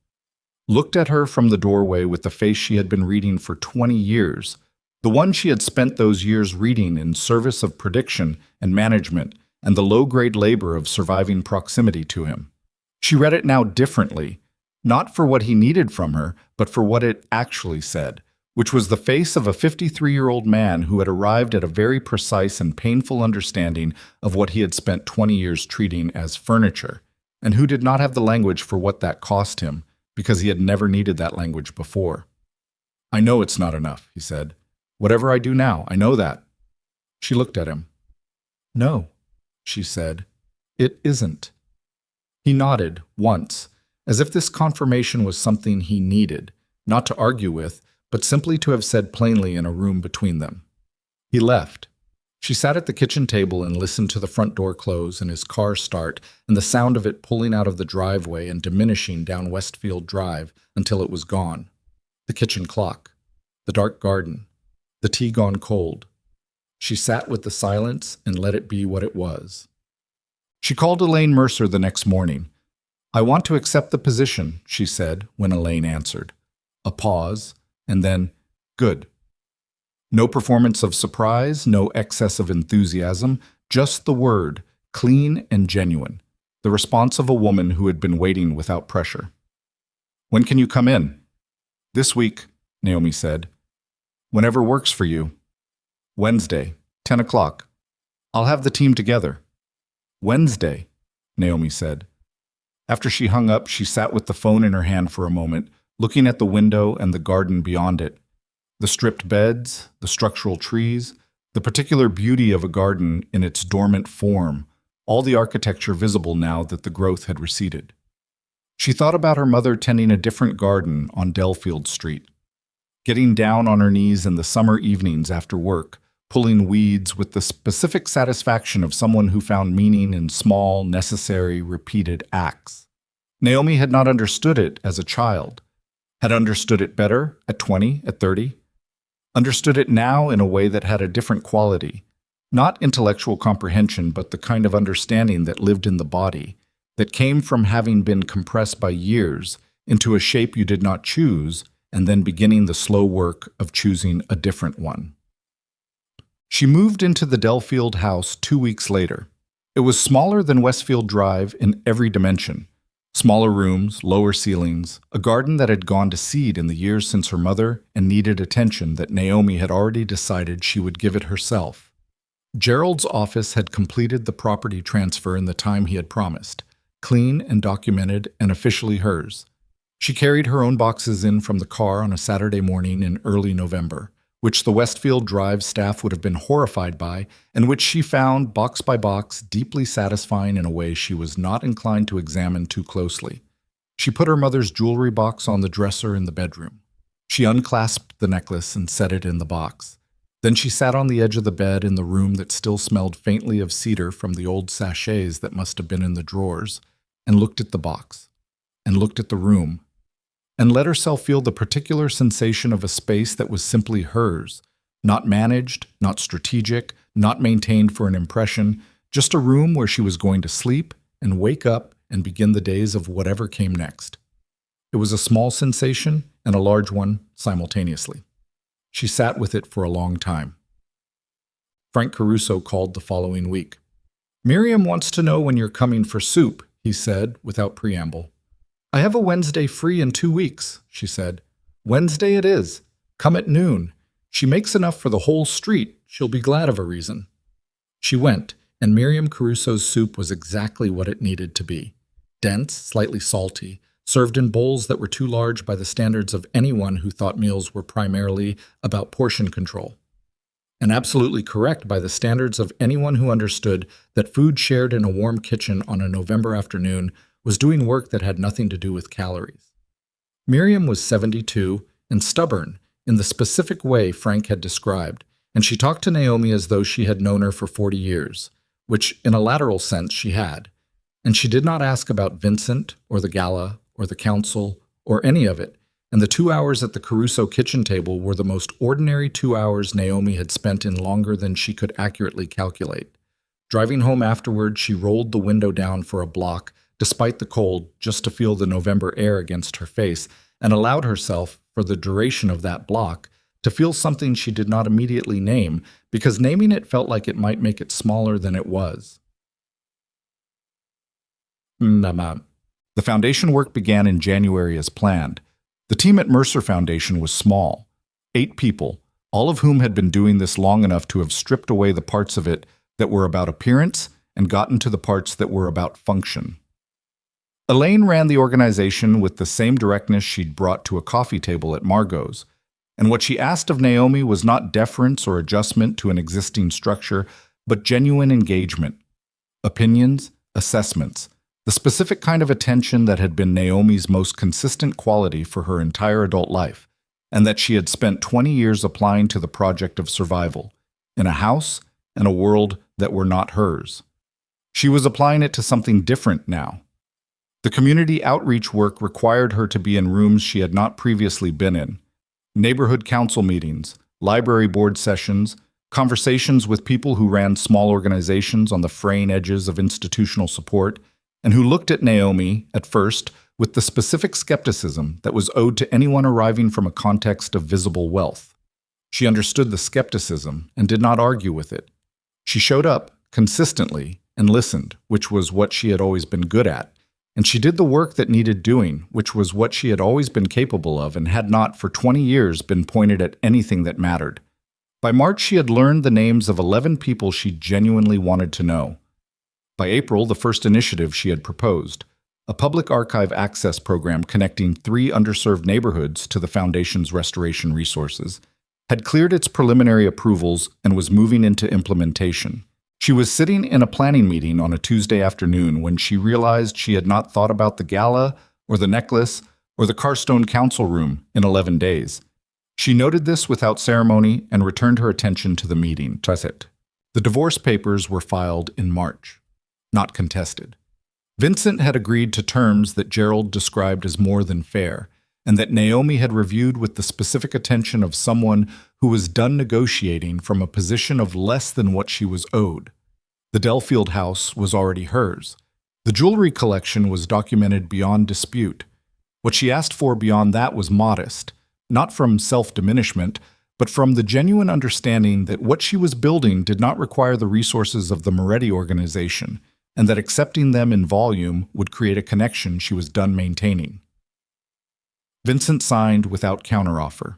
Looked at her from the doorway with the face she had been reading for 20 years, The one she had spent those years reading in service of prediction and management and the low-grade labor of surviving proximity to him. She read it now differently, not for what he needed from her, but for what it actually said, which was the face of a 53-year-old man who had arrived at a very precise and painful understanding of what he had spent 20 years treating as furniture, and who did not have the language for what that cost him, because he had never needed that language before. "I know it's not enough," he said. "Whatever I do now, I know that." She looked at him. "No," she said, "it isn't." He nodded, once, as if this confirmation was something he needed, not to argue with, but simply to have said plainly in a room between them. He left. She sat at the kitchen table and listened to the front door close and his car start and the sound of it pulling out of the driveway and diminishing down Westfield Drive until it was gone. The kitchen clock. The dark garden. The tea gone cold. She sat with the silence and let it be what it was. She called Elaine Mercer the next morning. "I want to accept the position," she said when Elaine answered. A pause, and then, "Good." No performance of surprise, no excess of enthusiasm, just the word, clean and genuine, the response of a woman who had been waiting without pressure. "When can you come in?" "This week," Naomi said. "Whenever works for you." "Wednesday, 10 o'clock. I'll have the team together." "Wednesday," Naomi said. After she hung up, she sat with the phone in her hand for a moment, looking at the window and the garden beyond it. The stripped beds, the structural trees, the particular beauty of a garden in its dormant form, all the architecture visible now that the growth had receded. She thought about her mother tending a different garden on Delafield Street, getting down on her knees in the summer evenings after work, pulling weeds with the specific satisfaction of someone who found meaning in small, necessary, repeated acts. Naomi had not understood it as a child, had understood it better at 20, at 30, understood it now in a way that had a different quality, not intellectual comprehension, but the kind of understanding that lived in the body, that came from having been compressed by years into a shape you did not choose, and then beginning the slow work of choosing a different one. She moved into the Delafield house 2 weeks later. It was smaller than Westfield Drive in every dimension. Smaller rooms, lower ceilings, a garden that had gone to seed in the years since her mother and needed attention that Naomi had already decided she would give it herself. Gerald's office had completed the property transfer in the time he had promised, clean and documented and officially hers. She carried her own boxes in from the car on a Saturday morning in early November, which the Westfield Drive staff would have been horrified by, and which she found, box by box, deeply satisfying in a way she was not inclined to examine too closely. She put her mother's jewelry box on the dresser in the bedroom. She unclasped the necklace and set it in the box. Then she sat on the edge of the bed in the room that still smelled faintly of cedar from the old sachets that must have been in the drawers, and looked at the box, and looked at the room, and let herself feel the particular sensation of a space that was simply hers, not managed, not strategic, not maintained for an impression, just a room where she was going to sleep and wake up and begin the days of whatever came next. It was a small sensation and a large one simultaneously. She sat with it for a long time. Frank Caruso called the following week. "Miriam wants to know when you're coming for soup," he said without preamble. "I have a Wednesday free in 2 weeks," she said. "Wednesday it is. Come at noon. She makes enough for the whole street. She'll be glad of a reason." She went, and Miriam Caruso's soup was exactly what it needed to be. Dense, slightly salty, served in bowls that were too large by the standards of anyone who thought meals were primarily about portion control, and absolutely correct by the standards of anyone who understood that food shared in a warm kitchen on a November afternoon was doing work that had nothing to do with calories. Miriam was 72 and stubborn in the specific way Frank had described, and she talked to Naomi as though she had known her for 40 years, which in a lateral sense she had, and she did not ask about Vincent or the gala or the council or any of it, and the 2 hours at the Caruso kitchen table were the most ordinary 2 hours Naomi had spent in longer than she could accurately calculate. Driving home afterward, she rolled the window down for a block despite the cold, just to feel the November air against her face, and allowed herself, for the duration of that block, to feel something she did not immediately name, because naming it felt like it might make it smaller than it was. The foundation work began in January as planned. The team at Mercer Foundation was small, 8 people, all of whom had been doing this long enough to have stripped away the parts of it that were about appearance and gotten to the parts that were about function. Elaine ran the organization with the same directness she'd brought to a coffee table at Margot's, and what she asked of Naomi was not deference or adjustment to an existing structure, but genuine engagement, opinions, assessments, the specific kind of attention that had been Naomi's most consistent quality for her entire adult life, and that she had spent 20 years applying to the project of survival, in a house and a world that were not hers. She was applying it to something different now. The community outreach work required her to be in rooms she had not previously been in. Neighborhood council meetings, library board sessions, conversations with people who ran small organizations on the fraying edges of institutional support, and who looked at Naomi, at first, with the specific skepticism that was owed to anyone arriving from a context of visible wealth. She understood the skepticism and did not argue with it. She showed up, consistently, and listened, which was what she had always been good at, and she did the work that needed doing, which was what she had always been capable of and had not for 20 years been pointed at anything that mattered. By March, she had learned the names of 11 people she genuinely wanted to know. By April, the first initiative she had proposed, a public archive access program connecting 3 underserved neighborhoods to the Foundation's restoration resources, had cleared its preliminary approvals and was moving into implementation. She was sitting in a planning meeting on a Tuesday afternoon when she realized she had not thought about the gala or the necklace or the Carstone Council Room in 11 days. She noted this without ceremony and returned her attention to the meeting. The divorce papers were filed in March, not contested. Vincent had agreed to terms that Gerald described as more than fair, and that Naomi had reviewed with the specific attention of someone who was done negotiating from a position of less than what she was owed. The Delfield house was already hers. The jewelry collection was documented beyond dispute. What she asked for beyond that was modest, not from self-diminishment, but from the genuine understanding that what she was building did not require the resources of the Moretti organization, and that accepting them in volume would create a connection she was done maintaining. Vincent signed without counteroffer.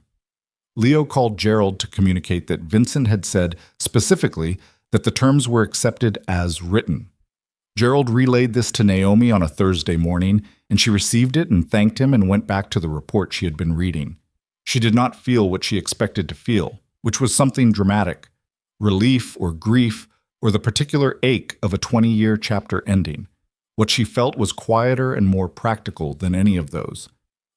Leo called Gerald to communicate that Vincent had said specifically that the terms were accepted as written. Gerald relayed this to Naomi on a Thursday morning, and she received it and thanked him and went back to the report she had been reading. She did not feel what she expected to feel, which was something dramatic, relief or grief, or the particular ache of a 20-year chapter ending. What she felt was quieter and more practical than any of those.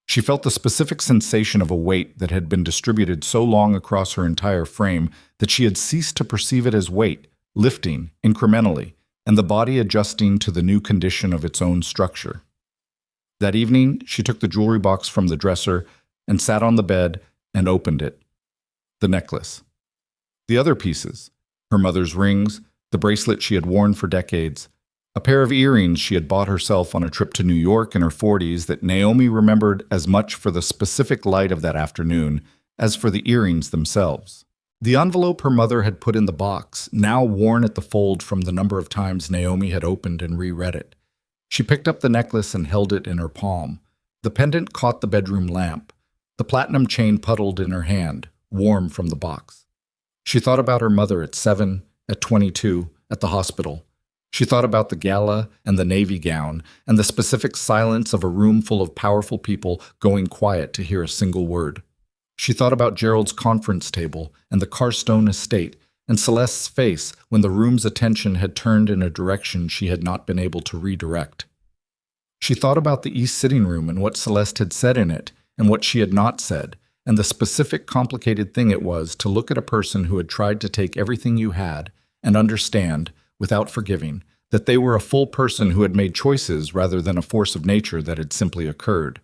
She felt the specific sensation of a weight that had been distributed so long across her entire frame that she had ceased to perceive it as weight, lifting incrementally, and the body adjusting to the new condition of its own structure. That evening, she took the jewelry box from the dresser and sat on the bed and opened it. The necklace. The other pieces, her mother's rings, the bracelet she had worn for decades, a pair of earrings she had bought herself on a trip to New York in her 40s that Naomi remembered as much for the specific light of that afternoon as for the earrings themselves. The envelope her mother had put in the box, now worn at the fold from the number of times Naomi had opened and reread it. She picked up the necklace and held it in her palm. The pendant caught the bedroom lamp. The platinum chain puddled in her hand, warm from the box. She thought about her mother at 7, at 22, at the hospital. She thought about the gala and the navy gown and the specific silence of a room full of powerful people going quiet to hear a single word. She thought about Gerald's conference table and the Carstone estate and Celeste's face when the room's attention had turned in a direction she had not been able to redirect. She thought about the East sitting room and what Celeste had said in it and what she had not said, and the specific complicated thing it was to look at a person who had tried to take everything you had and understand, without forgiving, that they were a full person who had made choices rather than a force of nature that had simply occurred.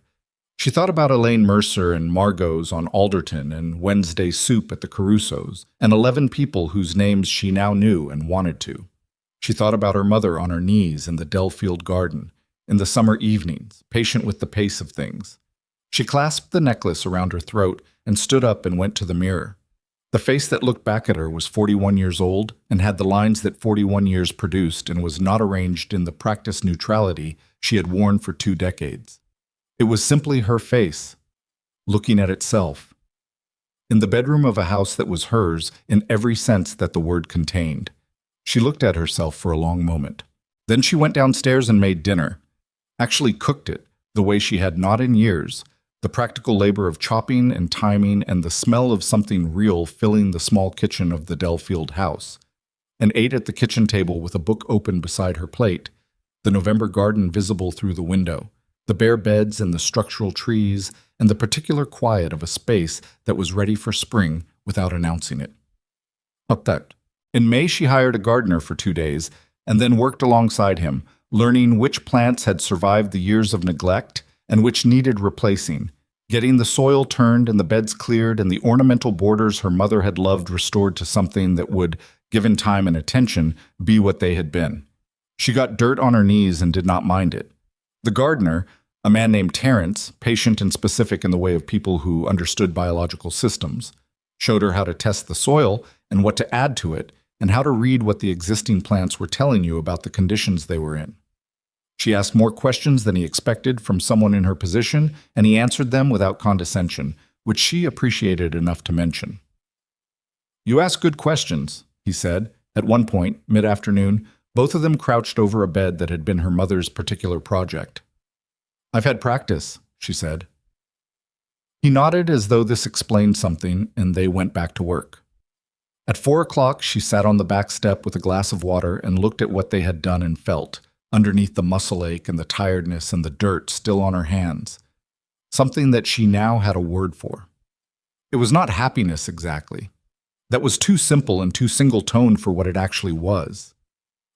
She thought about Elaine Mercer and Margot's on Alderton and Wednesday soup at the Carusos, and 11 people whose names she now knew and wanted to. She thought about her mother on her knees in the Delfield garden, in the summer evenings, patient with the pace of things. She clasped the necklace around her throat and stood up and went to the mirror. The face that looked back at her was 41 years old and had the lines that 41 years produced and was not arranged in the practiced neutrality she had worn for 2 decades. It was simply her face, looking at itself, in the bedroom of a house that was hers in every sense that the word contained. She looked at herself for a long moment. Then she went downstairs and made dinner, actually cooked it the way she had not in years, the practical labor of chopping and timing and the smell of something real filling the small kitchen of the Delfield house, and ate at the kitchen table with a book open beside her plate, the November garden visible through the window, the bare beds and the structural trees, and the particular quiet of a space that was ready for spring without announcing it. In May, she hired a gardener for 2 days and then worked alongside him, learning which plants had survived the years of neglect and which needed replacing, getting the soil turned and the beds cleared and the ornamental borders her mother had loved restored to something that would, given time and attention, be what they had been. She got dirt on her knees and did not mind it. The gardener, a man named Terence, patient and specific in the way of people who understood biological systems, showed her how to test the soil and what to add to it, and how to read what the existing plants were telling you about the conditions they were in. She asked more questions than he expected from someone in her position, and he answered them without condescension, which she appreciated enough to mention. "You ask good questions," he said. At one point, mid-afternoon, both of them crouched over a bed that had been her mother's particular project. "I've had practice," she said. He nodded as though this explained something, and they went back to work. At 4 o'clock, she sat on the back step with a glass of water and looked at what they had done and felt, underneath the muscle ache and the tiredness and the dirt still on her hands, something that she now had a word for. It was not happiness exactly. That was too simple and too single-toned for what it actually was.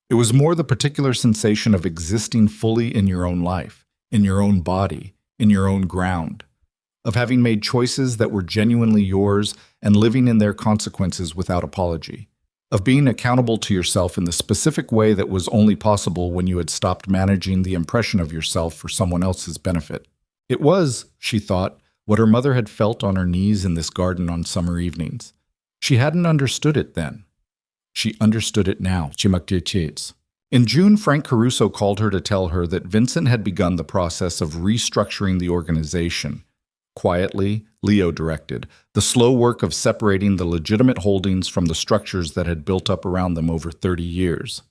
It was more the particular sensation of existing fully in your own life, in your own body, in your own ground, of having made choices that were genuinely yours and living in their consequences without apology, of being accountable to yourself in the specific way that was only possible when you had stopped managing the impression of yourself for someone else's benefit. It was, she thought, what her mother had felt on her knees in this garden on summer evenings. She hadn't understood it then. She understood it now. In June, Frank Caruso called her to tell her that Vincent had begun the process of restructuring the organization. Quietly, Leo directed, the slow work of separating the legitimate holdings from the structures that had built up around them over 30 years.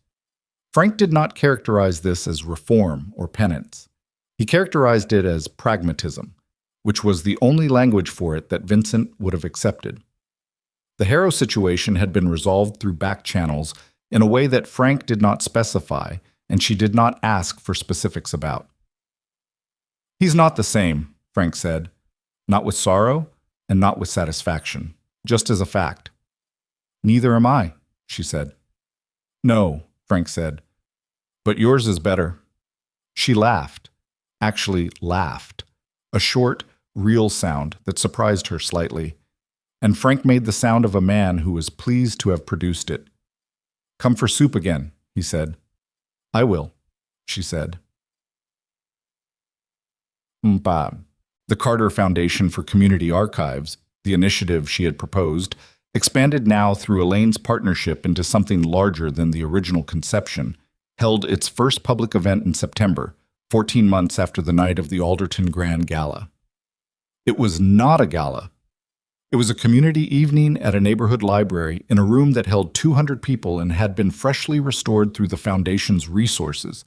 Frank did not characterize this as reform or penance. He characterized it as pragmatism, which was the only language for it that Vincent would have accepted. The Harrow situation had been resolved through back channels in a way that Frank did not specify, and she did not ask for specifics about. "He's not the same," Frank said. "Not with sorrow, and not with satisfaction, just as a fact." "Neither am I," she said. "No," Frank said, "but yours is better." She laughed, actually laughed, a short, real sound that surprised her slightly, and Frank made the sound of a man who was pleased to have produced it. "Come for soup again," he said. "I will," she said. The Carter Foundation for Community Archives, the initiative she had proposed, expanded now through Elaine's partnership into something larger than the original conception, held its first public event in September, 14 months after the night of the Alderton Grand Gala. It was not a gala. It was a community evening at a neighborhood library in a room that held 200 people and had been freshly restored through the Foundation's resources.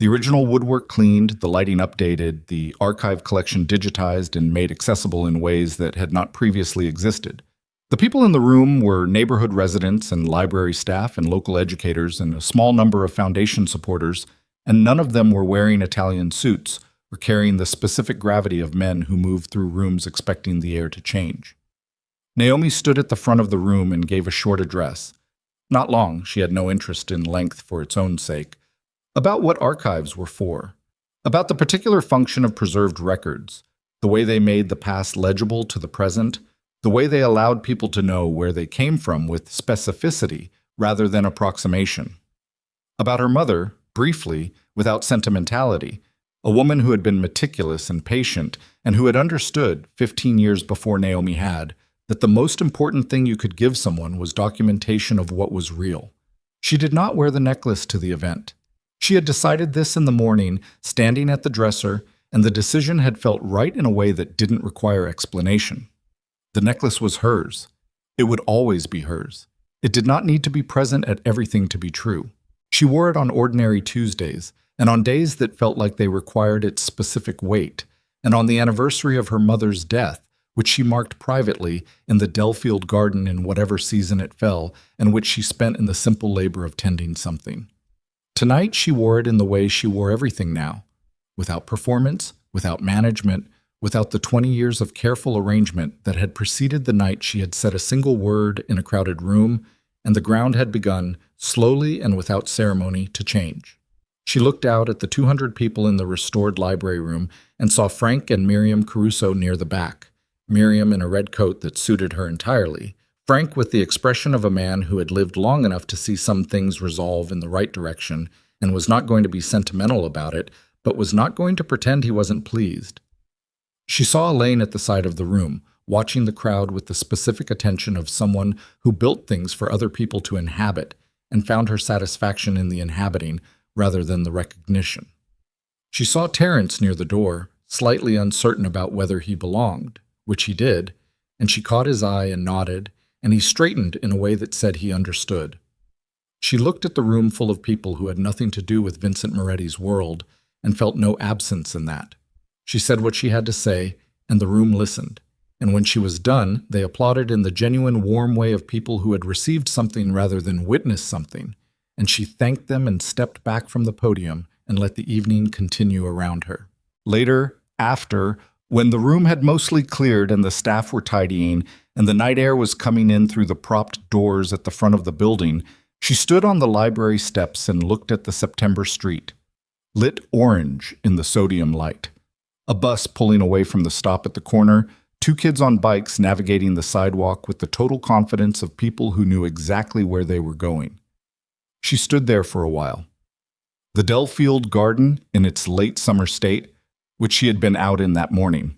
The original woodwork cleaned, the lighting updated, the archive collection digitized and made accessible in ways that had not previously existed. The people in the room were neighborhood residents and library staff and local educators and a small number of Foundation supporters, and none of them were wearing Italian suits or carrying the specific gravity of men who moved through rooms expecting the air to change. Naomi stood at the front of the room and gave a short address. Not long, she had no interest in length for its own sake. About what archives were for, about the particular function of preserved records, the way they made the past legible to the present, the way they allowed people to know where they came from with specificity rather than approximation. About her mother, briefly, without sentimentality, a woman who had been meticulous and patient and who had understood, 15 years before Naomi had, that the most important thing you could give someone was documentation of what was real. She did not wear the necklace to the event. She had decided this in the morning, standing at the dresser, and the decision had felt right in a way that didn't require explanation. The necklace was hers. It would always be hers. It did not need to be present at everything to be true. She wore it on ordinary Tuesdays, and on days that felt like they required its specific weight, and on the anniversary of her mother's death, which she marked privately in the Dellfield garden in whatever season it fell, and which she spent in the simple labor of tending something. Tonight she wore it in the way she wore everything now, without performance, without management, without the 20 years of careful arrangement that had preceded the night she had said a single word in a crowded room, and the ground had begun, slowly and without ceremony, to change. She looked out at the 200 people in the restored library room and saw Frank and Miriam Caruso near the back, Miriam in a red coat that suited her entirely, Frank with the expression of a man who had lived long enough to see some things resolve in the right direction and was not going to be sentimental about it, but was not going to pretend he wasn't pleased. She saw Elaine at the side of the room, watching the crowd with the specific attention of someone who built things for other people to inhabit and found her satisfaction in the inhabiting rather than the recognition. She saw Terence near the door, slightly uncertain about whether he belonged, which he did, and she caught his eye and nodded, and he straightened in a way that said he understood. She looked at the room full of people who had nothing to do with Vincent Moretti's world and felt no absence in that. She said what she had to say, and the room listened, and when she was done, they applauded in the genuine warm way of people who had received something rather than witnessed something, and she thanked them and stepped back from the podium and let the evening continue around her. Later, after, when the room had mostly cleared and the staff were tidying, and the night air was coming in through the propped doors at the front of the building, she stood on the library steps and looked at the September street, lit orange in the sodium light. A bus pulling away from the stop at the corner, two kids on bikes navigating the sidewalk with the total confidence of people who knew exactly where they were going. She stood there for a while. The Dellfield garden in its late summer state, which she had been out in that morning.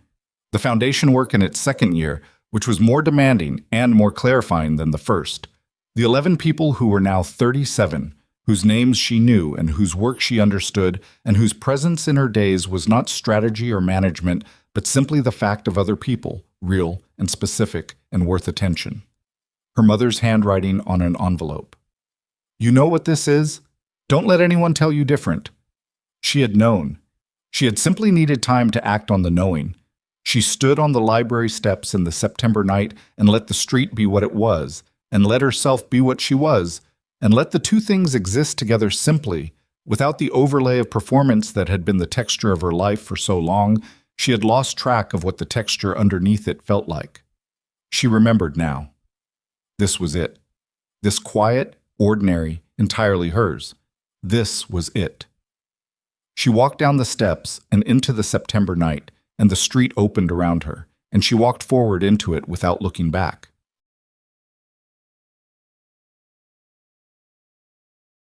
The foundation work in its second year, which was more demanding and more clarifying than the first. The 11 people who were now 37, whose names she knew and whose work she understood, and whose presence in her days was not strategy or management, but simply the fact of other people, real and specific and worth attention. Her mother's handwriting on an envelope. You know what this is? Don't let anyone tell you different. She had known. She had simply needed time to act on the knowing. She stood on the library steps in the September night and let the street be what it was, and let herself be what she was, and let the two things exist together simply, without the overlay of performance that had been the texture of her life for so long. She had lost track of what the texture underneath it felt like. She remembered now. This was it. This quiet, ordinary, entirely hers. This was it. She walked down the steps and into the September night, and the street opened around her, and she walked forward into it without looking back.